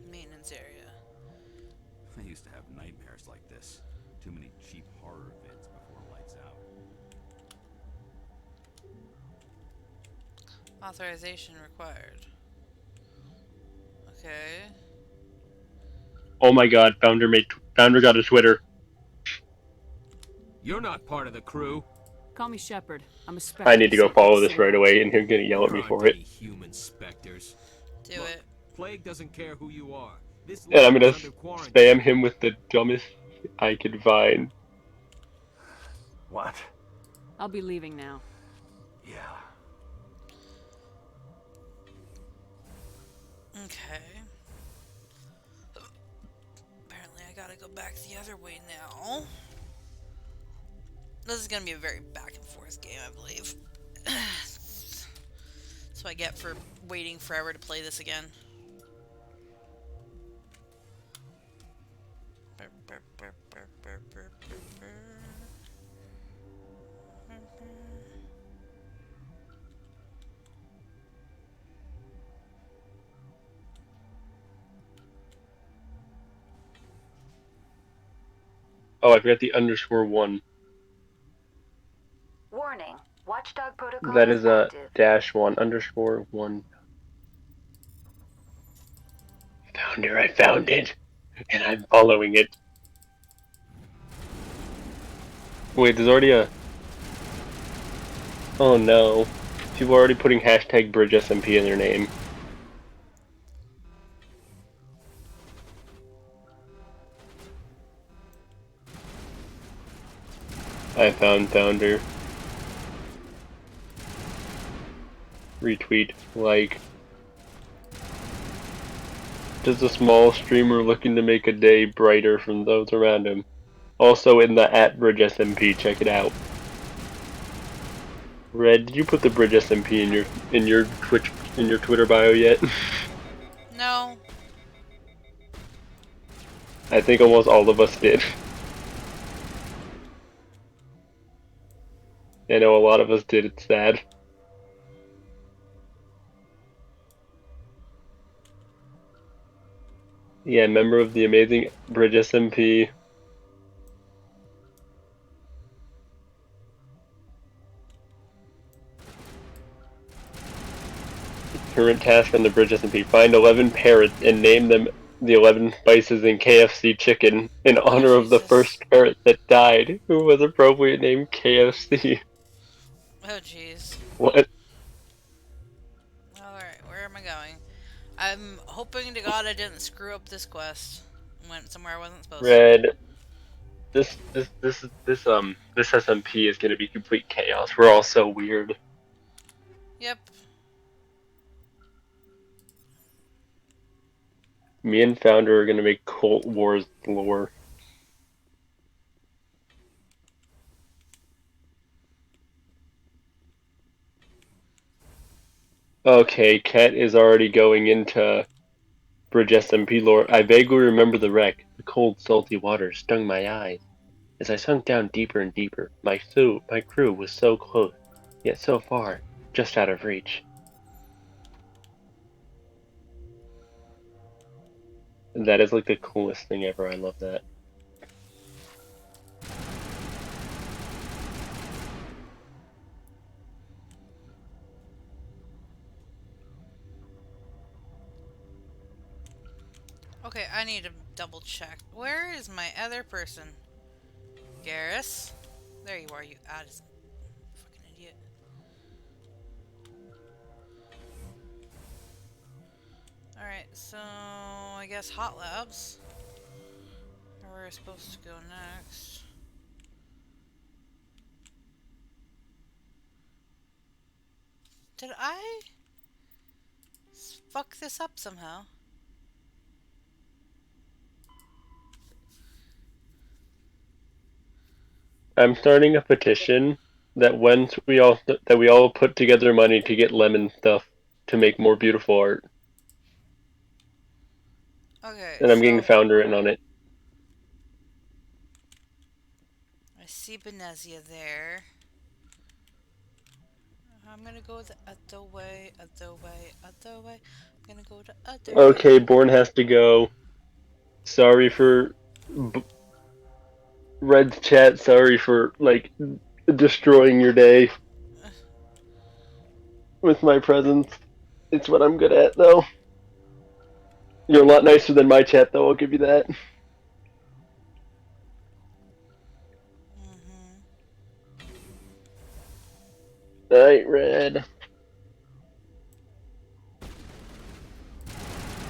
Maintenance area. I used to have nightmares like this. Too many cheap horror vids before lights out. Authorization required. Okay. Oh my god, Founder got a Twitter. You're not part of the crew. Call me Shepard. I'm a specter. I need to go follow this right away, and he's gonna yell at me for it. Human specters. Do it. Plague doesn't care who you are. This And I'm gonna under quarantine. spam him with the dumbest I could find. What? I'll be leaving now. Yeah. Okay. Apparently I gotta go back the other way now. This is gonna be a very back and forth game, I believe. That's what I get for waiting forever to play this again. Oh, I forgot the _1. Warning. Watchdog protocol That is a active. -1 _1. Founder, I found it, and I'm following it. Wait, there's already a... Oh no. People are already putting #BridgeSMP in their name. I found Founder. Retweet, like. Just a small streamer looking to make a day brighter from those around him. Also in the @BridgeSMP, check it out. Red, did you put the BridgeSMP in your Twitter bio yet? No. I think almost all of us did. I know a lot of us did, it's sad. Yeah, member of the amazing BridgeSMP. Current task on the BridgeSMP. Find 11 parrots and name them the 11 spices in KFC chicken in honor of the first parrot that died, who was appropriate named KFC. Oh jeez. What? Alright, where am I going? I'm hoping to God I didn't screw up this quest. Went somewhere I wasn't supposed to. Red. This SMP is gonna be complete chaos. We're all so weird. Yep. Me and Founder are gonna make Cult Wars lore. Okay, Ket is already going into BridgeSMP lore. I vaguely remember the wreck. The cold, salty water stung my eyes. As I sunk down deeper and deeper, my crew was so close, yet so far, just out of reach. That is like the coolest thing ever. I love that. Okay, I need to double check. Where is my other person? Garrus? There you are, you fucking idiot. Alright, so I guess Hot Labs. Where we're supposed to go next. Did I fuck this up somehow? I'm starting a petition that once we all put together money to get Lemon stuff to make more beautiful art. Okay. And I'm getting founder in on it. I see Benezia there. I'm gonna go the other way, other way, other way. I'm gonna go the other way. Okay, Born has to go. Sorry for Red's chat. Sorry for like destroying your day with my presence. It's what I'm good at, though. You're a lot nicer than my chat, though. I'll give you that. Night, Red.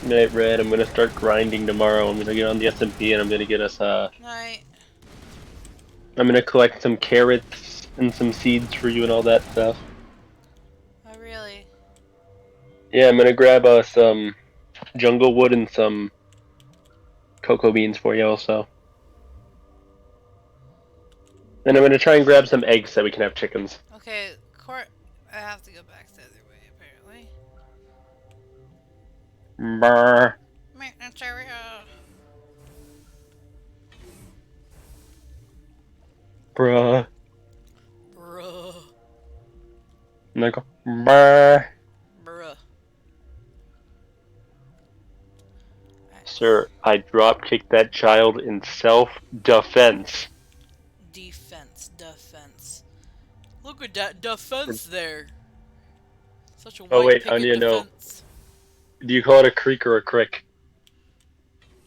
Night, Red. I'm gonna start grinding tomorrow. I'm gonna get on the SMP and I'm gonna get us Night. I'm gonna collect some carrots and some seeds for you and all that stuff. Oh, really? Yeah, I'm gonna grab some jungle wood and some cocoa beans for you also. And I'm gonna try and grab some eggs so we can have chickens. Okay, I have to go back the other way, apparently. Brr. Maintenance area. Bruh. Bruh. And I go, brr. Bruh. Sir, I drop-kicked that child in self-defense. Defense. Look at that defense there. Such a white Oh wait, picket I need to know. defense. Do you call it a creek or a crick?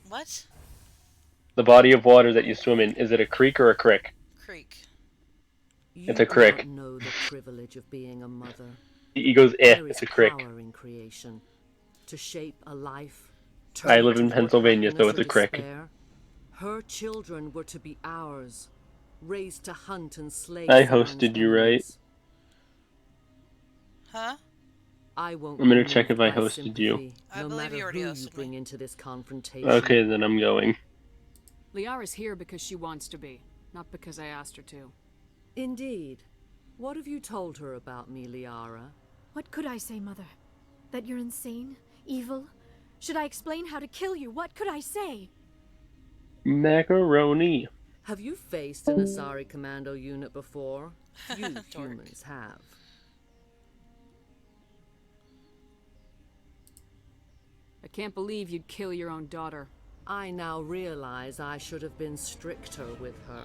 What? The body of water that you swim in, is it a creek or a crick? Creek. It's a crick. You know the privilege of being a mother. He goes, There it's is a crick. power in creation to shape a life. I live in Pennsylvania, so it's a crick. Despair. Her children were to be ours, raised to hunt and slay. I hosted you, right? Huh? I won't. I'm gonna check if I hosted you. I believe you already hosted bring me. into this confrontation. Okay, then I'm going. Liara's here because she wants to be, not because I asked her to. Indeed. What have you told her about me, Liara? What could I say, Mother? That you're insane? Evil? Should I explain how to kill you? What could I say? Macaroni. Have you faced an Asari commando unit before? Few humans have. I can't believe you'd kill your own daughter. I now realize I should have been stricter with her.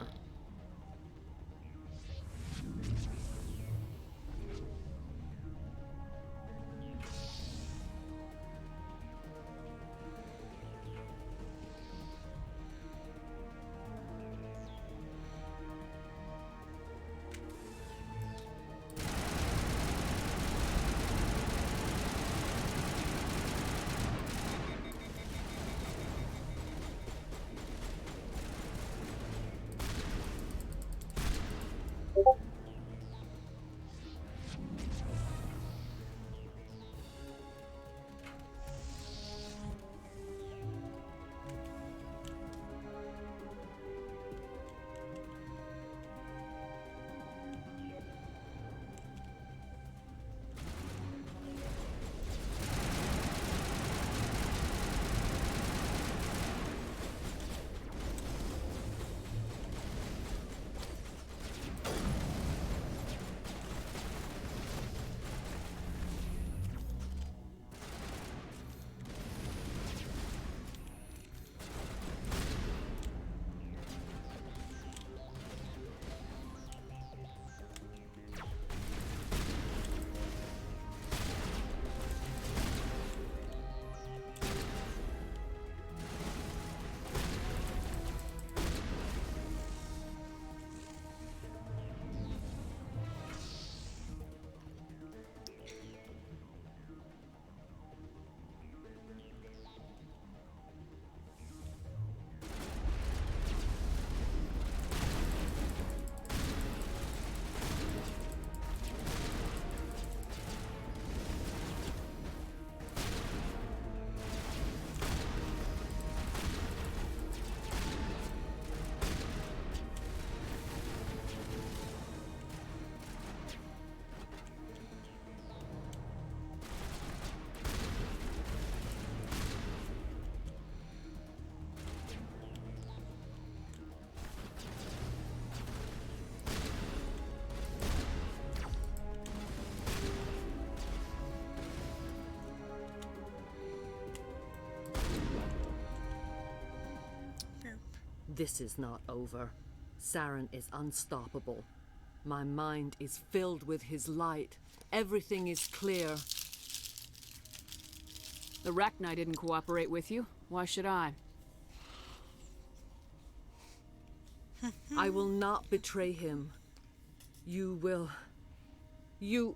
This is not over. Saren is unstoppable. My mind is filled with his light. Everything is clear. The Rachni didn't cooperate with you. Why should I? I will not betray him. You will... You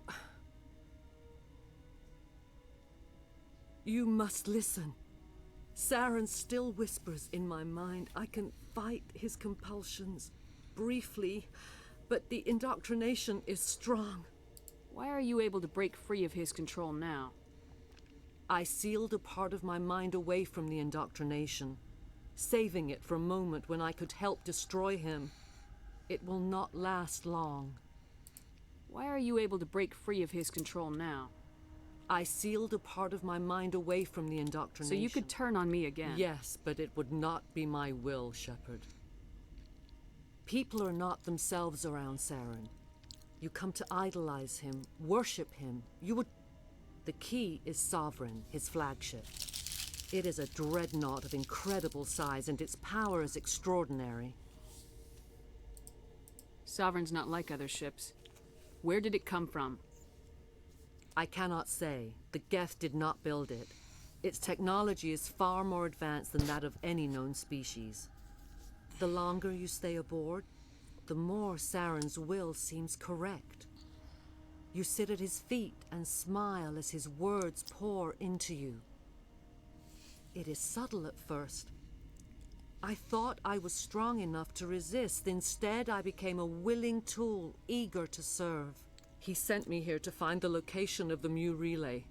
must listen. Saren still whispers in my mind. I can fight his compulsions, briefly, but the indoctrination is strong. Why are you able to break free of his control now? I sealed a part of my mind away from the indoctrination, saving it for a moment when I could help destroy him. It will not last long. Why are you able to break free of his control now? I sealed a part of my mind away from the indoctrination. So you could turn on me again? Yes, but it would not be my will, Shepard. People are not themselves around Saren. You come to idolize him, worship him. You would... The key is Sovereign, his flagship. It is a dreadnought of incredible size, and its power is extraordinary. Sovereign's not like other ships. Where did it come from? I cannot say. The Geth did not build it. Its technology is far more advanced than that of any known species. The longer you stay aboard, the more Saren's will seems correct. You sit at his feet and smile as his words pour into you. It is subtle at first. I thought I was strong enough to resist. Instead, I became a willing tool, eager to serve. He sent me here to find the location of the Mu relay.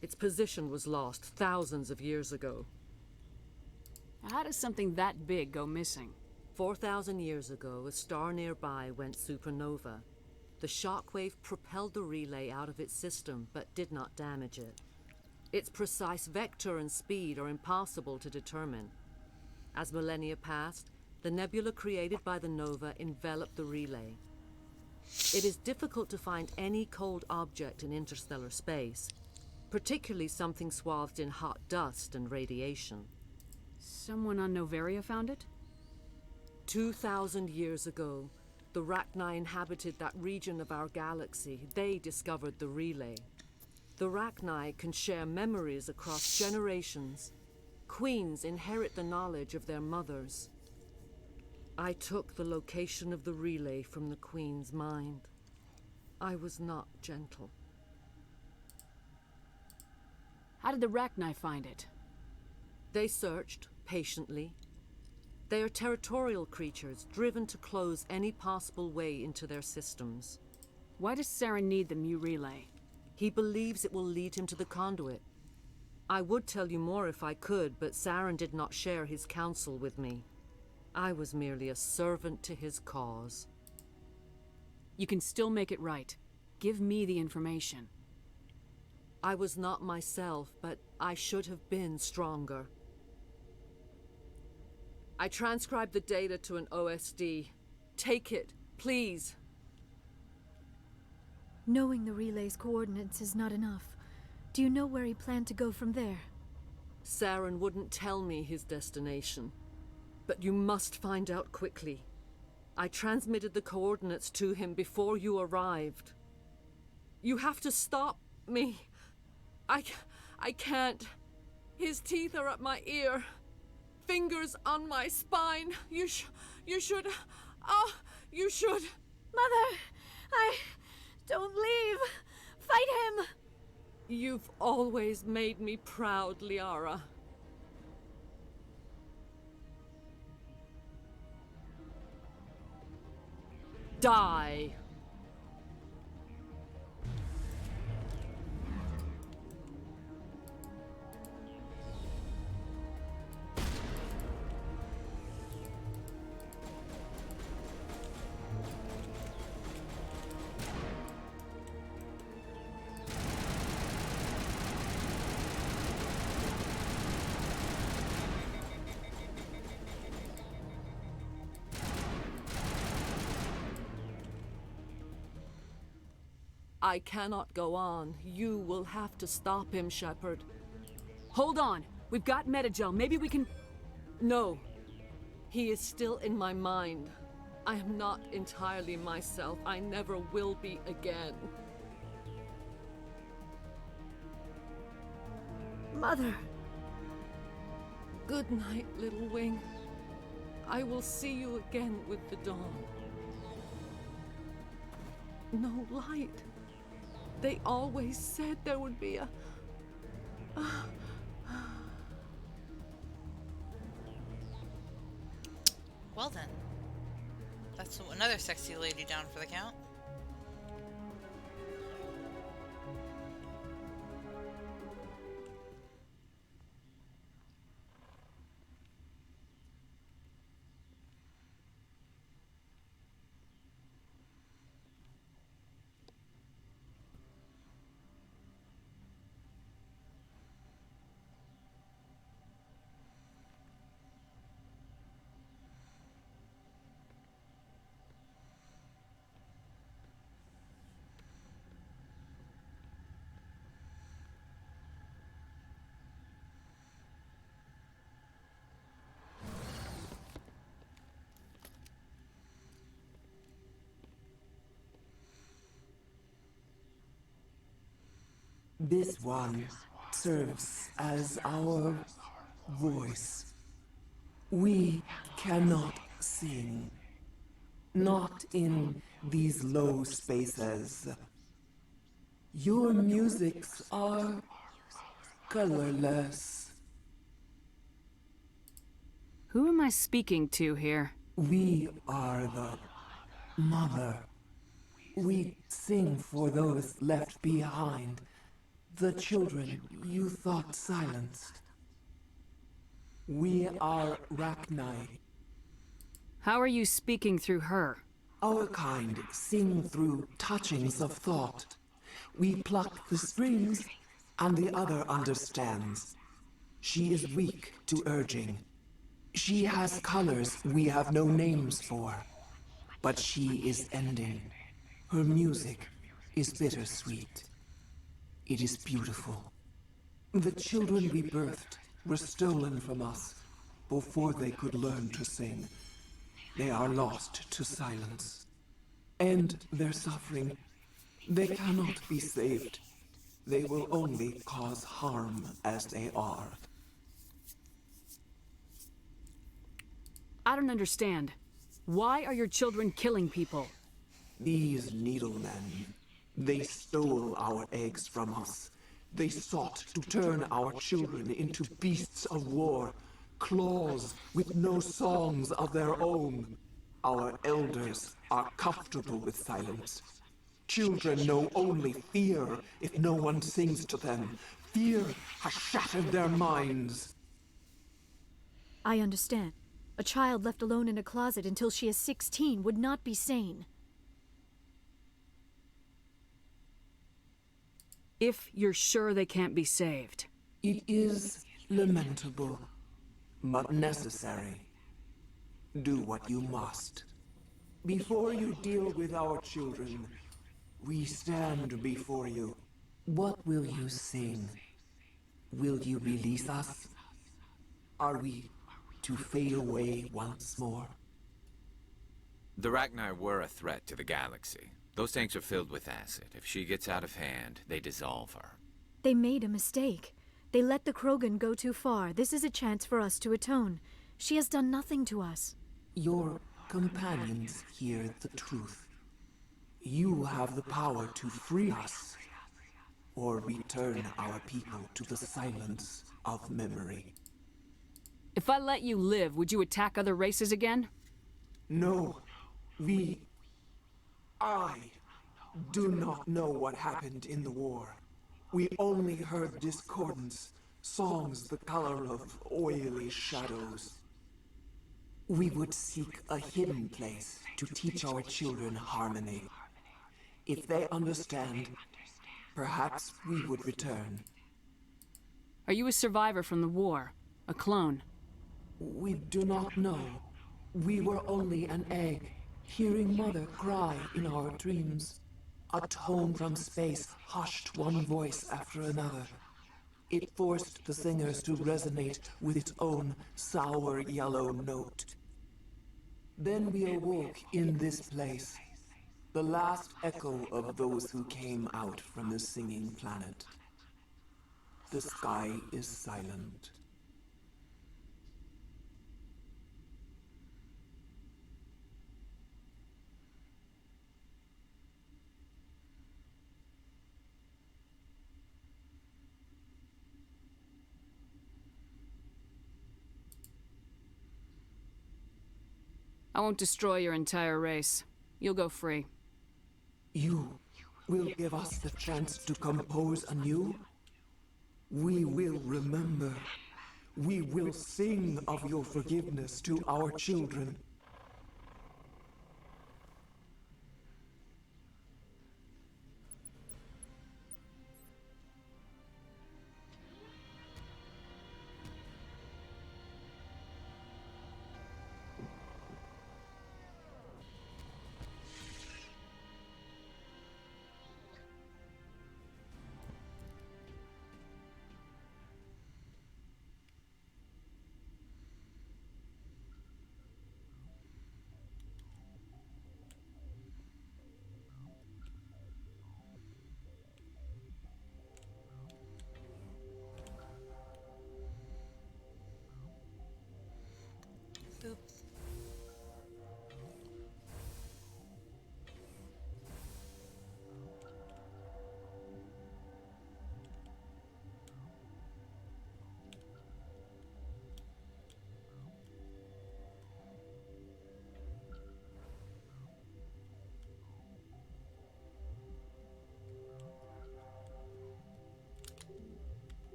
Its position was lost thousands of years ago. How does something that big go missing? 4,000 years ago, a star nearby went supernova. The shockwave propelled the relay out of its system, but did not damage it. Its precise vector and speed are impossible to determine. As millennia passed, the nebula created by the nova enveloped the relay. It is difficult to find any cold object in interstellar space, particularly something swathed in hot dust and radiation. Someone on Noveria found it? 2,000 years ago, the Rachni inhabited that region of our galaxy. They discovered the relay. The Rachni can share memories across generations. Queens inherit the knowledge of their mothers. I took the location of the relay from the Queen's mind. I was not gentle. How did the Rachni find it? They searched, patiently. They are territorial creatures, driven to close any possible way into their systems. Why does Saren need the Mu relay? He believes it will lead him to the conduit. I would tell you more if I could, but Saren did not share his counsel with me. I was merely a servant to his cause. You can still make it right. Give me the information. I was not myself, but I should have been stronger. I transcribed the data to an OSD. Take it, please. Knowing the relay's coordinates is not enough. Do you know where he planned to go from there? Saren wouldn't tell me his destination. But you must find out quickly. I transmitted the coordinates to him before you arrived. You have to stop me. I can't. His teeth are at my ear. Fingers on my spine. You should... Oh, you should... Mother! Don't leave! Fight him! You've always made me proud, Liara. Die! I cannot go on. You will have to stop him, Shepard. Hold on. We've got Metagel. Maybe we can... No. He is still in my mind. I am not entirely myself. I never will be again. Mother. Good night, little wing. I will see you again with the dawn. No light. They always said there would be a... Well then. That's another sexy lady down for the count. This one serves as our voice. We cannot sing. Not in these low spaces. Your musics are colorless. Who am I speaking to here? We are the mother. We sing for those left behind. The children you thought silenced. We are Rachni. How are you speaking through her? Our kind sing through touchings of thought. We pluck the strings, and the other understands. She is weak to urging. She has colors we have no names for. But she is ending. Her music is bittersweet. It is beautiful. The children we birthed were stolen from us before they could learn to sing. They are lost to silence. End their suffering. They cannot be saved. They will only cause harm as they are. I don't understand. Why are your children killing people? These needlemen, they stole our eggs from us. They sought to turn our children into beasts of war, claws with no songs of their own. Our elders are comfortable with silence. Children know only fear if no one sings to them. Fear has shattered their minds. I understand. A child left alone in a closet until she is 16 would not be sane. If you're sure they can't be saved. It is lamentable, but necessary. Do what you must. Before you deal with our children, we stand before you. What will you sing? Will you release us? Are we to fade away once more? The Rachni were a threat to the galaxy. Those tanks are filled with acid. If she gets out of hand, they dissolve her. They made a mistake. They let the Krogan go too far. This is a chance for us to atone. She has done nothing to us. Your companions hear the truth. You have the power to free us, or return our people to the silence of memory. If I let you live, would you attack other races again? No. I do not know what happened in the war. We only heard discordance, songs the color of oily shadows. We would seek a hidden place to teach our children harmony. If they understand, perhaps we would return. Are you a survivor from the war? A clone? We do not know. We were only an egg, hearing Mother cry in our dreams. A tone from space hushed one voice after another. It forced the singers to resonate with its own sour yellow note. Then we awoke in this place, the last echo of those who came out from the singing planet. The sky is silent. I won't destroy your entire race. You'll go free. You will give us the chance to compose anew? We will remember. We will sing of your forgiveness to our children. Boop.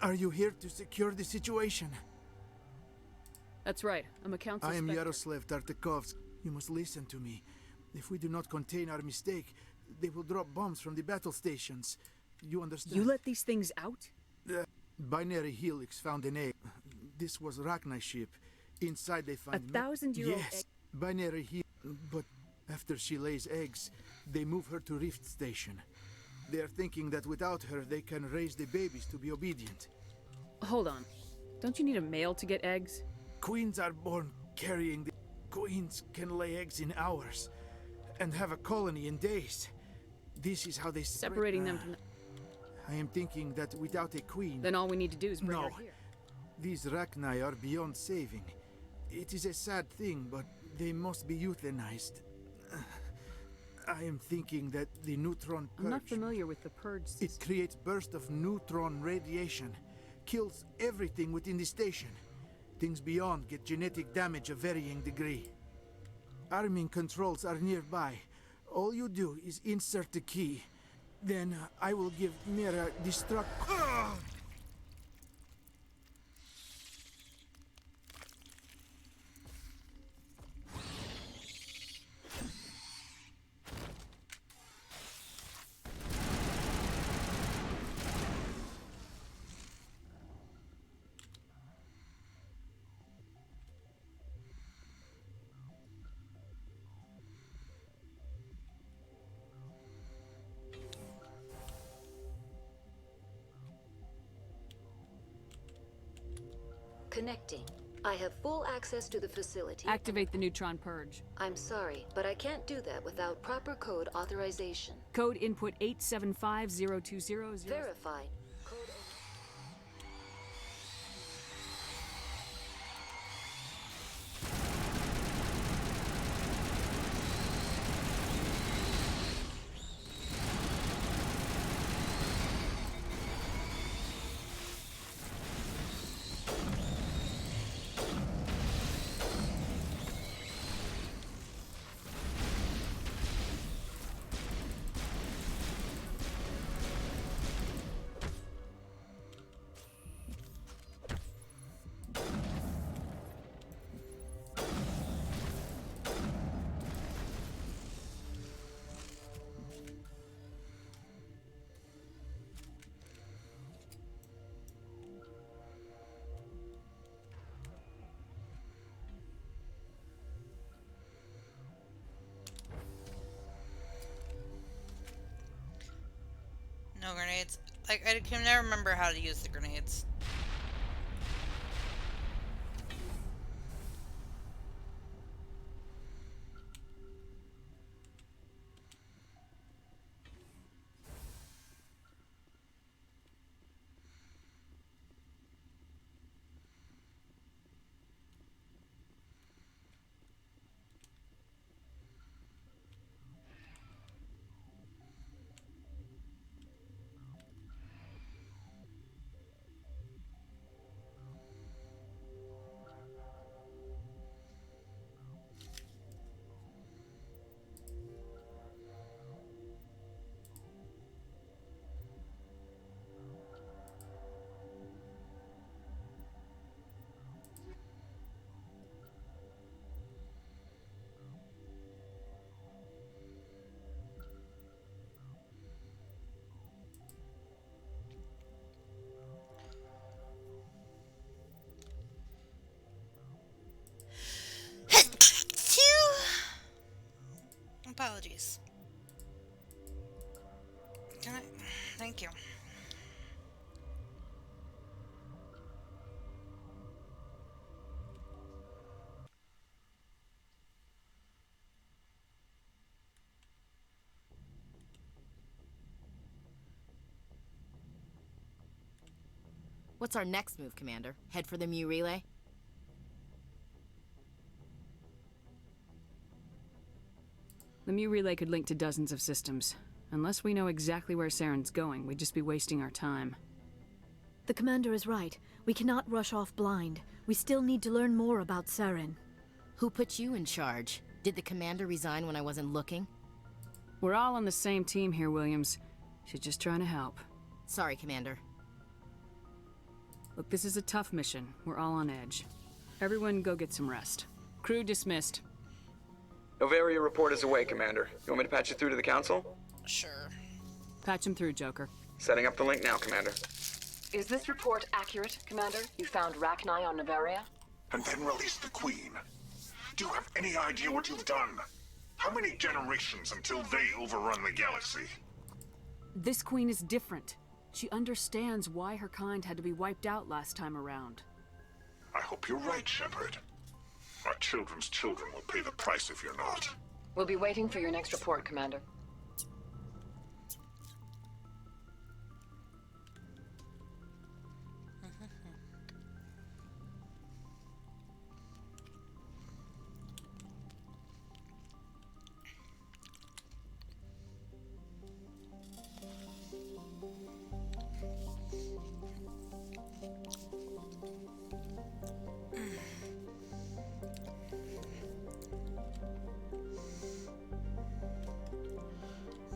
Are you here to secure the situation? That's right. I'm a council I am spectre. Yaroslav Tartakovsky. You must listen to me. If we do not contain our mistake, they will drop bombs from the battle stations. You understand? You let these things out? The binary helix found an egg. This was Rachna's ship. Inside they find... 1,000-year-old Yes, egg? binary helix. But after she lays eggs, they move her to Rift Station. They are thinking that without her, they can raise the babies to be obedient. Hold on. Don't you need a male to get eggs? Queens are born carrying the... Queens can lay eggs in hours and have a colony in days. This is how they... Separating them from the... I am thinking that without a queen... Then all we need to do is bring her No. here. These Rachni are beyond saving. It is a sad thing, but they must be euthanized. I am thinking that the neutron purge... I'm not familiar with the purge system. It creates bursts of neutron radiation, kills everything within the station. Things beyond get genetic damage of varying degree. Arming controls are nearby. All you do is insert the key. Then I will give Mira destruct... Connecting. I have full access to the facility. Activate the neutron purge. I'm sorry, but I can't do that without proper code authorization. Code input 8750200. Verified. No grenades. Like, I can never remember how to use the grenades. Apologies. Can I? Thank you. What's our next move, Commander? Head for the Mu relay? The Mu relay could link to dozens of systems. Unless we know exactly where Saren's going, we'd just be wasting our time. The commander is right. We cannot rush off blind. We still need to learn more about Saren. Who put you in charge? Did the commander resign when I wasn't looking? We're all on the same team here, Williams. She's just trying to help. Sorry, Commander. Look, this is a tough mission. We're all on edge. Everyone go get some rest. Crew dismissed. Novaria report is away, Commander. You want me to patch you through to the Council? Sure. Patch him through, Joker. Setting up the link now, Commander. Is this report accurate, Commander? You found Rachni on Novaria? And then released the Queen. Do you have any idea what you've done? How many generations until they overrun the galaxy? This queen is different. She understands why her kind had to be wiped out last time around. I hope you're right, Shepard. Our children's children will pay the price if you're not. We'll be waiting for your next report, Commander.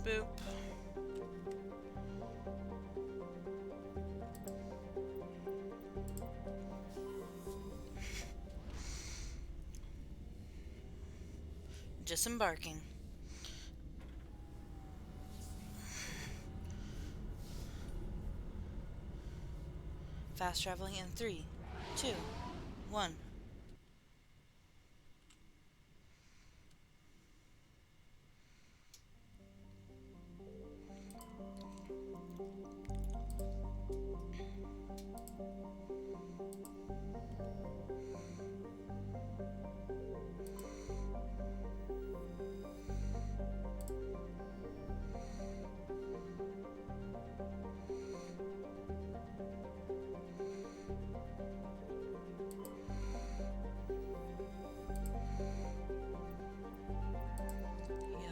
Boop. Disembarking. Fast traveling in 3, 2, 1.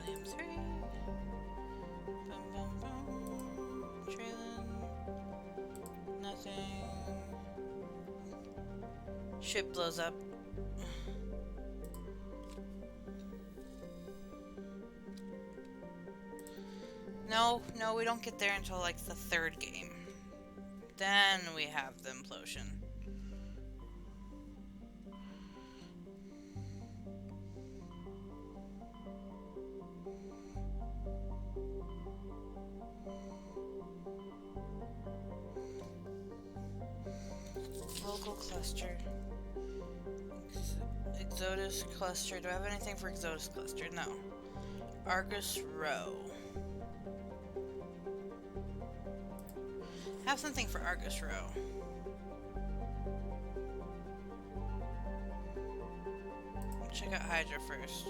Helium 3. Boom, boom, boom. Trailing. Nothing. Ship blows up. No, we don't get there until like the 3rd game. Then we have the implosion. Local cluster. Exodus cluster. Do I have anything for Exodus cluster? No. Argus row. have something for Argus Row. Check out Hydra first.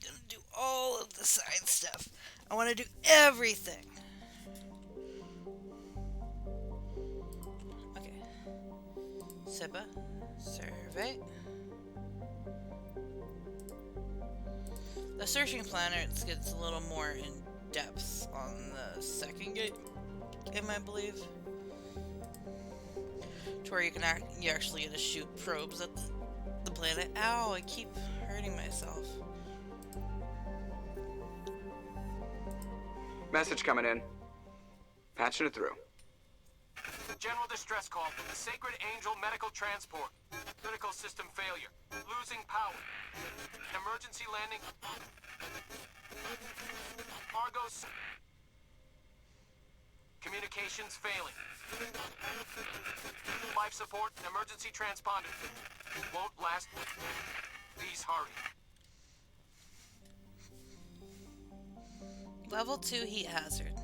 Gonna do all of the side stuff. I want to do everything. Okay. Siba, survey. The searching planets gets a little more in depth on the second game, I believe, to where you actually get to shoot probes at the planet. Ow! I keep hurting myself. Message coming in. Patching it through. General distress call from the Sacred Angel Medical Transport. Critical system failure. Losing power. Emergency landing. Argos. Communications failing. Life support and emergency transponder. Won't last. Please hurry. Level 2 heat hazard.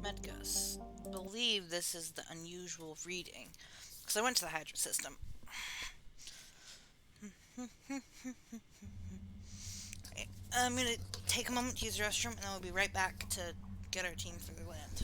Medgus. Believe this is the unusual reading, because I went to the Hydra system. I'm gonna take a moment to use the restroom, and then we'll be right back to get our team for the land.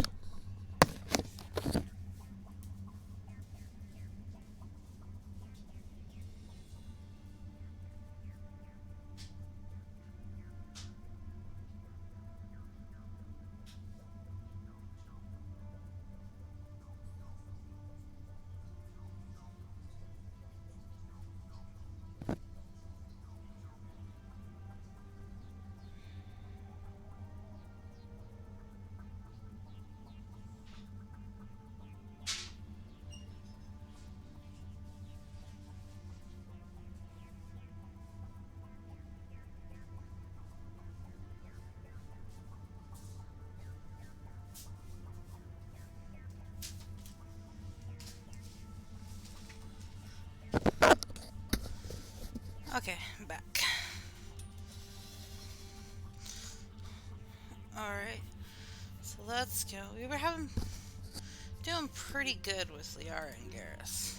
Okay, I'm back. Alright, so let's go. We were doing pretty good with Liara and Garrus.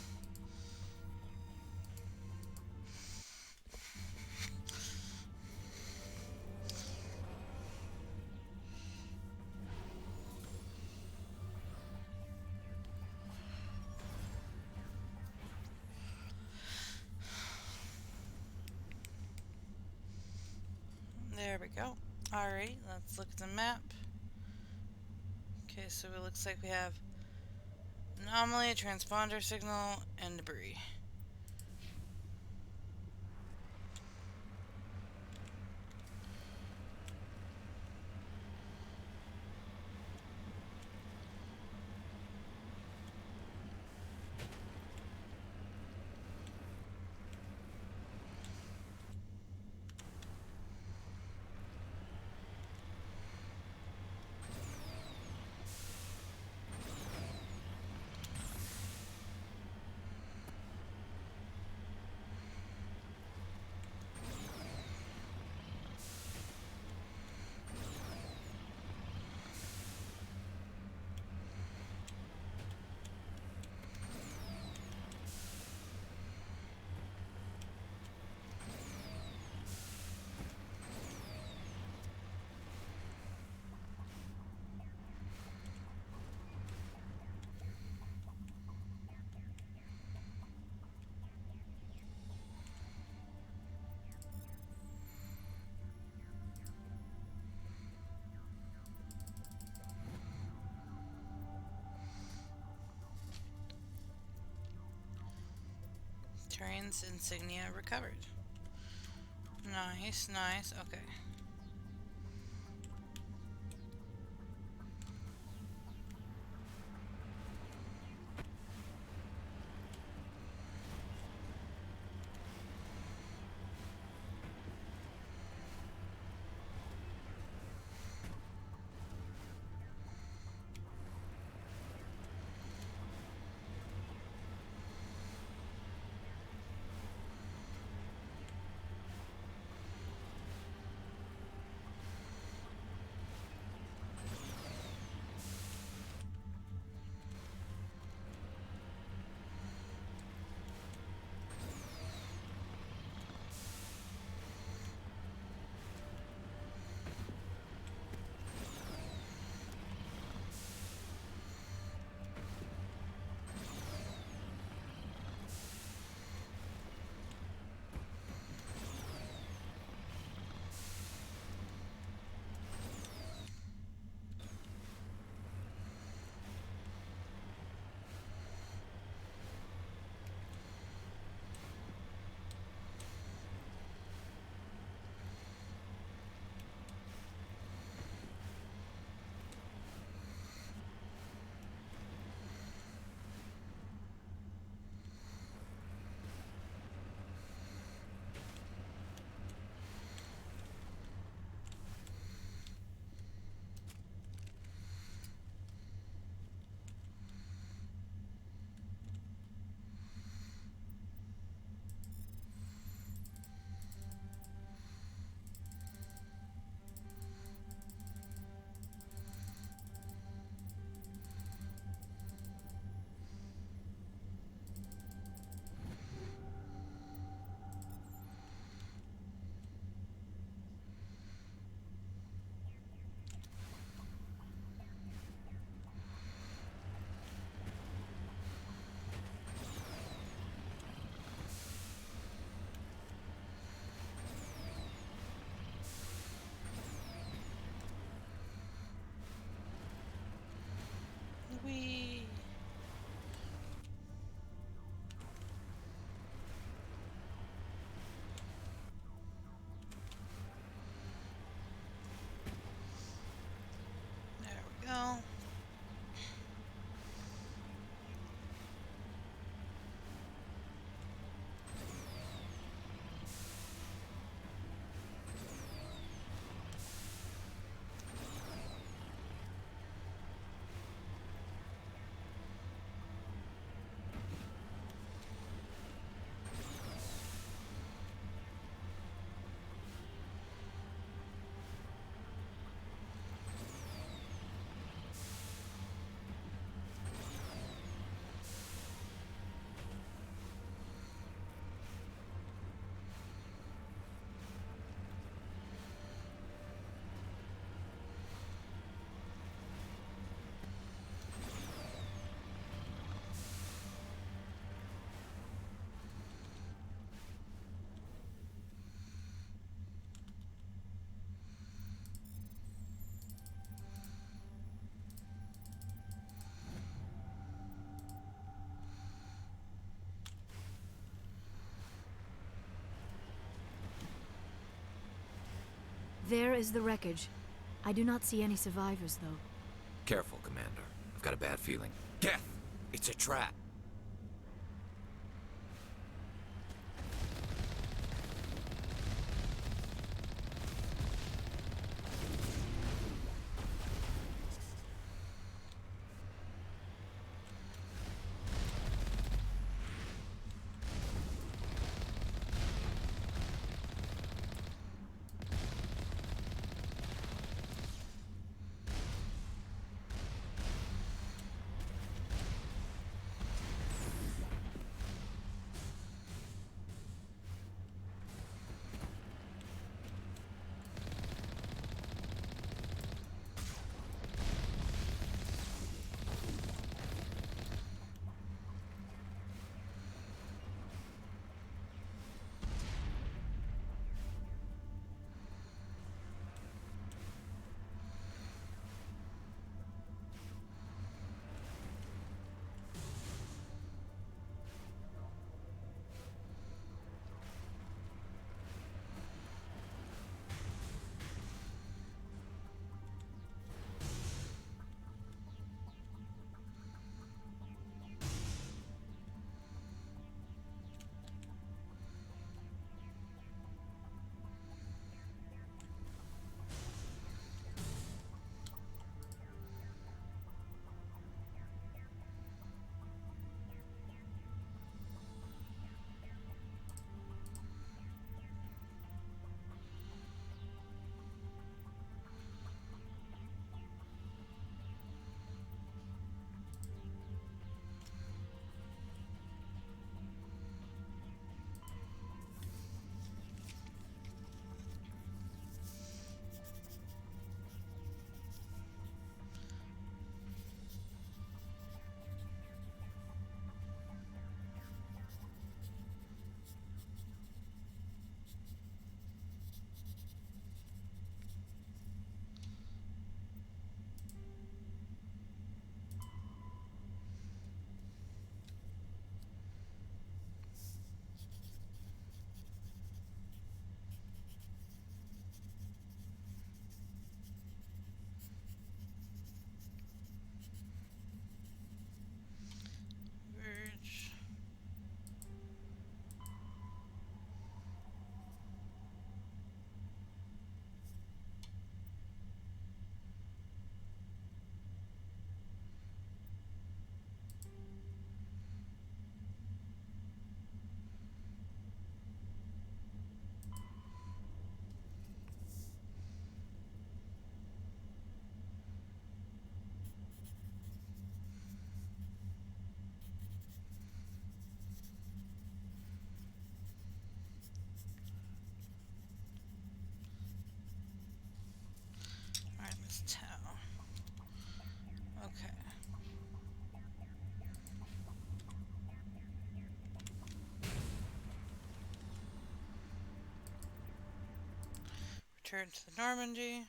There we go. Alright, let's look at the map. Okay, so it looks like we have anomaly, transponder signal, and debris. Turian's insignia recovered. Nice, nice. Okay. There is the wreckage. I do not see any survivors, though. Careful, Commander. I've got a bad feeling. Geth! It's a trap! Tau. Okay. Return to the Normandy.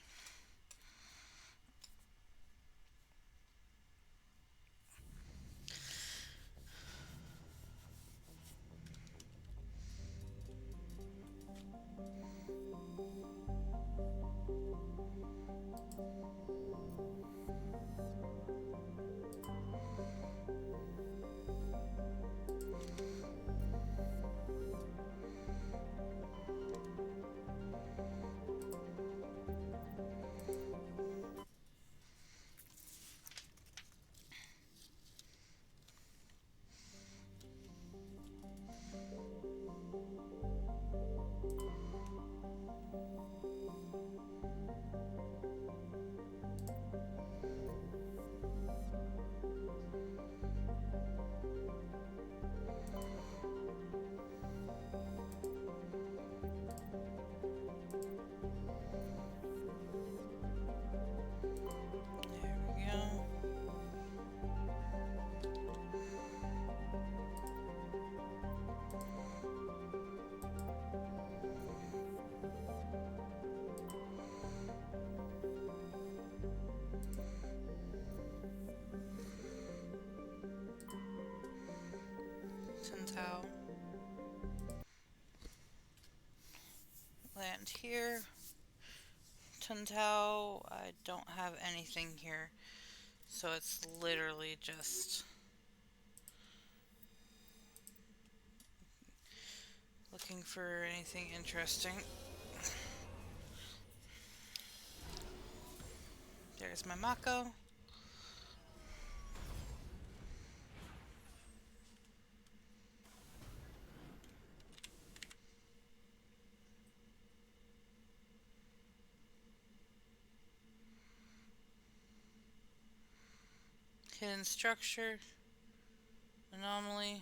Tau. Land here. Tuntao, I don't have anything here. So it's literally just looking for anything interesting. There's my Mako. Hidden structure, anomaly,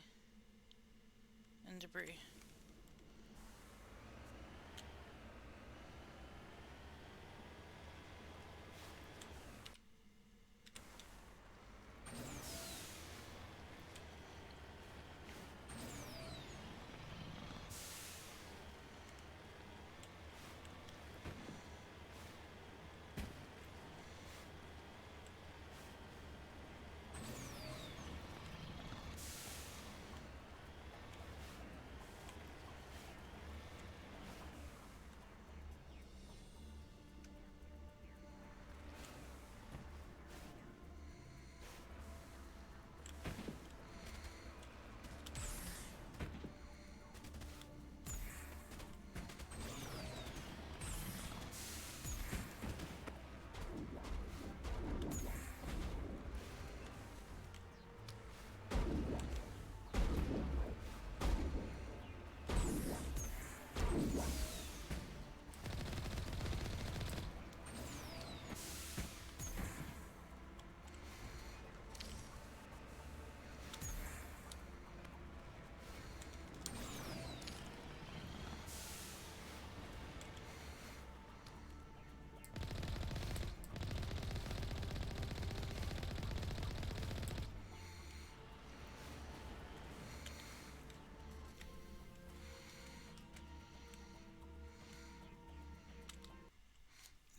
and debris.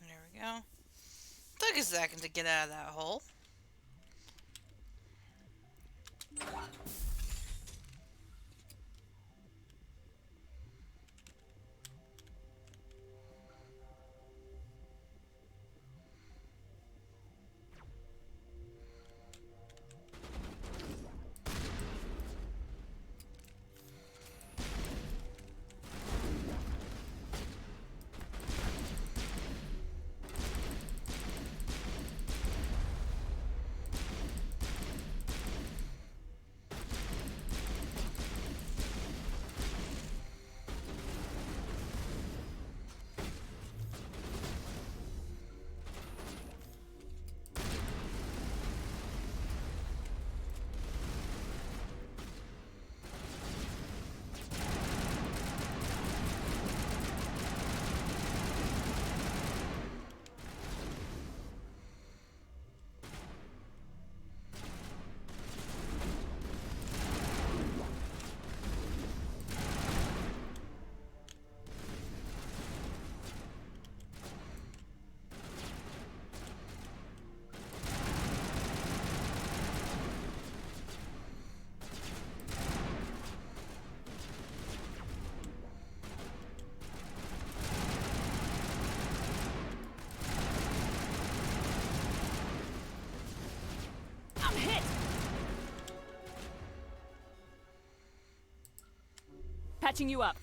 There we go. Took a second to get out of that hole. Patching you up.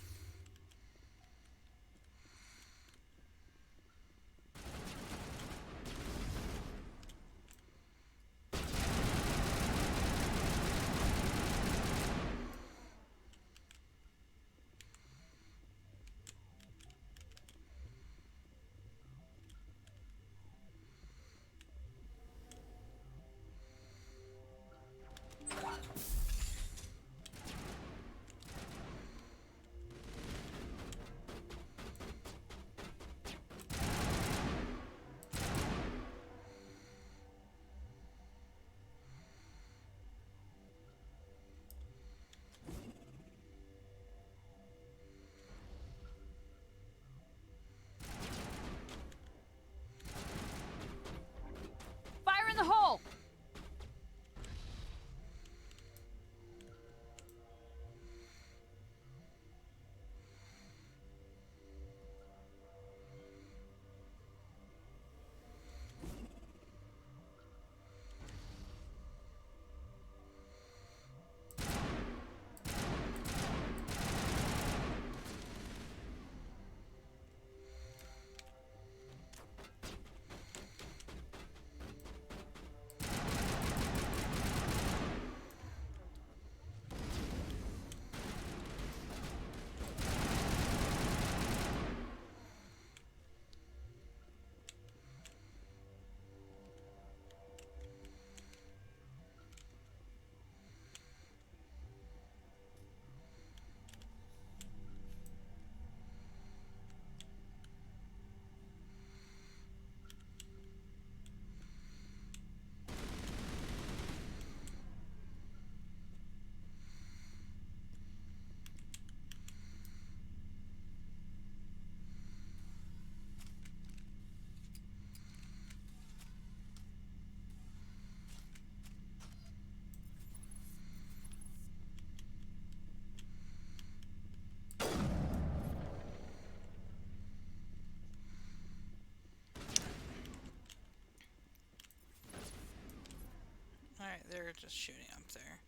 we're just shooting up there.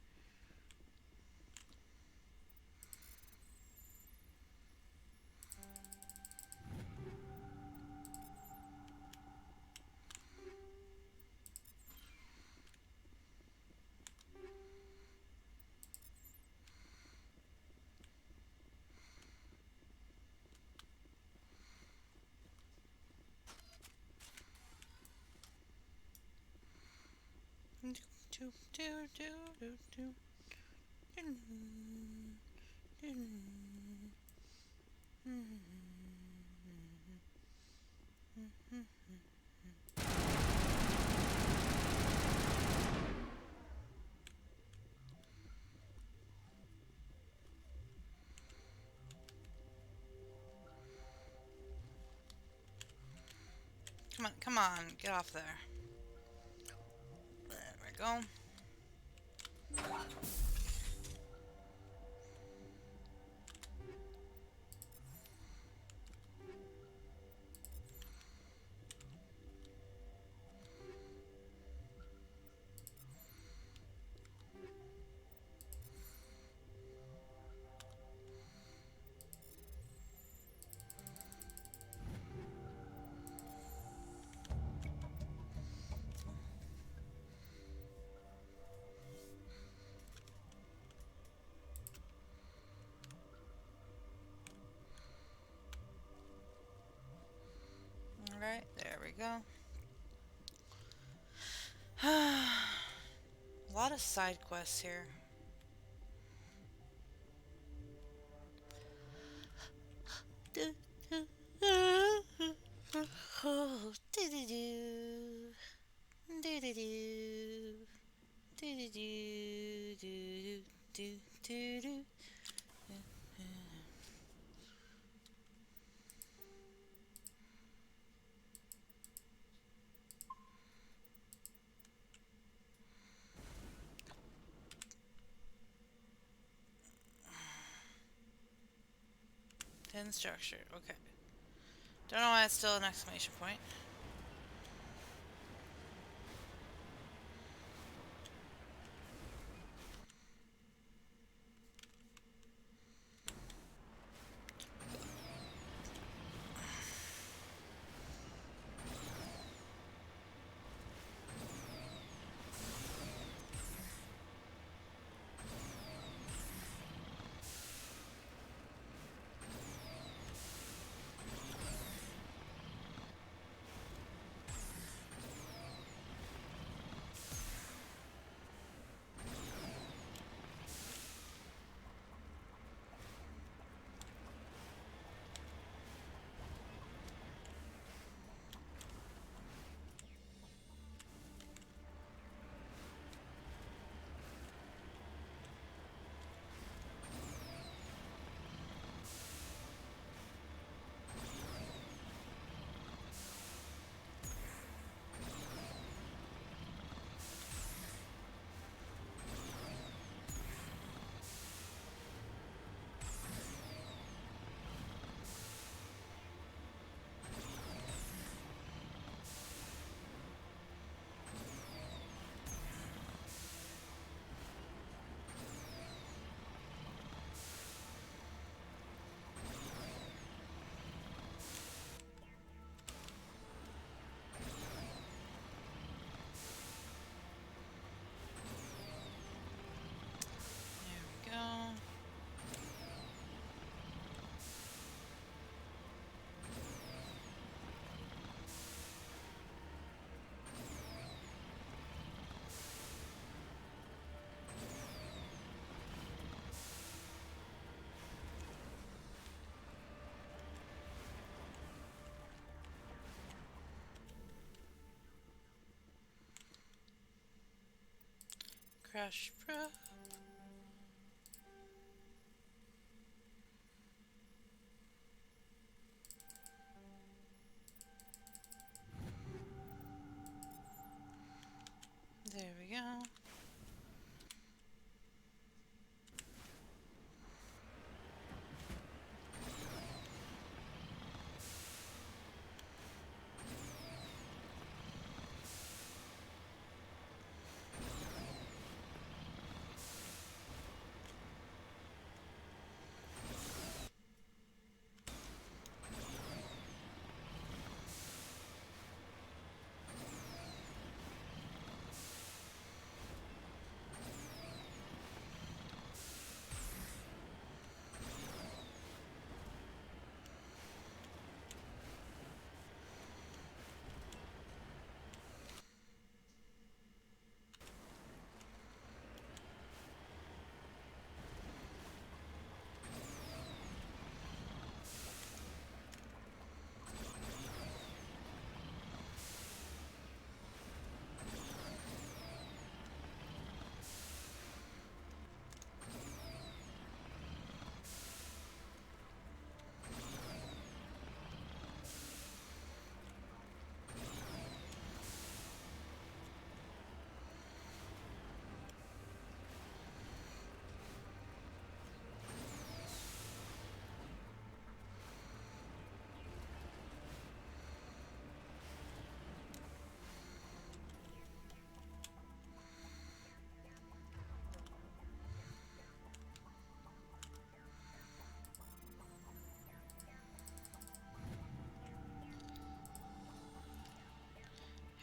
Do, do, do, do, do. Come on, get off there. There we go. Alright, there we go. A lot of side quests here. Ten structure, okay. Don't know why it's still an exclamation point. Crash Pro. There we go.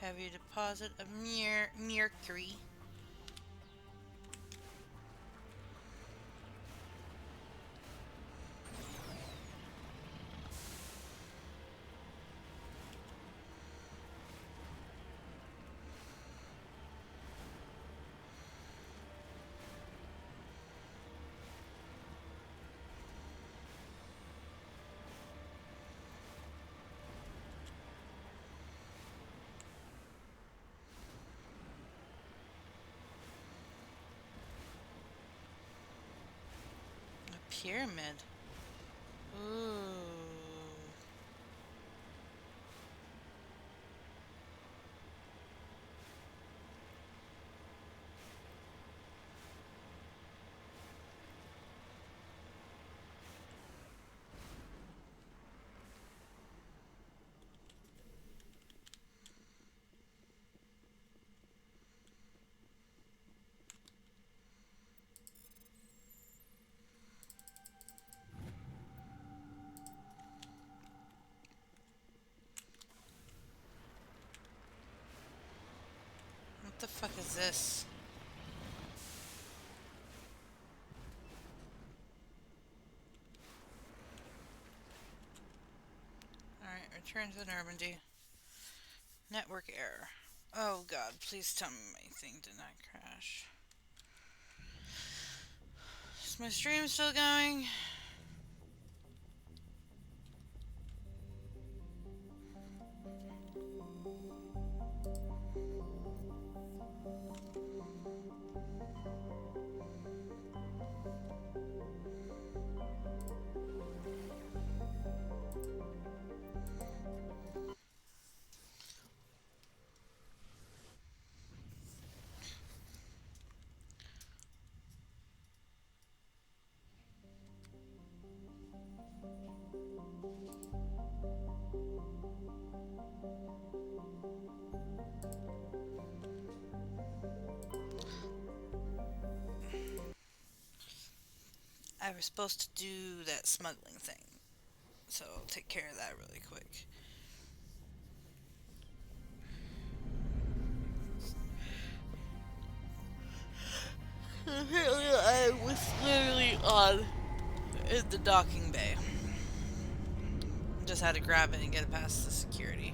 Heavy deposit of mercury. Pyramid. Ooh. What the fuck is this? Alright, return to Normandy. Network error. Oh god, please tell me my thing did not crash. Is my stream still going? I was supposed to do that smuggling thing, so I'll take care of that really quick. Apparently I was literally on in the docking bay. Just had to grab it and get it past the security.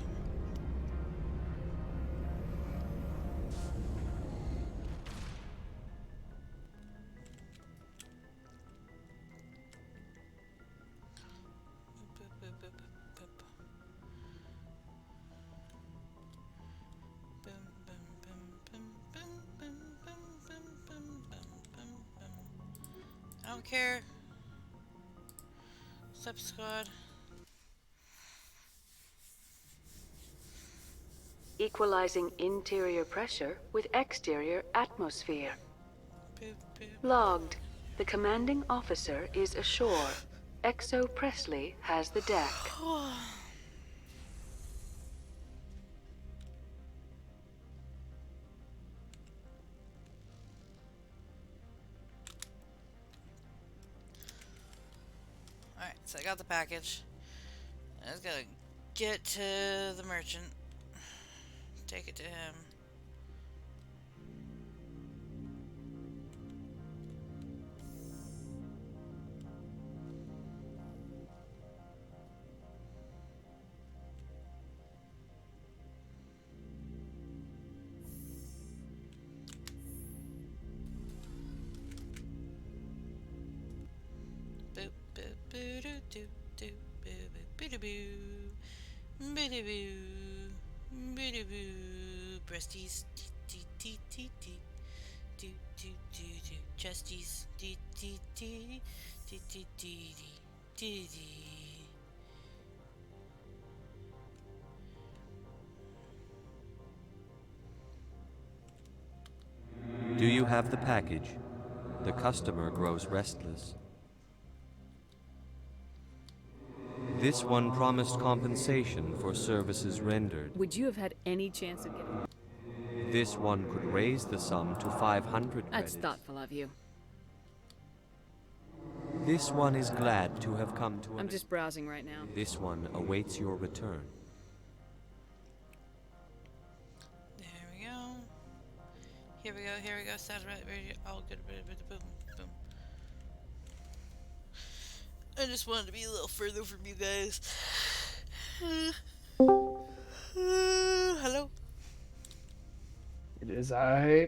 I don't care. Step squad. Equalizing interior pressure with exterior atmosphere. Logged. The commanding officer is ashore. Exo Presley has the deck. Alright, so I got the package. I just gotta get to the merchant. Take it to him. Boop boop boo doo doo doo boo boo boo boo boo boo boo boo breasties dee dee dee dee dee doo doo doo chesties dee dee dee dee dee dee dee dee. Do you have the package? The customer grows restless. This one promised compensation for services rendered. Would you have had any chance of getting... This one could raise the sum to 500 That's credits. thoughtful of you. This one is glad to have come to an I'm just browsing right now. This one awaits your return. Here we go. Satellite radio. All good. Boom. I just wanted to be a little further from you guys. Hello? It is I.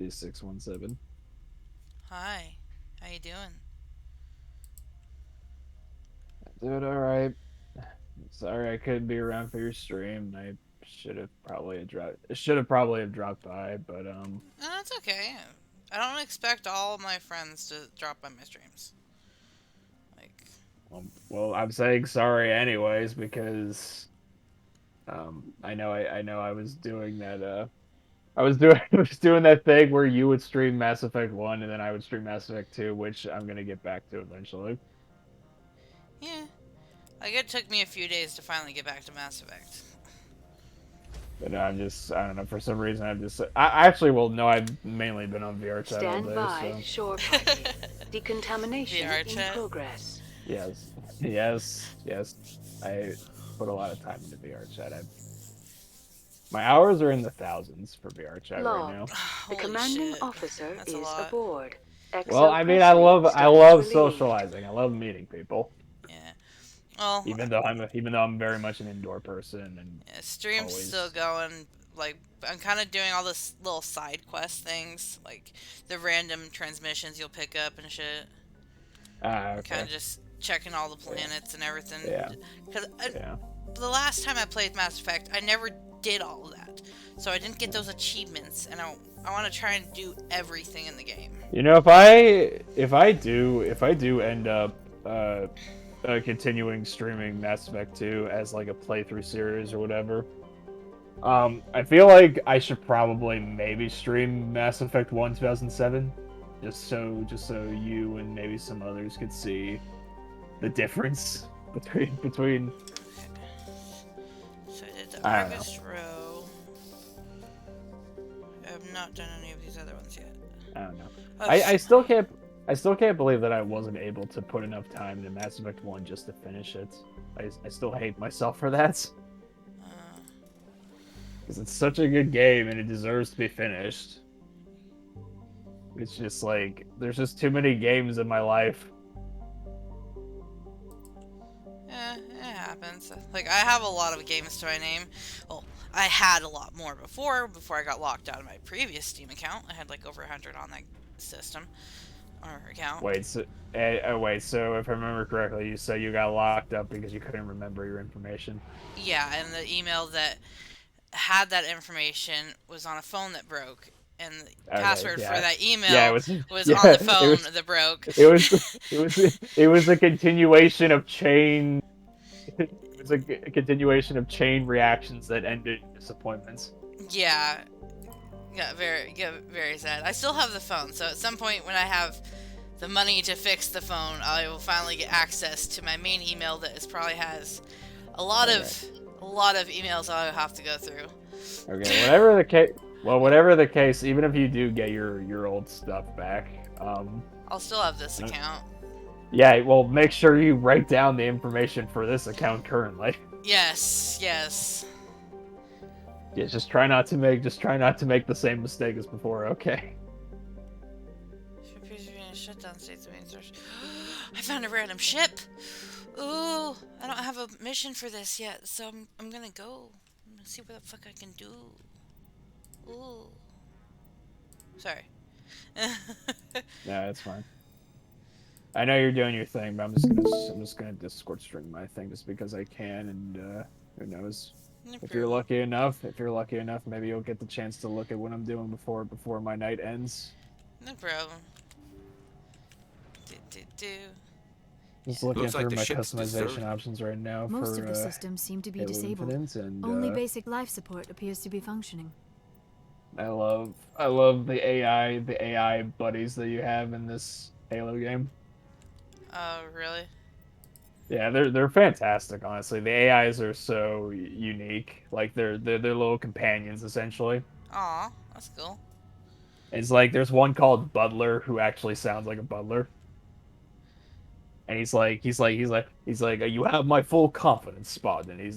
D617. Hi. How you doing? Doing alright. Sorry I couldn't be around for your stream. I should have probably dropped by, but No, it's okay. I don't expect all of my friends to drop by my streams. Like, well, I'm saying sorry anyways because I know I was doing that I was doing that thing where you would stream Mass Effect 1 and then I would stream Mass Effect 2, which I'm gonna get back to eventually. yeah. Like, it took me a few days to finally get back to Mass Effect. But I don't know, for some reason I actually, well, no, I've mainly been on VR chat all Stand day, by, so. shore party. Decontamination VR in chat? progress. Yes. I put a lot of time into VR chat. My hours are in the thousands for VR chat right now. The commanding officer is aboard. Well, I mean, I love socializing. I love meeting people. Well, even though I'm very much an indoor person, and stream's still going. Like, I'm kind of doing all this little side quest things, like the random transmissions you'll pick up and shit. Okay. Kind of just checking all the planets and everything. Yeah. Because the last time I played Mass Effect, I never did all of that, so I didn't get those achievements, and I want to try and do everything in the game. You know, if I do end up continuing streaming Mass Effect 2 as like a playthrough series or whatever, I feel like I should probably maybe stream Mass Effect 1 2007, just so you and maybe some others could see the difference between. So I did the August Row. I have not done any of these other ones yet. I don't know. I still can't believe that I wasn't able to put enough time into Mass Effect 1 just to finish it. I still hate myself for that. Because it's such a good game and it deserves to be finished. It's just like, there's just too many games in my life. Yeah, it happens. Like, I have a lot of games to my name. Well, I had a lot more before I got locked out of my previous Steam account. I had like over 100 on that system. Or account. Wait, so if I remember correctly, you said you got locked up because you couldn't remember your information. Yeah, and the email that had that information was on a phone that broke, and the password for that email was on the phone that broke. It was a continuation of chain. It was a continuation of chain reactions that ended in disappointments. Yeah. Got very sad. I still have the phone, so at some point when I have the money to fix the phone, I will finally get access to my main email that probably has a lot of emails I'll have to go through. Okay, whatever the case, even if you do get your old stuff back, I'll still have this account. Yeah, well, make sure you write down the information for this account currently. Yes. Yeah, just try not to make the same mistake as before, okay? Shutdown states of search. I found a random ship. Ooh, I don't have a mission for this yet, so I'm gonna go. I'm gonna see what the fuck I can do. Ooh. Sorry. Yeah, it's fine. I know you're doing your thing, but I'm just gonna Discord stream my thing just because I can, and who knows. If you're lucky enough, maybe you'll get the chance to look at what I'm doing before my night ends. No problem. Just looking through my customization options right now. Most of the systems seem to be disabled. And, only basic life support appears to be functioning. I love the AI buddies that you have in this Halo game. Oh, really? Yeah, they're fantastic, honestly. The AIs are so unique. Like, they're little companions, essentially. Aw, that's cool. It's like, there's one called Butler who actually sounds like a butler. And he's like, you have my full confidence, Spot. And he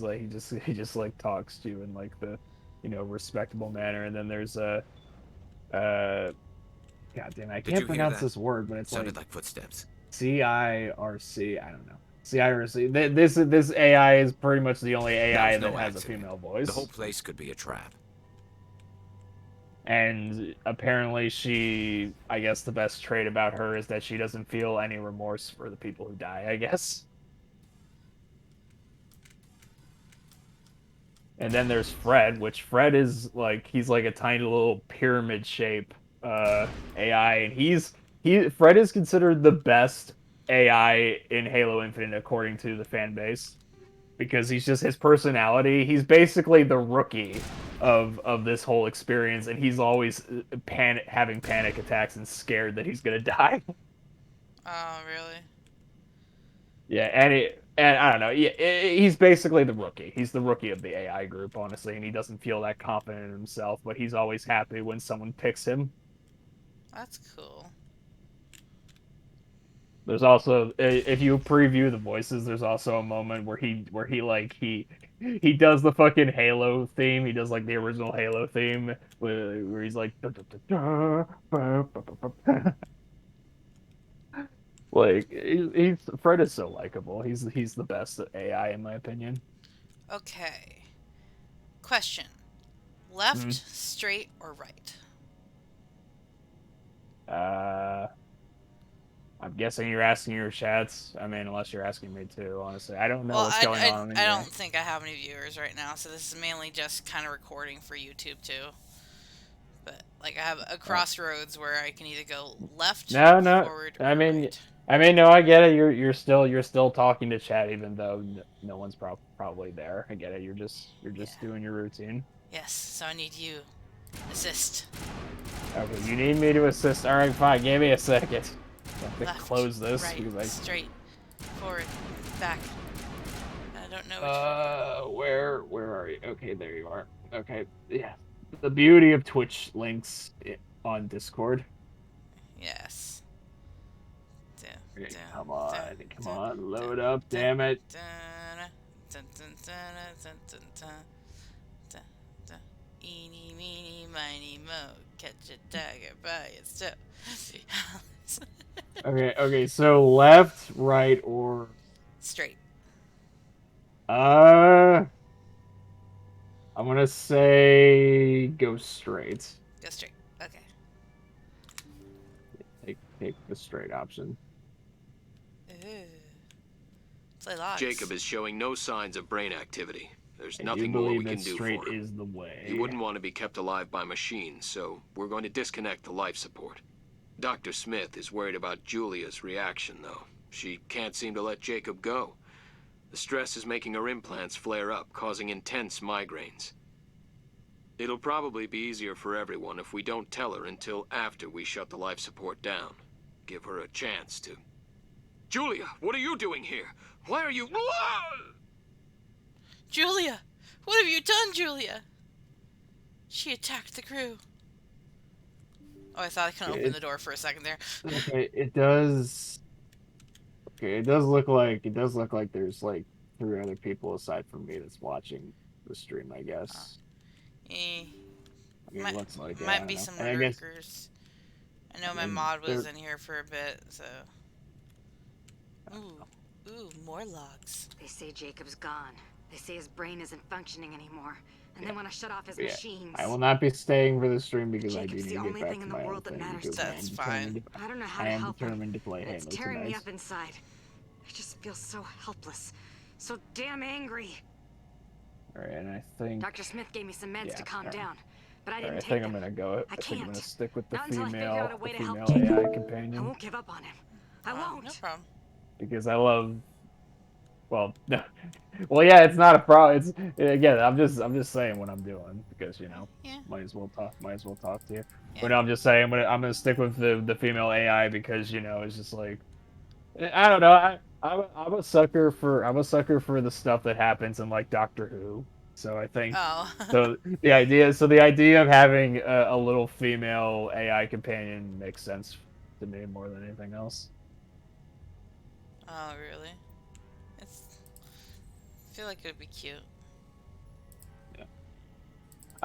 just talks to you in like the respectable manner. And then there's a God damn, I Did can't you hear pronounce that? this word, but it's Sounded like footsteps. CIRC. I don't know. CIRC. This AI is pretty much the only AI No that has a accident. female voice. The whole place could be a trap. And apparently I guess the best trait about her is that she doesn't feel any remorse for the people who die, I guess. And then there's Fred, which Fred is he's like a tiny little pyramid shape AI, and Fred is considered the best AI in Halo Infinite according to the fan base, because he's just his personality. He's basically the rookie of this whole experience, and he's always having panic attacks and scared that he's gonna die. Oh, really? Yeah, and I don't know. He's basically the rookie. He's the rookie of the AI group, honestly, and he doesn't feel that confident in himself, but he's always happy when someone picks him. That's cool. There's also, if you preview the voices, there's also a moment where he does the fucking Halo theme. He does like the original Halo theme where he's like like Fred is so likable. He's the best AI in my opinion. Okay. Question. Left, straight, or right? I'm guessing you're asking your chats. I mean, unless you're asking me too, honestly. I don't know what's going on. I don't think I have any viewers right now, so this is mainly just kind of recording for YouTube too. But like I have a crossroads where I can either go left, forward, or right. I mean, no, I get it. You're still talking to chat, even though no one's probably there. I get it. You're just doing your routine. Yes. So I need you. Assist. Okay, you need me to assist. All right, fine. Give me a second. I have to Left, close this. right, straight, forward, back. I don't know. Where are you? Okay, there you are. Okay, yeah. The beauty of Twitch links on Discord. Yes. Okay, come on, load up, damn it. Eeny, meeny, miny, mo, catch a dagger by its toe. Okay, so left, right, or straight. I'm gonna say go straight. Go straight. Okay. Take the straight option. Play logs. Jacob is showing no signs of brain activity. There's nothing more we can do for him. Straight is the way. He wouldn't want to be kept alive by machines, so we're going to disconnect the life support. Dr. Smith is worried about Julia's reaction, though. She can't seem to let Jacob go. The stress is making her implants flare up, causing intense migraines. It'll probably be easier for everyone if we don't tell her until after we shut the life support down. Give her a chance to... Julia, what are you doing here? Why are you... Julia! What have you done, Julia? She attacked the crew. Oh, I thought I couldn't open the door for a second there. Okay, it does. Okay, it does look like there's like 3 other people aside from me that's watching the stream, I guess. Oh. I mean, it looks like might be some lurkers. I know my mod was in here for a bit, so. Ooh, more logs. They say Jacob's gone. They say his brain isn't functioning anymore. And they want to shut off his machines. I will not be staying for the stream because I do need to the get only back thing to in the my world that matters. That's fine. I don't know how to help him. I am determined to play Halo It's tearing tonight. me up inside. I just feel so helpless, so damn angry. All right, and I think Dr. Smith gave me some meds to calm down, but I I didn't think take I'm them. gonna go. I think I'm can't. gonna stick with the Not until I figure female out a way to help AI Jacob. companion. I won't give up on him. I won't. No problem. Because I love. Well, no. Well, yeah, it's not a problem. It's again, I'm just saying what I'm doing because might as well talk to you. Yeah. But no, I'm just saying I'm gonna stick with the female AI because it's just like I don't know. I'm a sucker for the stuff that happens in like Doctor Who. So I think so the idea of having a little female AI companion makes sense to me more than anything else. Oh, really? I feel like it would be cute. Yeah.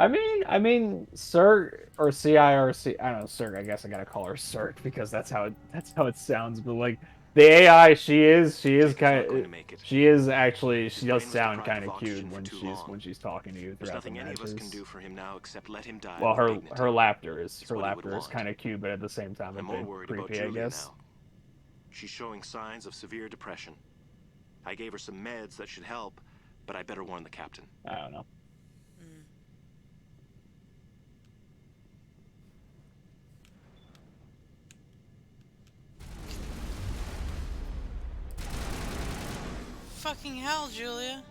I mean, Cert or CIRC. I don't know, Cert. I guess I gotta call her Cert because that's how it sounds. But like the AI, she is kind of, she does sound kind of cute when she's talking to you throughout the matches. Well, her laughter is kind of cute, but at the same time a bit creepy, I guess. She's showing signs of severe depression. I gave her some meds that should help, but I better warn the captain. I don't know. Fucking hell, Julia.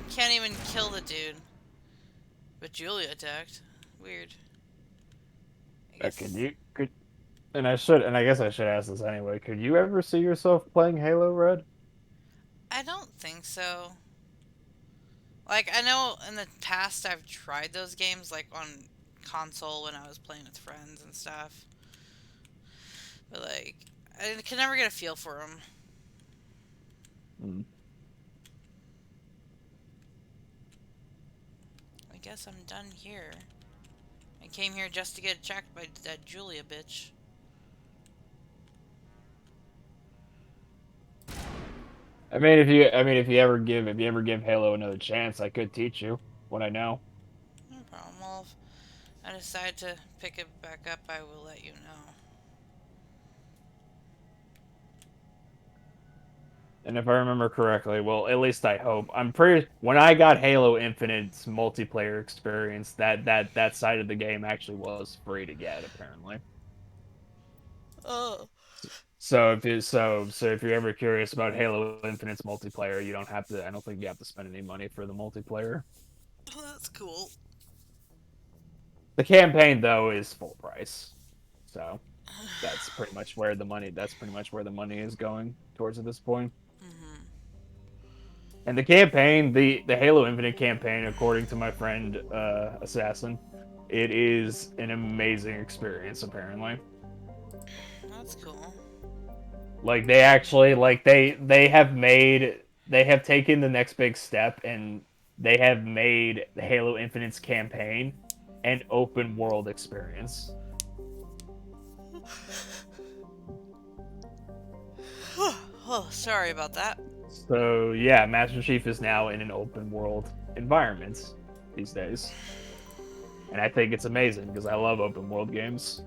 Can't even kill the dude. But Julia attacked. Weird. And I guess I should ask this anyway. Could you ever see yourself playing Halo Red? I don't think so. Like, I know in the past I've tried those games, like, on console when I was playing with friends and stuff. But, like, I can never get a feel for them. I guess I'm done here. I came here just to get attacked by that Julia bitch. I mean, if you ever give Halo another chance, I could teach you what I know. No problem. Well, if I decide to pick it back up, I will let you know. And if I remember correctly, well, at least I hope. When I got Halo Infinite's multiplayer experience, that side of the game actually was free to get, apparently. Oh. So if you're ever curious about Halo Infinite's multiplayer, I don't think you have to spend any money for the multiplayer. Oh, that's cool. The campaign though is full price. So that's pretty much where the money is going towards at this point. And the campaign, the Halo Infinite campaign, according to my friend Assassin, it is an amazing experience apparently. That's cool. Like they actually they have taken the next big step and they have made the Halo Infinite's campaign an open world experience. Oh, sorry about that. So yeah, Master Chief is now in an open world environment these days. And I think it's amazing because I love open world games.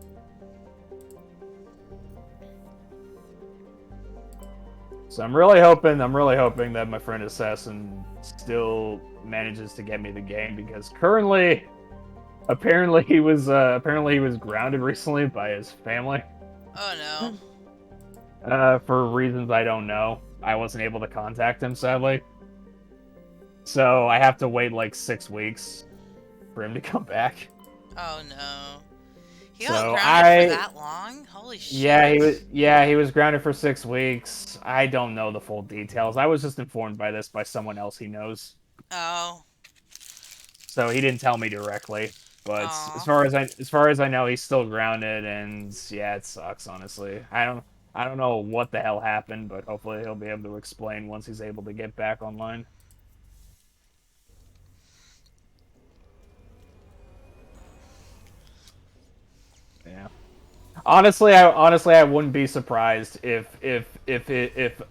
So I'm really hoping that my friend Assassin still manages to get me the game because apparently he was grounded recently by his family. Oh no. For reasons I don't know. I wasn't able to contact him sadly. So I have to wait like 6 weeks for him to come back. Oh no. He got grounded for that long? Holy shit. Yeah, he was grounded for 6 weeks. I don't know the full details. I was just informed by this by someone else he knows. Oh. So he didn't tell me directly, but as far as I know, he's still grounded, and yeah, it sucks honestly. I don't know what the hell happened, but hopefully he'll be able to explain once he's able to get back online. Yeah. Honestly, I wouldn't be surprised if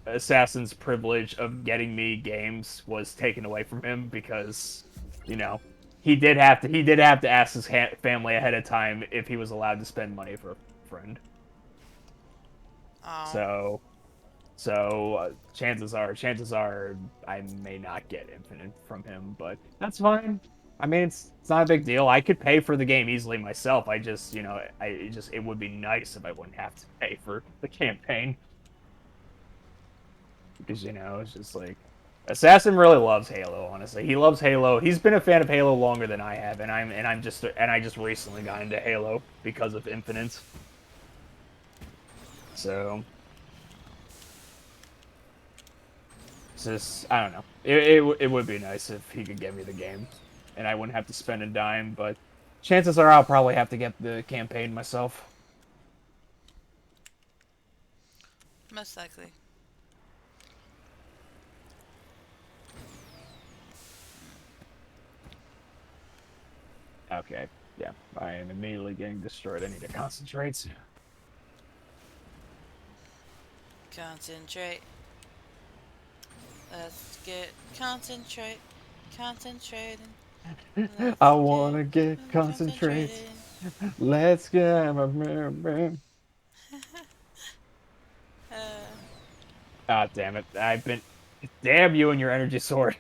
Assassin's privilege of getting me games was taken away from him because, you know, he did have to ask his family ahead of time if he was allowed to spend money for a friend. Oh. So chances are I may not get Infinite from him, but that's fine. I mean, it's not a big deal. I could pay for the game easily myself. It would be nice if I wouldn't have to pay for the campaign. Because, you know, it's just like Assassin really loves Halo, honestly. He loves Halo. He's been a fan of Halo longer than I have, and I just recently got into Halo because of Infinite. So it's just, I don't know. It would be nice if he could get me the game and I wouldn't have to spend a dime, but chances are I'll probably have to get the campaign myself. Most likely. Okay, yeah. I am immediately getting destroyed. I need to concentrate. Concentrate. Let's get concentrating. I wanna get concentrated. Let's get Ah, damn it. I've been... Damn you and your energy sword.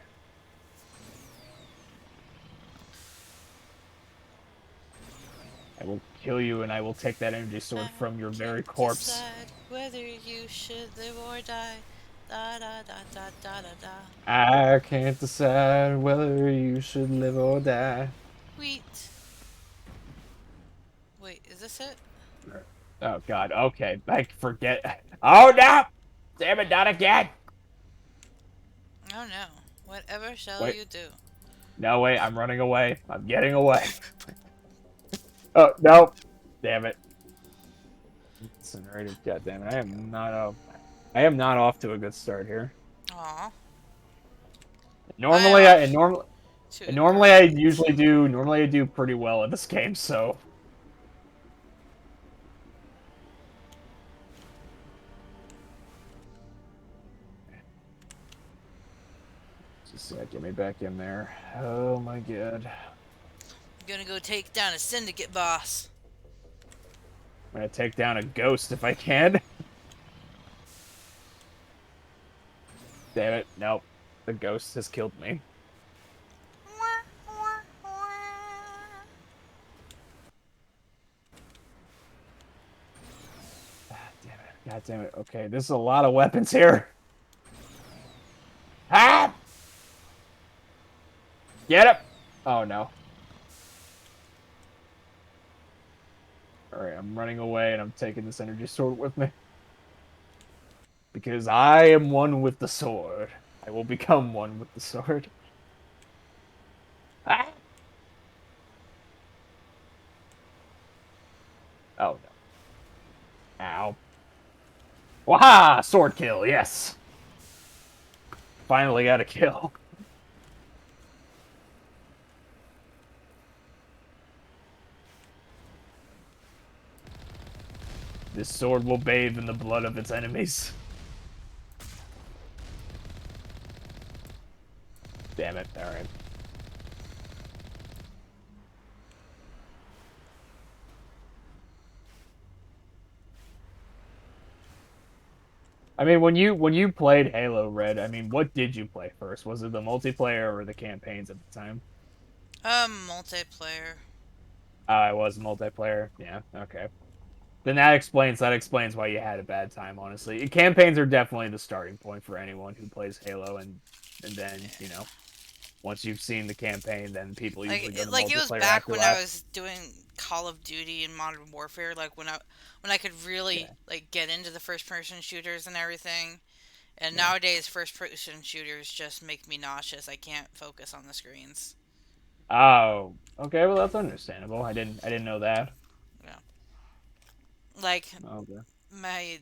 I will kill you and I will take that energy sword from your very corpse. Decide whether you should live or die. Da da da da da da da. I can't decide whether you should live or die. Wheat. Wait, is this it? Oh god, okay. I forget. Oh no! Damn it, not again! Oh no. Whatever shall Wait. you do? No, wait, I'm running away. I'm getting away. Oh, no! Damn it. Incinerated, god damn it. I am not off to a good start here. Aw. Normally I do pretty well at this game, so just get me back in there. Oh my god. I'm gonna go take down a syndicate boss. I'm gonna take down a ghost if I can. Damn it, nope. The ghost has killed me. God damn it. Okay, there's a lot of weapons here. Ah! Get up! Oh no. Alright, I'm running away and I'm taking this energy sword with me. Because I am one with the sword. I will become one with the sword. Ah! Oh no. Ow. Waha! Sword kill, yes! Finally got a kill. This sword will bathe in the blood of its enemies. Damn it, alright. I mean, when you played Halo Red, I mean, what did you play first? Was it the multiplayer or the campaigns at the time? Multiplayer. It was multiplayer. Yeah, okay. Then that explains why you had a bad time, honestly. Campaigns are definitely the starting point for anyone who plays Halo, and then, you know, once you've seen the campaign, then people usually go to multiplayer. It was back when I was doing Call of Duty and Modern Warfare, like when I could really like get into the first person shooters and everything. And nowadays first person shooters just make me nauseous. I can't focus on the screens. Oh, okay, well that's understandable. I didn't know that. Yeah. Like my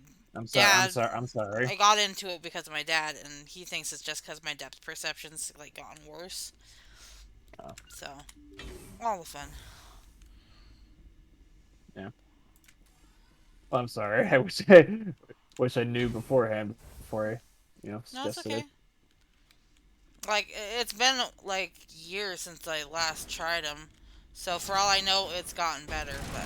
dad. I'm sorry. I got into it because of my dad, and he thinks it's just because my depth perception's like gotten worse. Oh. So, all the fun. Yeah. Well, I'm sorry. I wish I knew beforehand before I, you know, suggested it. Like, it's been like years since I last tried them, so for all I know, it's gotten better. But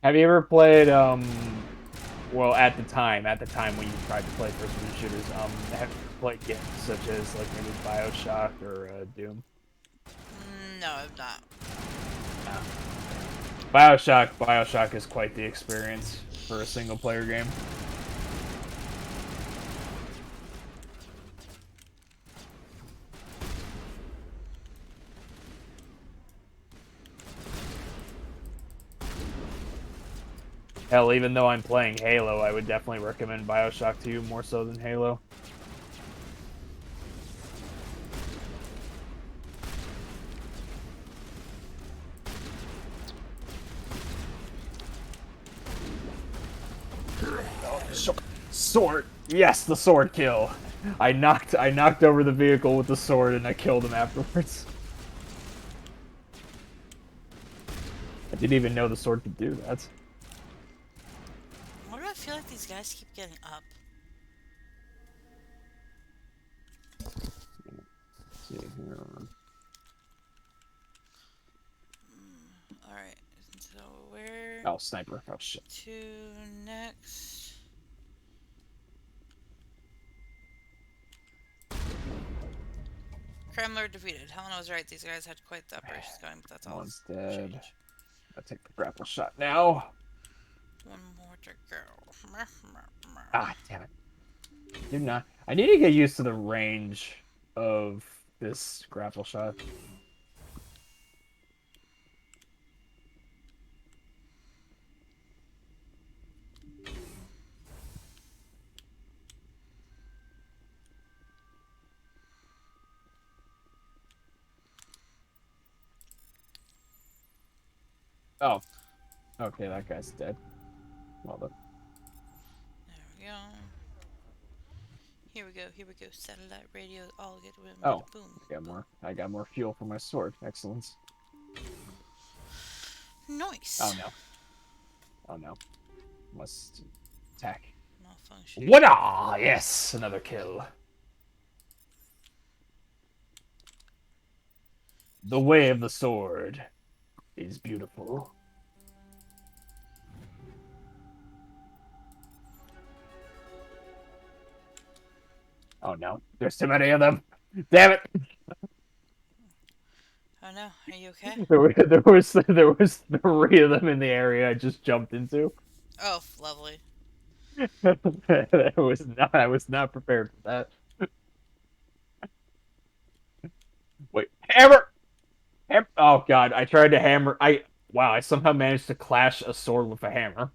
have you ever played well, at the time when you tried to play first-person shooters, have you played games such as like maybe BioShock or Doom? No, I've not. No. BioShock is quite the experience for a single-player game. Hell, even though I'm playing Halo, I would definitely recommend BioShock to you more so than Halo. sword. Yes, the sword kill. I knocked over the vehicle with the sword and I killed him afterwards. I didn't even know the sword could do that. Why do I feel like these guys keep getting up? Let's see here. Alright, so where... Oh, sniper. Oh, shit. To next... Crime Lord defeated. Helena was right, these guys had quite the operations going, but that's all. One's dead. I'll take the grapple shot now. One more to go. Ah, damn it. Do not. I need to get used to the range of this grapple shot. Oh. Okay, that guy's dead. Well done. There we go. Here we go, here we go. Satellite radio, all get with Oh, boom. I got more fuel for my sword. Excellent. Nice. Oh no. Oh no. Must attack. Malfunction. What? Ah, yes, another kill. The way of the sword is beautiful. Oh no, there's too many of them. Damn it! Oh no, are you okay? There was 3 of them in the area I just jumped into. Oh, lovely. I was not prepared for that. Wait, hammer! Oh god, I tried to hammer. Wow, I somehow managed to clash a sword with a hammer.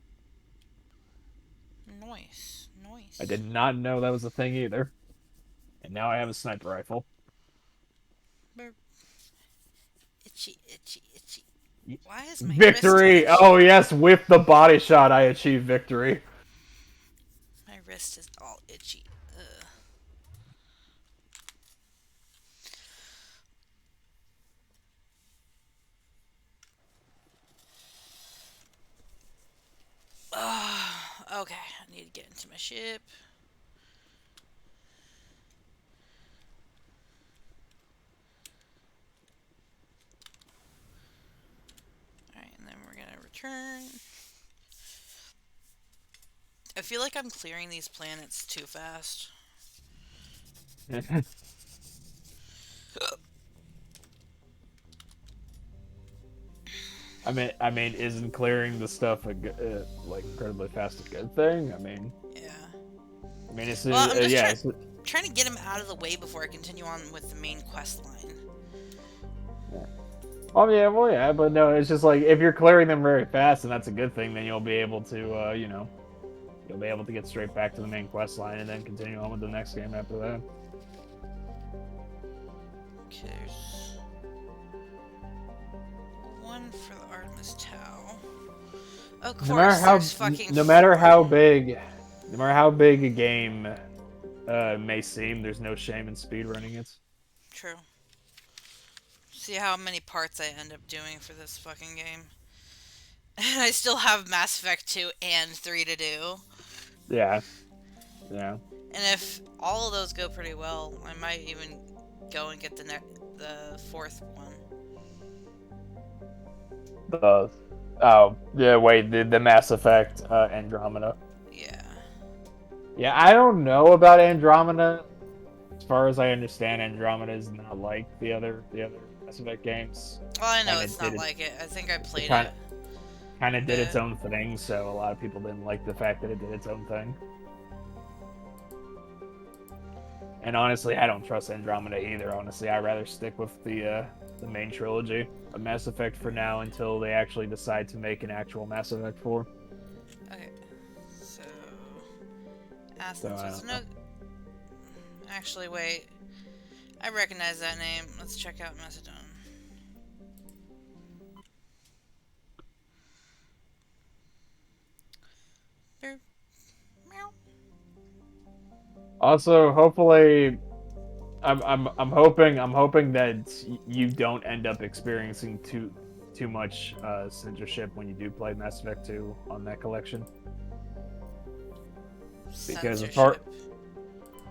Nice, nice. I did not know that was a thing either. And now I have a sniper rifle. Burp. Itchy, itchy, itchy. Why is my Victory! wrist Oh yes, with the body shot I achieved victory. My wrist is all itchy. Okay, I need to get into my ship. Alright, and then we're gonna return. I feel like I'm clearing these planets too fast. I mean, isn't clearing the stuff like incredibly fast a good thing? I mean, yeah. I mean, it's Well, I'm just yeah. trying to get him out of the way before I continue on with the main quest line. Yeah. Oh yeah, well yeah, but no, it's just like if you're clearing them very fast, and that's a good thing, then you'll be able to, you know, you'll be able to get straight back to the main quest line and then continue on with the next game after that. Okay, there's one for the Artemis Tau. Of course, no matter how big a game may seem, there's no shame in speedrunning it. True. See how many parts I end up doing for this fucking game. And I still have Mass Effect 2 and 3 to do. Yeah. Yeah. And if all of those go pretty well, I might even go and get the 4th one. Oh yeah, wait, the Mass Effect Andromeda. Yeah. Yeah, I don't know about Andromeda. As far as I understand, Andromeda is not like the other Mass Effect games. Well, I know it's not like it. I think I played it. it. Kind of did its own thing, so a lot of people didn't like the fact that it did its own thing. And honestly, I don't trust Andromeda either. Honestly, I'd rather stick with the main trilogy of Mass Effect for now until they actually decide to make an actual Mass Effect 4. Okay, so Athens was no. Actually, wait. I recognize that name. Let's check out Macedon. Meow. Also, hopefully, I'm hoping that you don't end up experiencing too much censorship when you do play Mass Effect 2 on that collection. Because as far,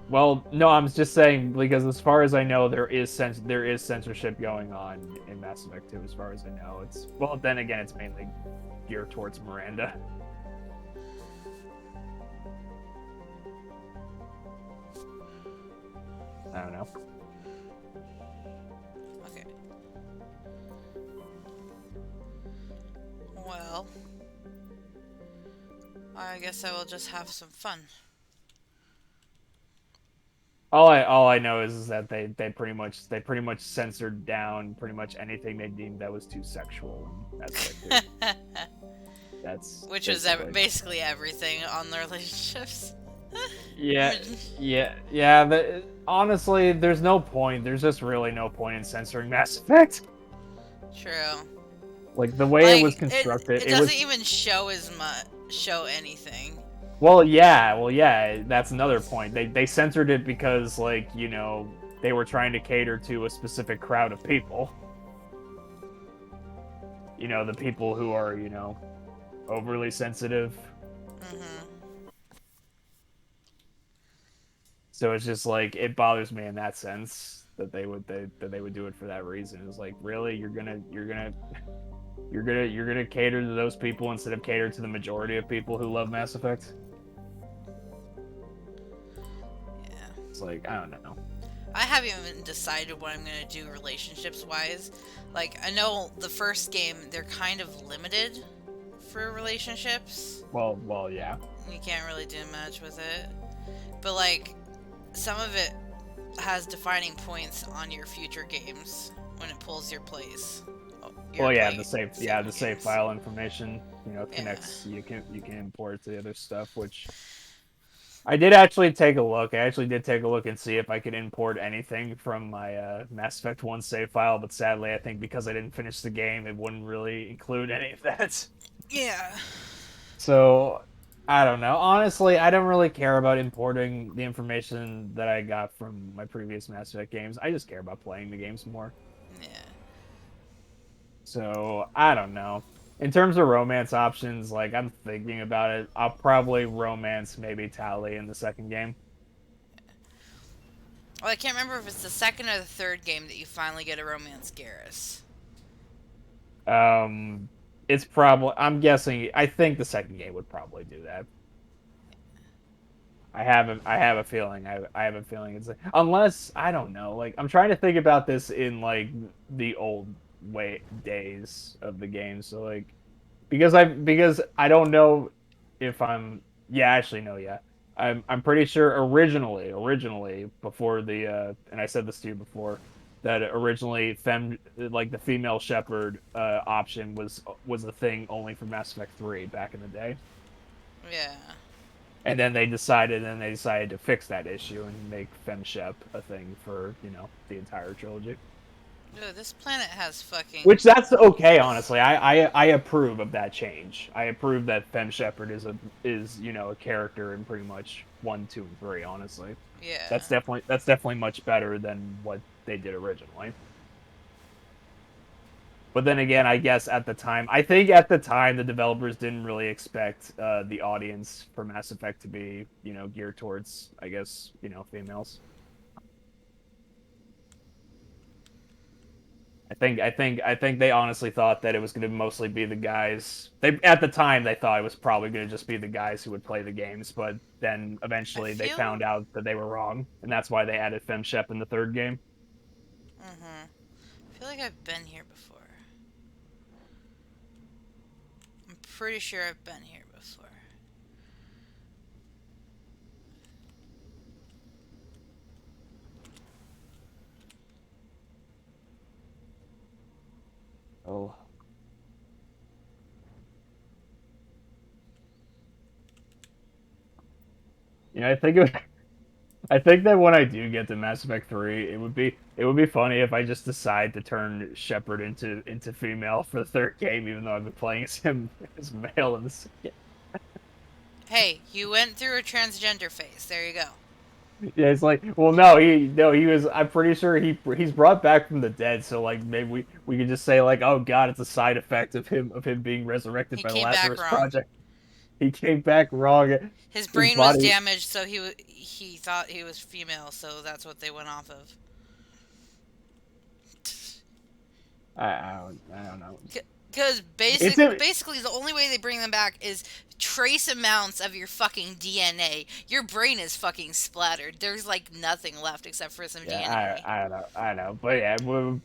well, no, I'm just saying because as far as I know, there is censorship going on in Mass Effect 2. As far as I know, well, then again, it's mainly geared towards Miranda. I don't know. Okay. Well, I guess I will just have some fun. All I know is that they pretty much censored down pretty much anything they deemed that was too sexual. That's which was basically everything on the relationships. yeah. Honestly, there's no point. There's just really no point in censoring Mass Effect. True. Like the way it was constructed, it doesn't even show anything. Well, yeah, that's another point. They censored it because, like, you know, they were trying to cater to a specific crowd of people. You know, the people who are, you know, overly sensitive. So it's just like it bothers me in that sense that they would do it for that reason. It's like, really, you're gonna cater to those people instead of cater to the majority of people who love Mass Effect. It's like, I don't know. I haven't even decided what I'm gonna do relationships-wise. Like, I know the first game, they're kind of limited for relationships. Well, yeah. You can't really do much with it. But, like, some of it has defining points on your future games when it pulls your plays. The save file information, you know, connects. You can import it to the other stuff, which I did actually take a look. I actually did take a look and see if I could import anything from my Mass Effect 1 save file, but sadly, I think because I didn't finish the game, it wouldn't really include any of that. Yeah. So, I don't know. Honestly, I don't really care about importing the information that I got from my previous Mass Effect games. I just care about playing the games more. Yeah. So, I don't know. In terms of romance options, like, I'm thinking about it. I'll probably romance maybe Tali in the second game. Well, I can't remember if it's the second or the third game that you finally get a romance Garrus. It's probably... I'm guessing... I think the second game would probably do that. I have a feeling. I have a feeling it's... Unless... I don't know. Like, I'm trying to think about this in, like, the old... days of the game, so like because I don't know if I'm I'm pretty sure originally before the and I said this to you before that originally the female shepherd option was a thing only for Mass Effect 3 back in the day. Yeah. And then they decided to fix that issue and make FemShep a thing for, you know, the entire trilogy. Dude, this planet has fucking... Which, that's okay, honestly. I approve of that change. I approve that Fem Shepard is you know, a character in pretty much 1, 2, and 3, honestly. Yeah. That's definitely much better than what they did originally. But then again, I guess at the time... I think at the time, the developers didn't really expect the audience for Mass Effect to be, you know, geared towards, I guess, you know, females. I think they honestly thought that it was going to mostly be the guys. At the time they thought it was probably going to just be the guys who would play the games, but then eventually they found out that they were wrong, and that's why they added FemShep in the third game. I feel like I've been here before. I'm pretty sure I've been here before. Oh. You know, I think that when I do get to Mass Effect 3, it would be funny if I just decide to turn Shepard into female for the third game, even though I've been playing as him as male in the second. Hey, you went through a transgender phase. There you go. Yeah, it's like, well, no, he was. I'm pretty sure he's brought back from the dead. So like, maybe we could just say like, oh God, it's a side effect of him being resurrected He by the came back Lazarus wrong. Project. He came back wrong. His brain was damaged, so he thought he was female, so that's what they went off of. I don't know. Because basically the only way they bring them back is trace amounts of your fucking DNA. Your brain is fucking splattered. There's like nothing left except for some DNA. I know, but yeah,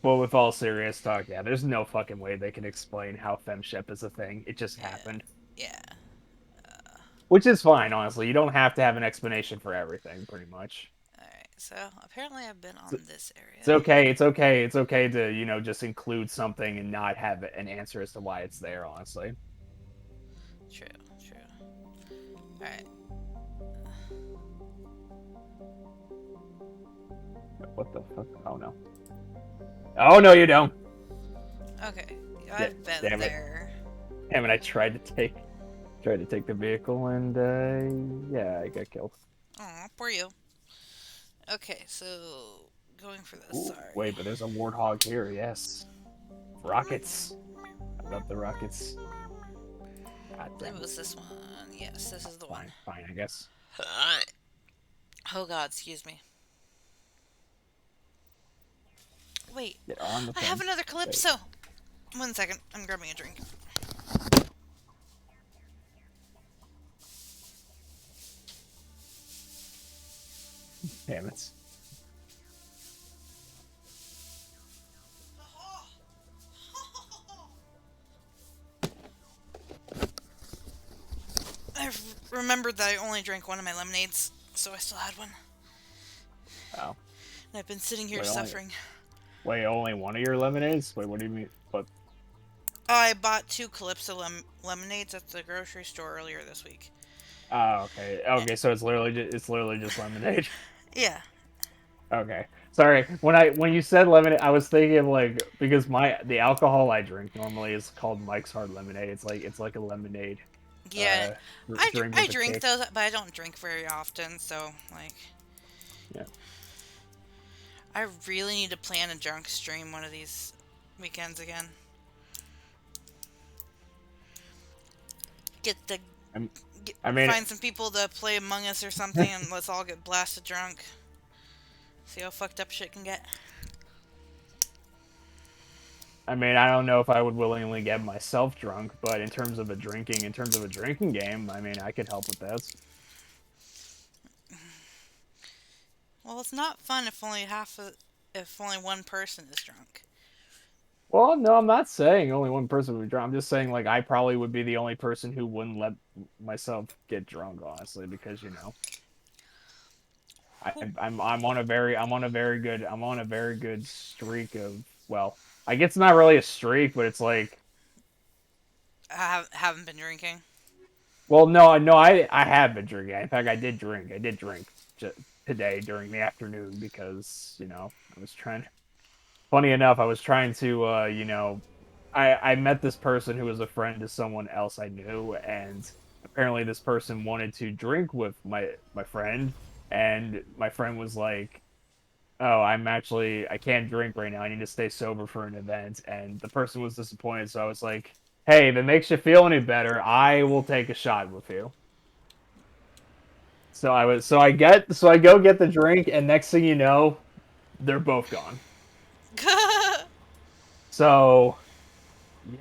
but with all serious talk, yeah, there's no fucking way they can explain how FemShep is a thing. It just happened. Yeah. Which is fine, honestly. You don't have to have an explanation for everything, pretty much. Alright, so apparently I've been on this area. It's okay to, just include something and not have an answer as to why it's there, honestly. True. Alright. What the fuck? Oh no. Oh no, you don't! Okay, I've been there. Damn it, I tried to take the vehicle and, yeah, I got killed. Aw, poor you. Okay, so going for this. Ooh, sorry. Wait, but there's a warthog here. Yes. Rockets. I love the rockets. I believe it was this one. Yes, this is the one. Fine, I guess. Oh God, excuse me. Wait, Get on the I have another Calypso. Wait. 1 second, I'm grabbing a drink. Damn it. I remembered that I only drank one of my lemonades, so I still had one. Oh. And I've been sitting here suffering. Wait, only one of your lemonades? Wait, what do you mean? What? I bought 2 Calypso lemonades at the grocery store earlier this week. Oh, okay. Okay, so it's literally just lemonade. Yeah. Okay. Sorry. When you said lemonade, I was thinking of like, because the alcohol I drink normally is called Mike's Hard Lemonade. It's like a lemonade. Yeah. I drink those, but I don't drink very often, so like. Yeah. I really need to plan a drunk stream one of these weekends again. Find some people to play Among Us or something, and let's all get blasted drunk. See how fucked up shit can get. I mean, I don't know if I would willingly get myself drunk, but in terms of a drinking game, I mean, I could help with that. Well, it's not fun if only one person is drunk. Well, no, I'm not saying only one person would be drunk. I'm just saying, like, I probably would be the only person who wouldn't let myself get drunk, honestly, because I'm on a very good streak of, well, I guess it's not really a streak, but it's like I haven't been drinking. Well, no, I have been drinking. In fact, I did drink today during the afternoon because, I was trying. Funny enough, I was trying to, I met this person who was a friend to someone else I knew, and apparently this person wanted to drink with my friend, and my friend was like, oh, I can't drink right now. I need to stay sober for an event, and the person was disappointed, so I was like, hey, if it makes you feel any better, I will take a shot with you. So I go get the drink, and next thing you know, they're both gone. So, yeah.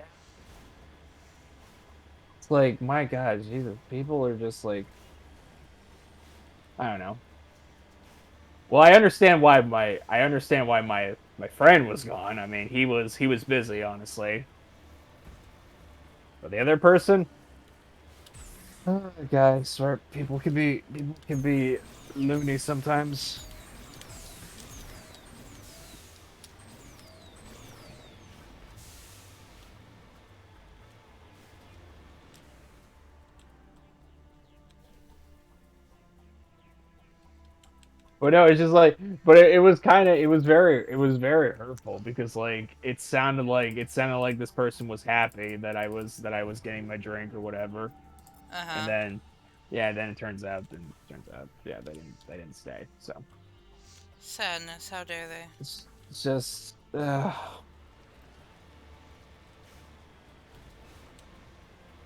It's like, my God, Jesus, people are just like, I don't know. Well, I understand why my friend was gone. I mean, he was busy, honestly. But the other person, guys, people can be loony sometimes. But no, it's just like, but it was very hurtful because like it sounded like this person was happy that I was getting my drink or whatever, and then Yeah, then it turns out, yeah, they didn't stay. So Sadness. How dare they? it's just. But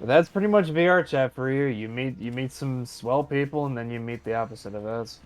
that's pretty much VR chat for you. You meet some swell people, and then you meet the opposite of us.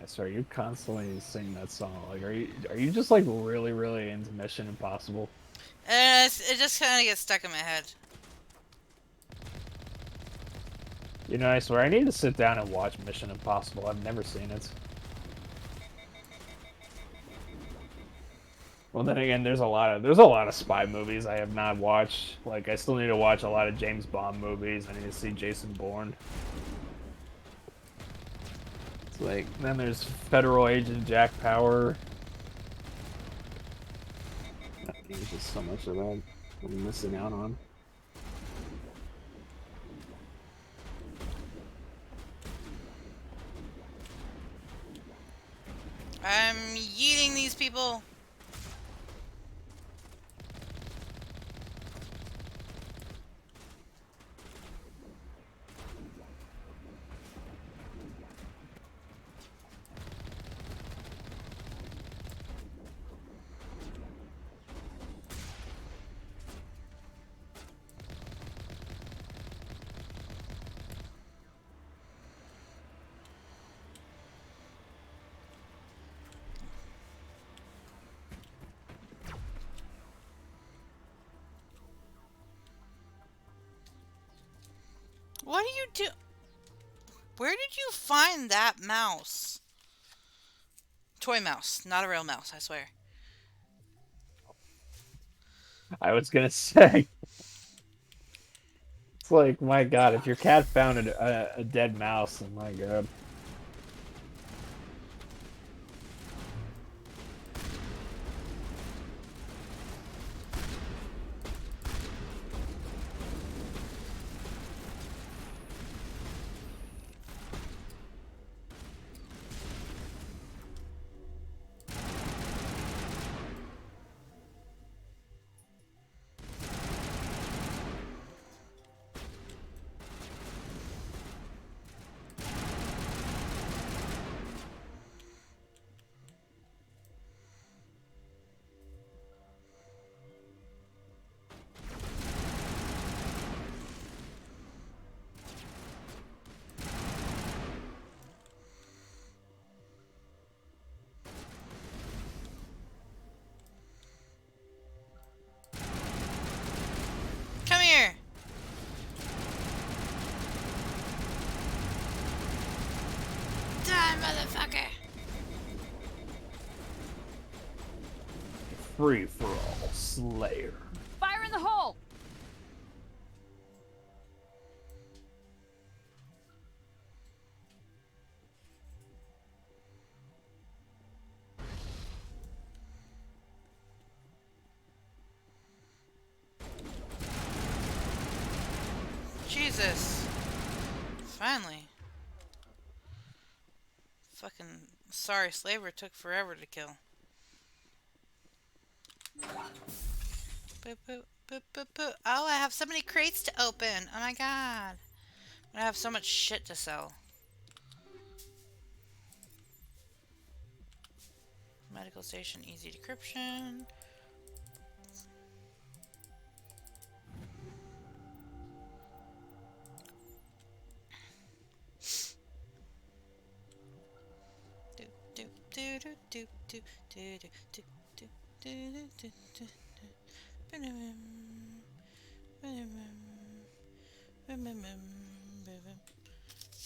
I swear, you constantly sing that song. Like, are you just like really into Mission Impossible? It just kind of gets stuck in my head. You know, I swear, I need to sit down and watch Mission Impossible. I've never seen it. Well, then again, there's a lot of spy movies I have not watched. Like, I still need to watch a lot of James Bond movies. I need to see Jason Bourne. It's like, then there's Federal Agent Jack Power. There's just so much of that I'm missing out on. I'm yeeting these people. What do you do? Where did you find that mouse? Toy mouse, not a real mouse, I swear. I was gonna say. It's like, my god, if your cat found a dead mouse, then my god. Come here. Die, motherfucker. Free for all, Slayer. Fire in the hole! Jesus. Finally. Fucking sorry slaver took forever to kill. Boop, boop, boop, boop, boop. Oh, I have so many crates to open. Oh my god. I have so much shit to sell. Medical station, easy decryption.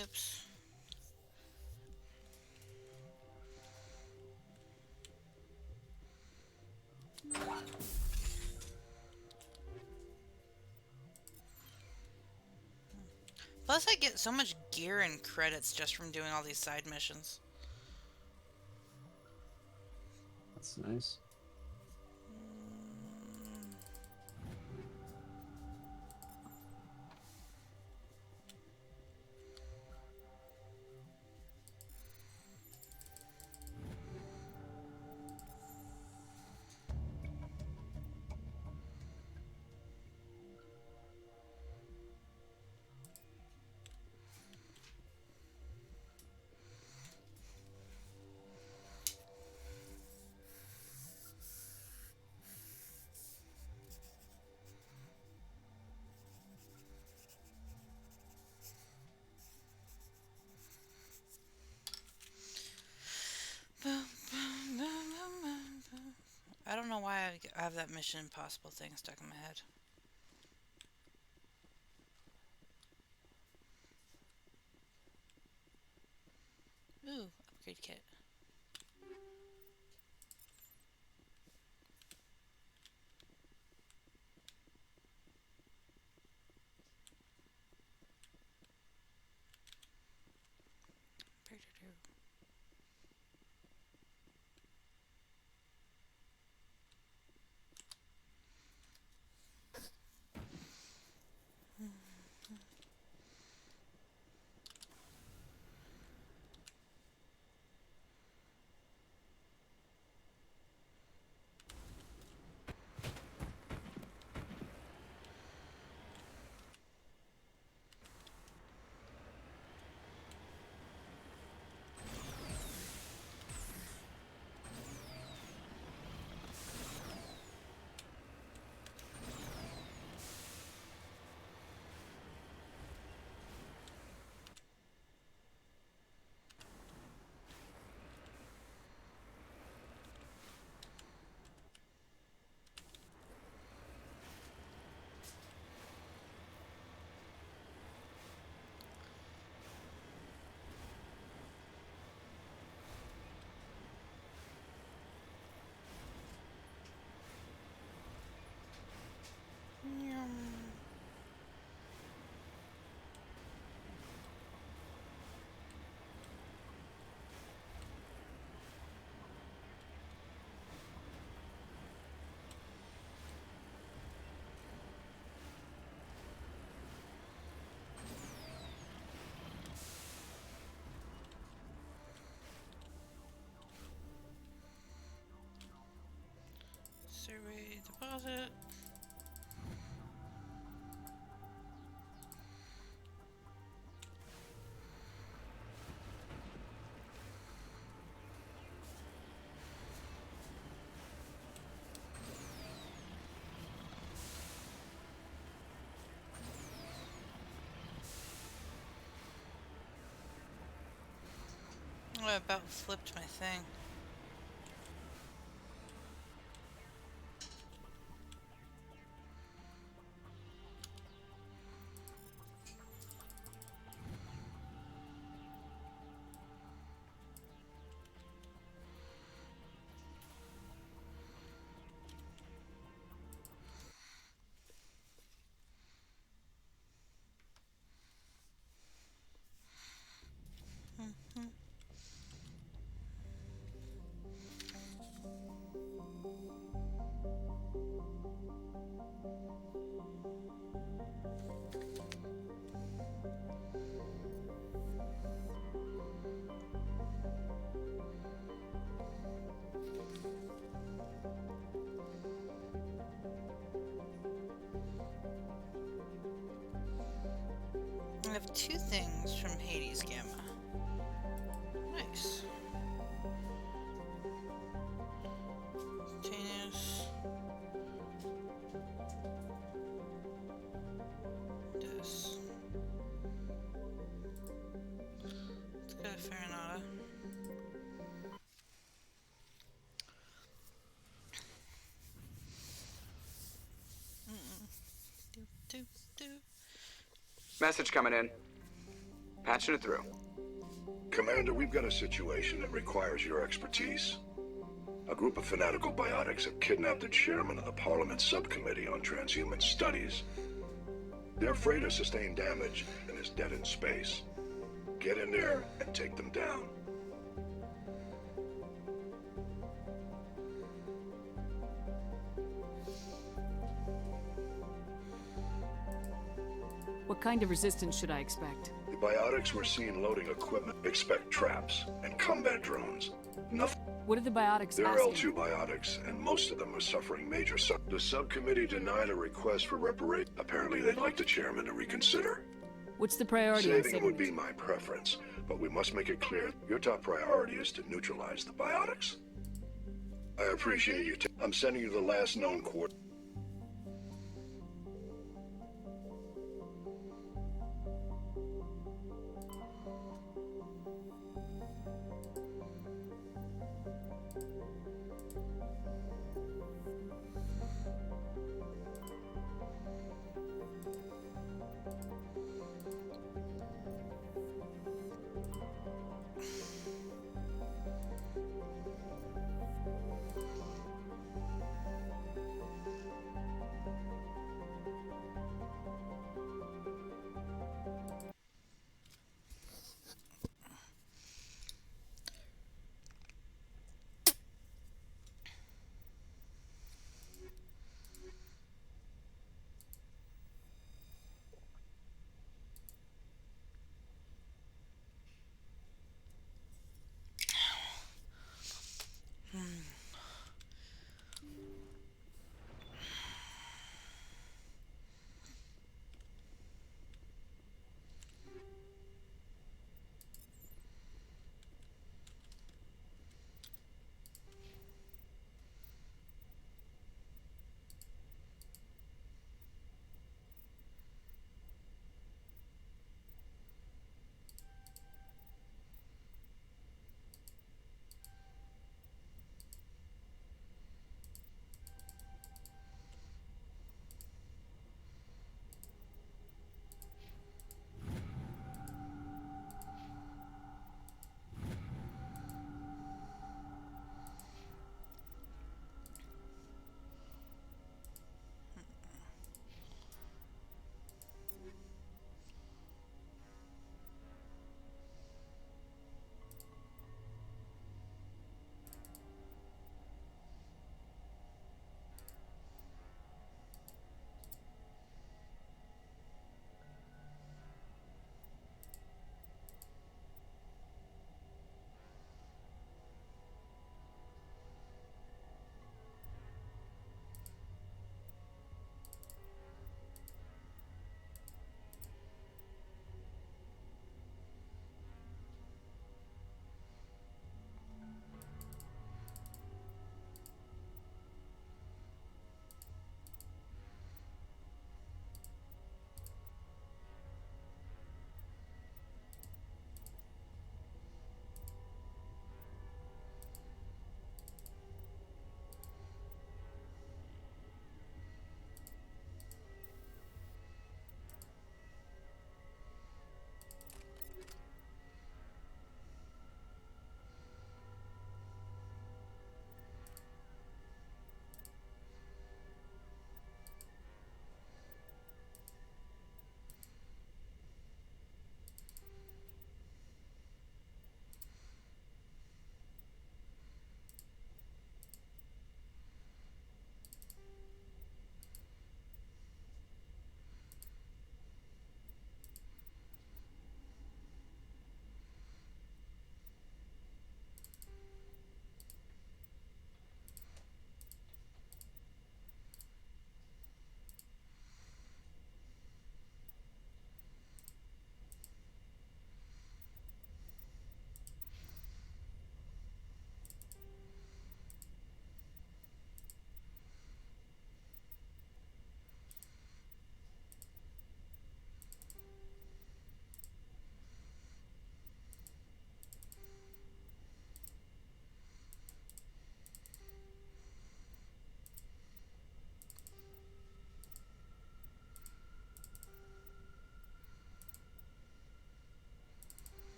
Oops. Plus I get so much gear and credits just from doing all these side missions. That's nice. know why I have that Mission Impossible thing stuck in my head. Ooh, upgrade kit. Survey deposit. Oh, I about flipped my thing. I have 2 things from Hades Gamma. Nice. Janus. This. Let's go to Farinata. Message coming in. Patching it through. Commander, we've got a situation that requires your expertise. A group of fanatical biotics have kidnapped the chairman of the Parliament Subcommittee on Transhuman Studies. They're afraid of sustained damage and is dead in space. Get in there and take them down. What kind of resistance should I expect? The biotics we're seeing loading equipment expect traps and combat drones. Nothing. What are the biotics They're asking? L2 biotics, and most of them are suffering major The subcommittee denied a request for reparation. Apparently they'd like the chairman to reconsider. What's the priority on Saving saving would be my preference, but we must make it clear your top priority is to neutralize the biotics. I appreciate you. I'm sending you the last known coordinates.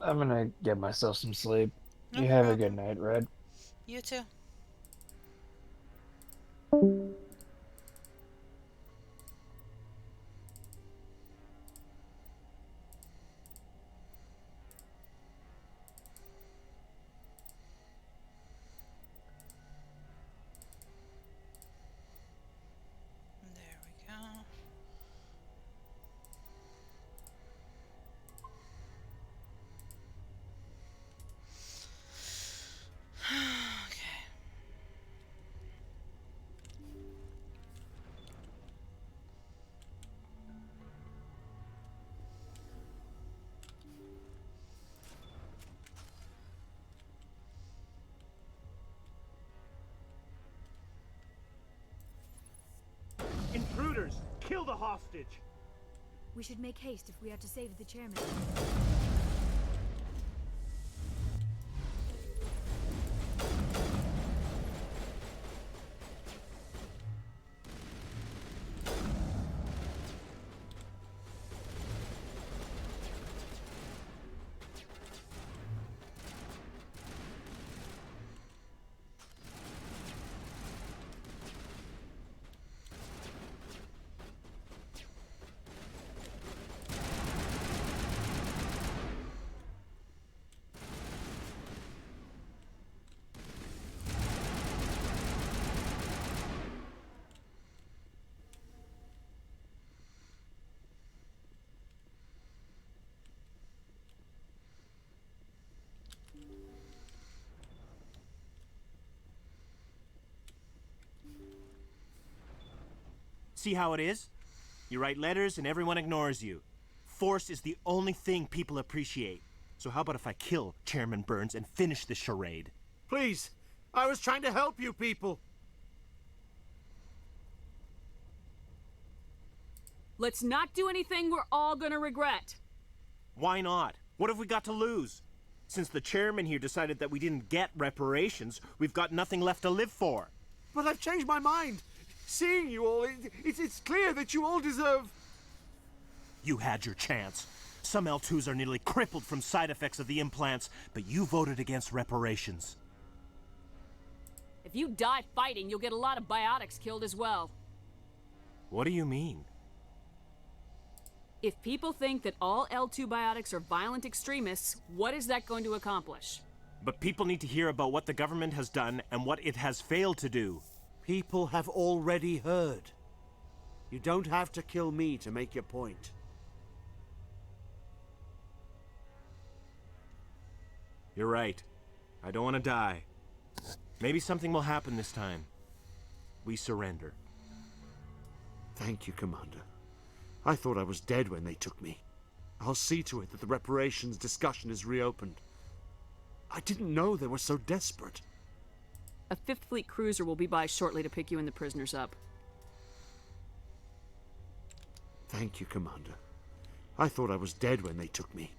I'm gonna get myself some sleep. No You have a problem. good night, Red. You too. There we go. Okay. Intruders! Kill the hostage! We should make haste if we are to save the chairman. See how it is? You write letters and everyone ignores you. Force is the only thing people appreciate. So how about if I kill Chairman Burns and finish this charade? Please, I was trying to help you people. Let's not do anything we're all gonna regret. Why not? What have we got to lose? Since the chairman here decided that we didn't get reparations, we've got nothing left to live for. But I've changed my mind. Seeing you all, it's clear that you all deserve... You had your chance. Some L2s are nearly crippled from side effects of the implants, but you voted against reparations. If you die fighting, you'll get a lot of biotics killed as well. What do you mean? If people think that all L2 biotics are violent extremists, what is that going to accomplish? But people need to hear about what the government has done and what it has failed to do. People have already heard. You don't have to kill me to make your point. You're right. I don't want to die. Maybe something will happen this time. We surrender. Thank you, Commander. I thought I was dead when they took me. I'll see to it that the reparations discussion is reopened. I didn't know they were so desperate. A 5th Fleet cruiser will be by shortly to pick you and the prisoners up. Thank you, Commander. I thought I was dead when they took me.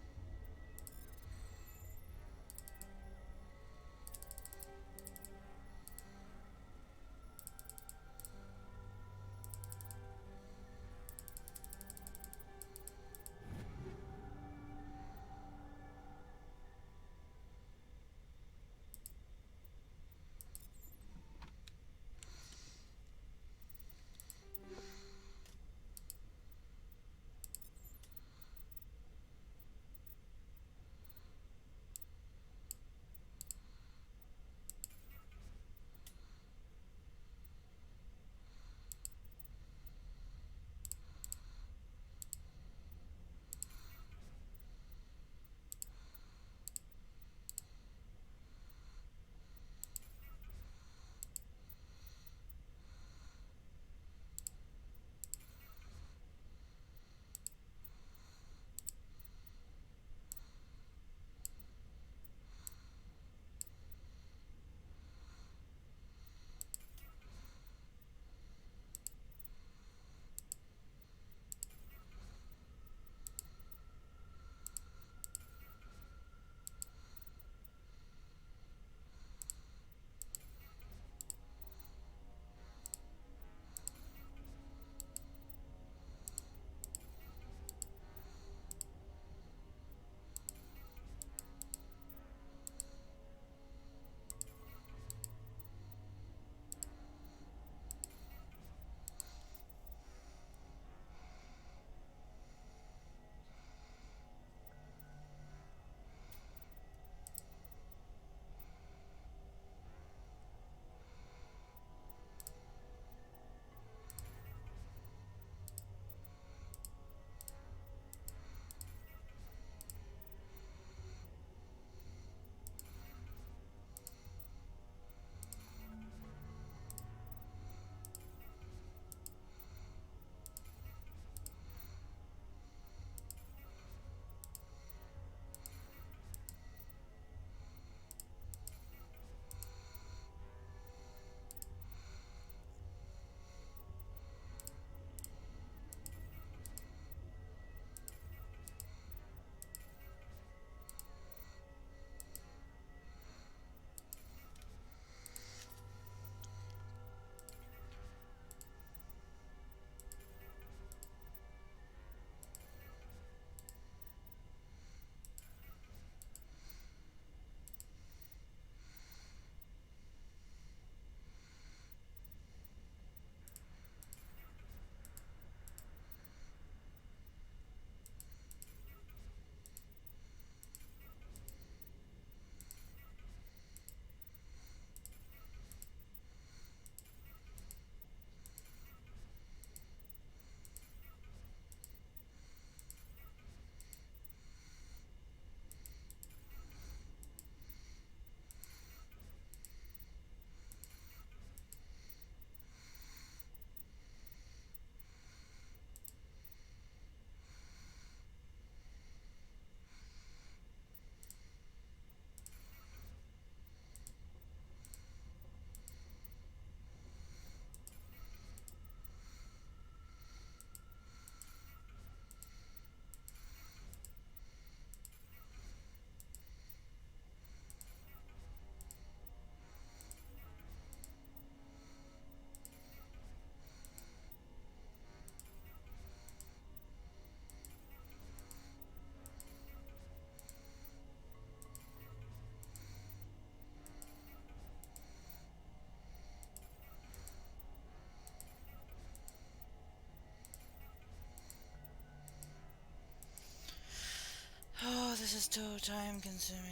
so time consuming.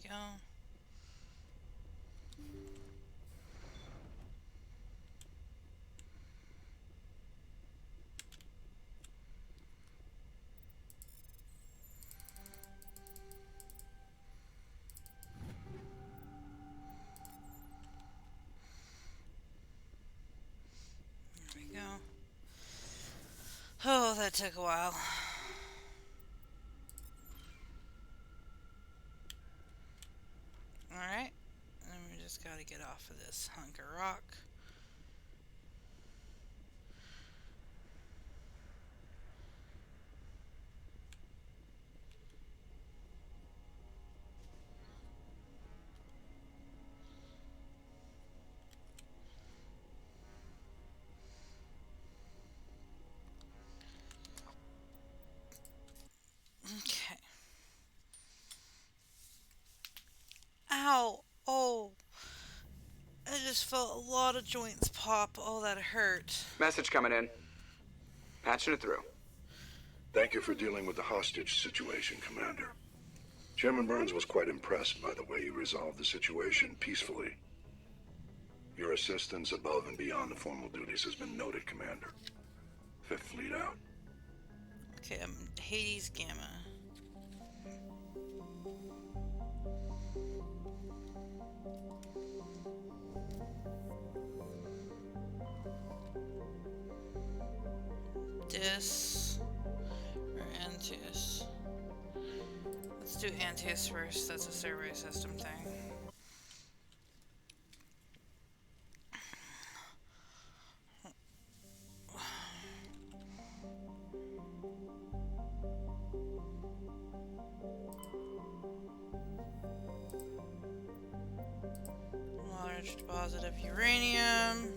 Go. There we go. Oh, that took a while. Alright, and then we just gotta get off of this hunk of rock. Okay. Ow! Oh! I just felt a lot of joints pop. Oh, that hurt. Message coming in. Patching it through. Thank you for dealing with the hostage situation, Commander. Chairman Burns was quite impressed by the way you resolved the situation peacefully. Your assistance above and beyond the formal duties has been noted, Commander. Fifth Fleet out. Okay, I'm Hades Gamma. Dis or Antius. Let's do Antius first. That's a survey system thing. Large deposit of uranium.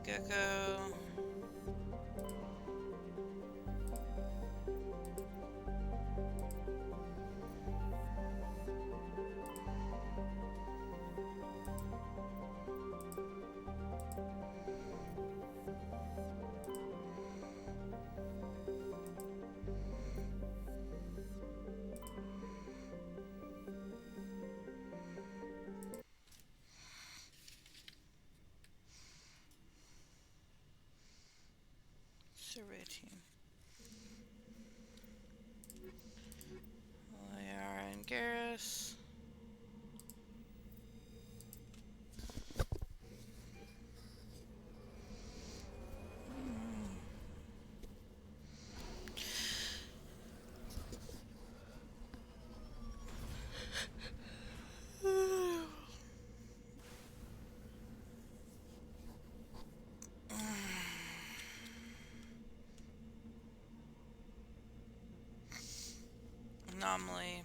Gecko. Survey team. Liara and Garrus. Anomaly.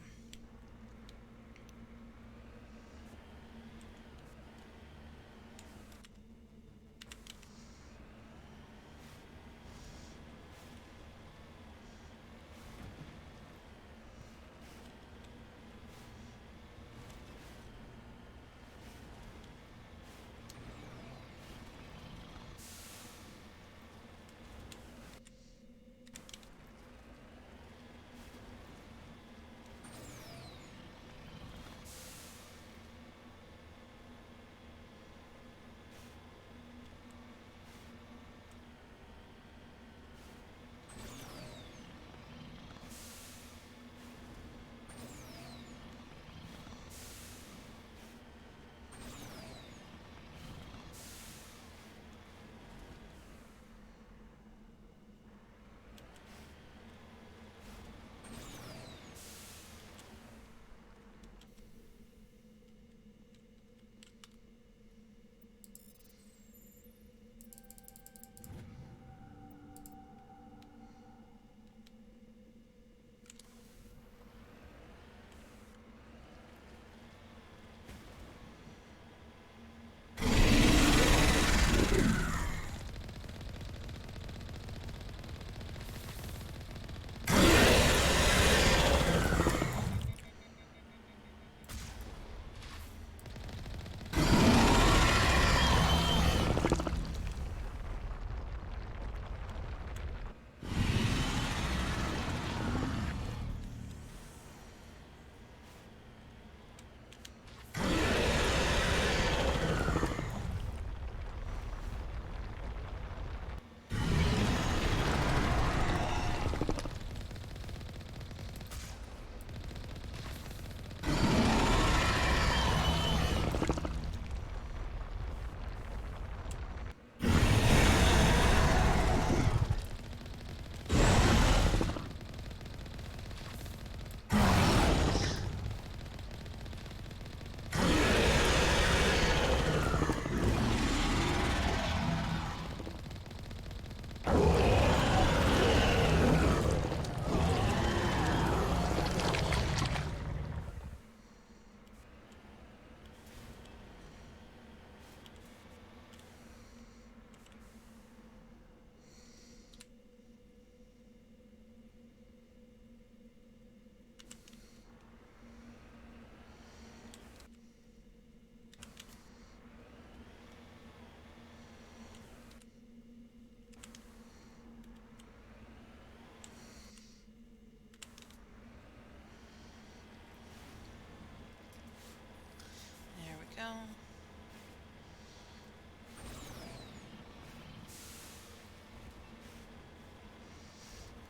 go.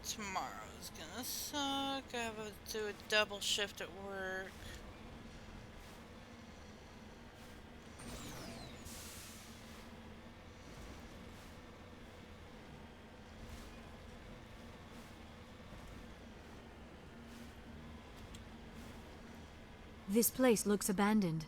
Tomorrow's gonna suck. I have to do a double shift at work. This place looks abandoned.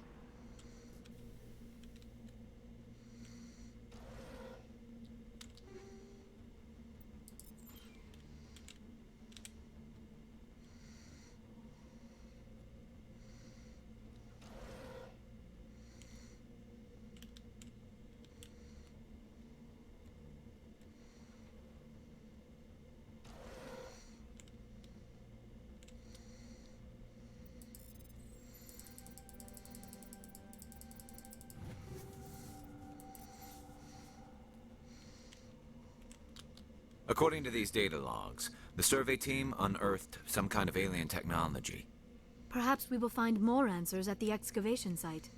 According to these data logs, the survey team unearthed some kind of alien technology. Perhaps we will find more answers at the excavation site.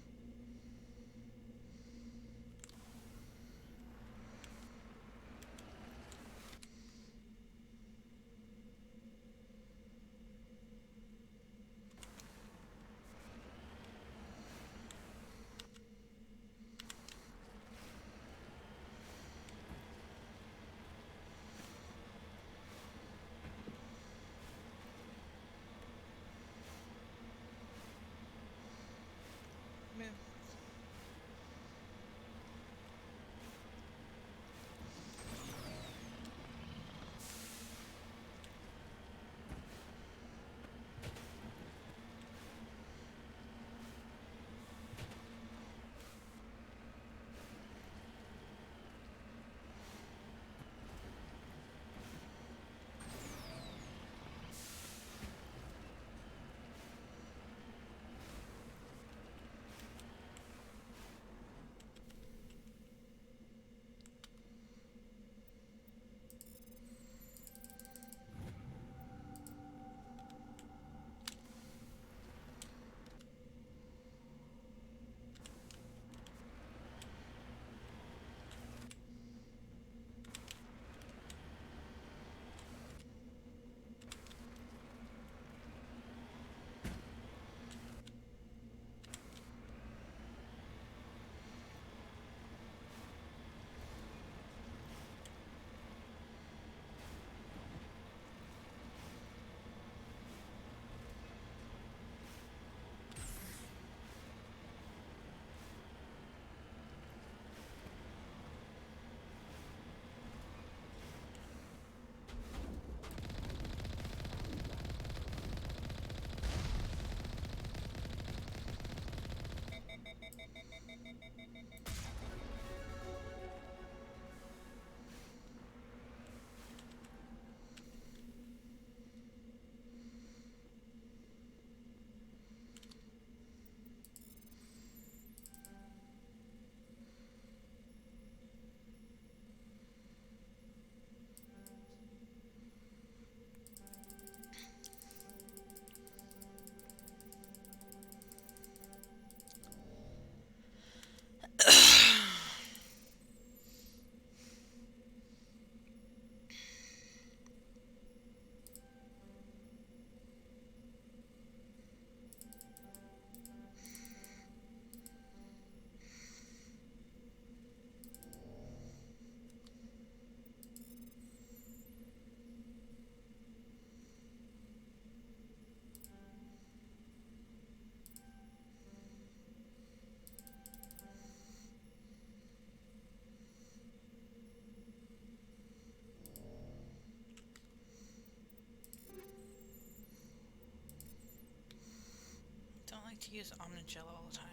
Don't like to use Omnigel all the time.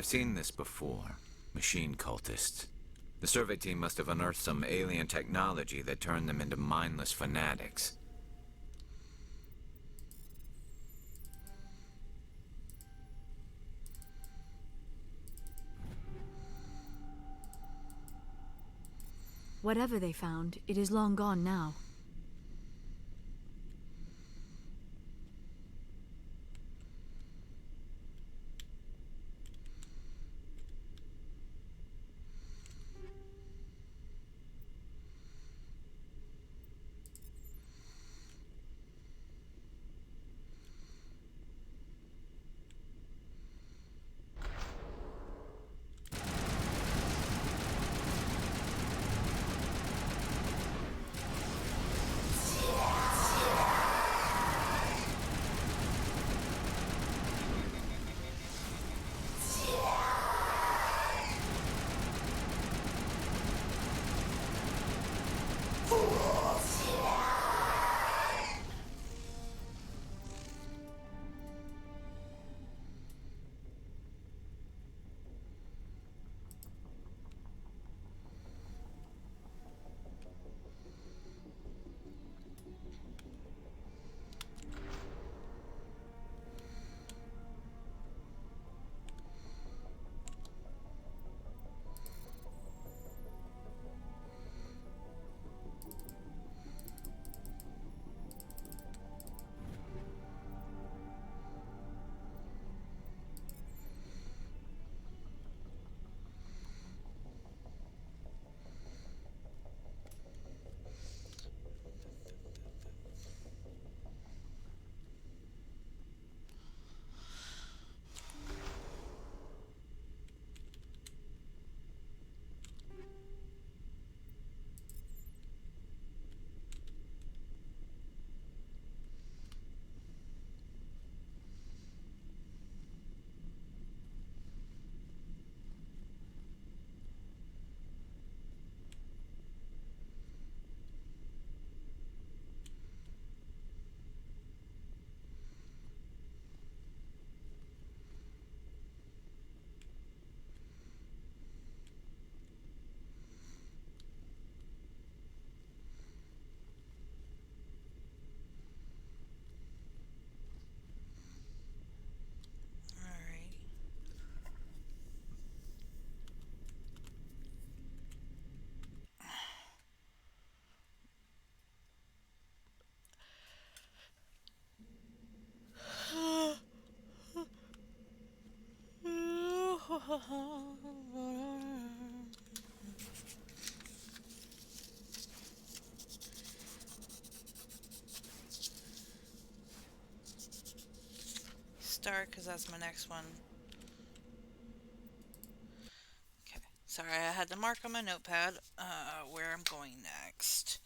I've seen this before. Machine cultists. The survey team must have unearthed some alien technology that turned them into mindless fanatics. Whatever they found, it is long gone now. Start, because that's my next one. Okay, sorry, I had to mark on my notepad where I'm going next.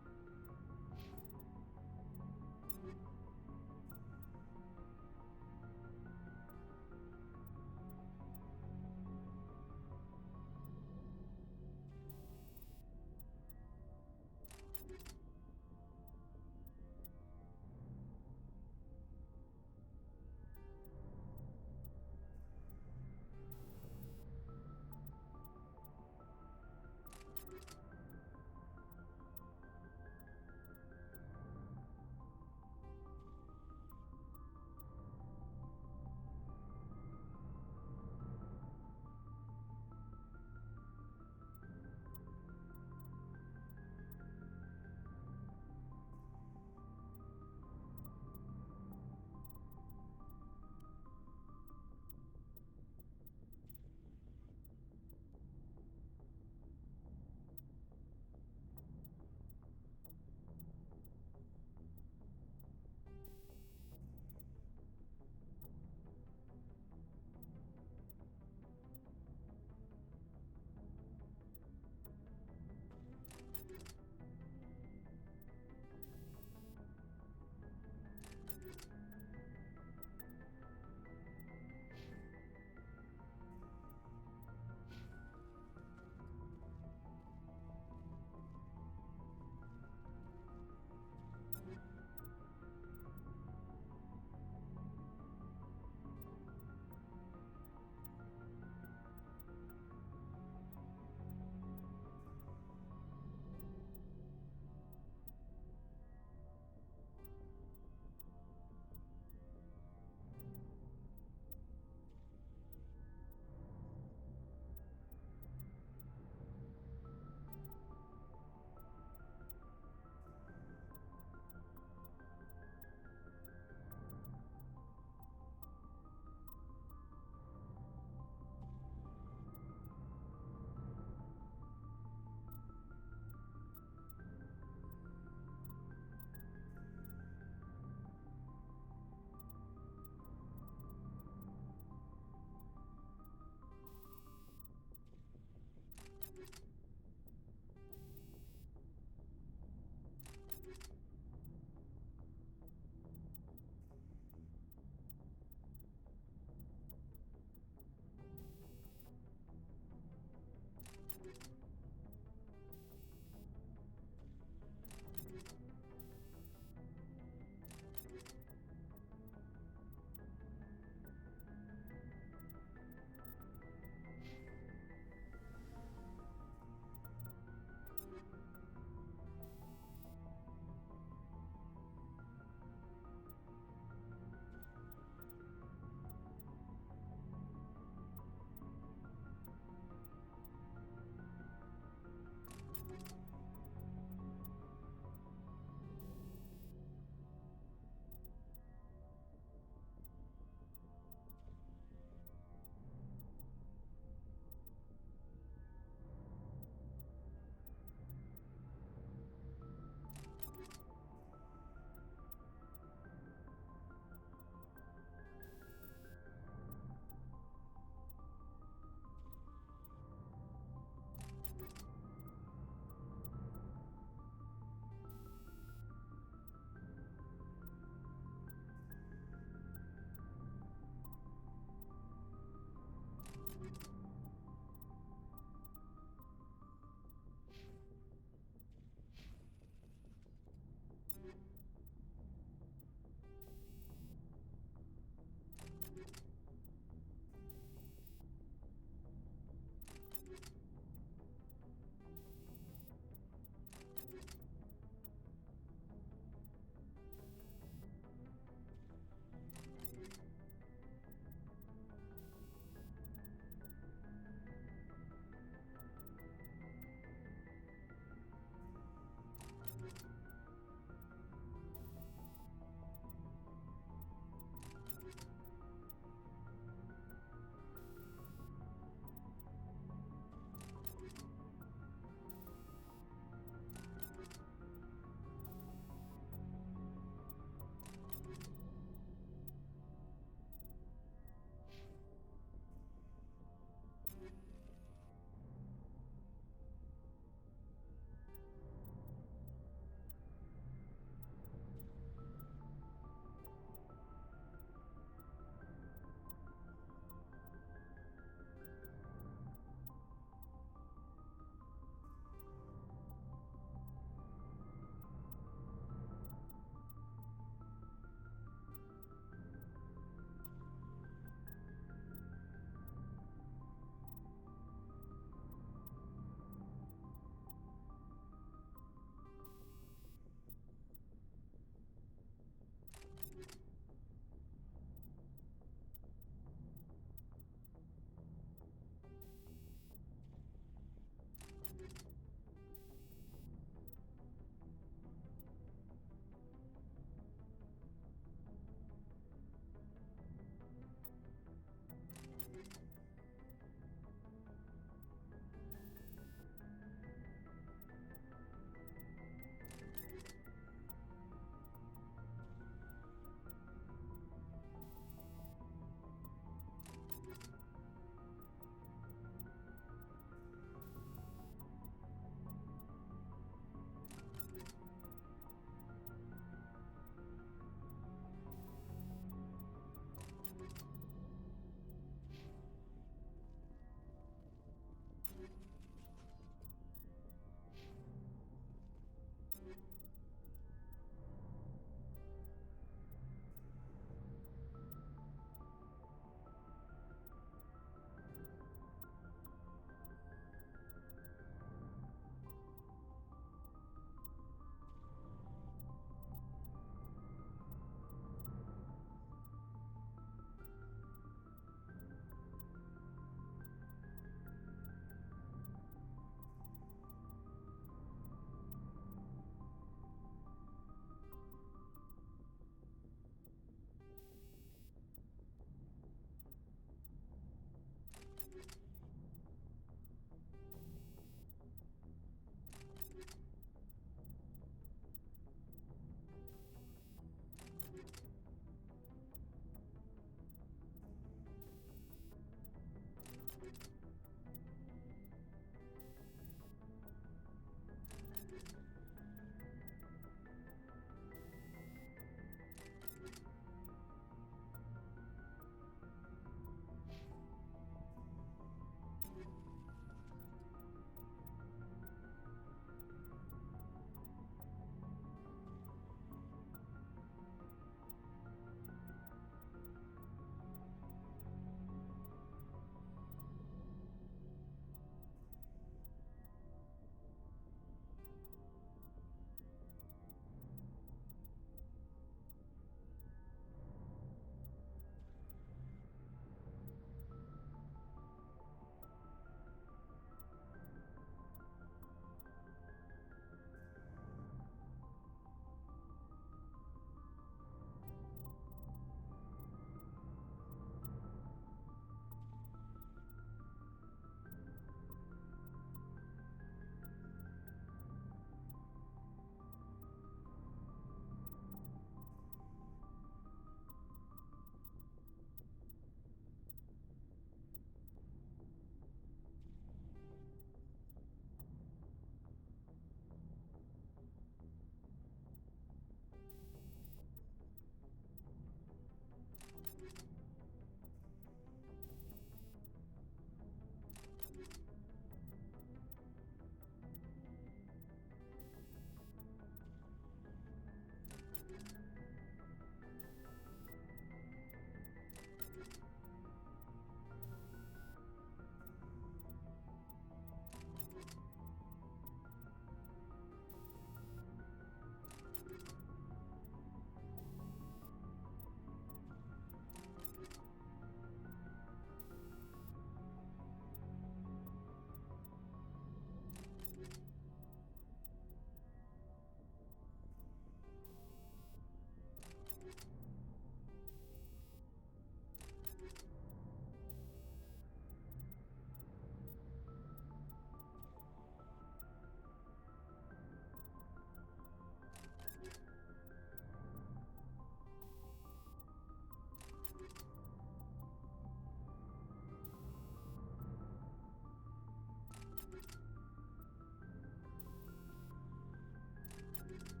you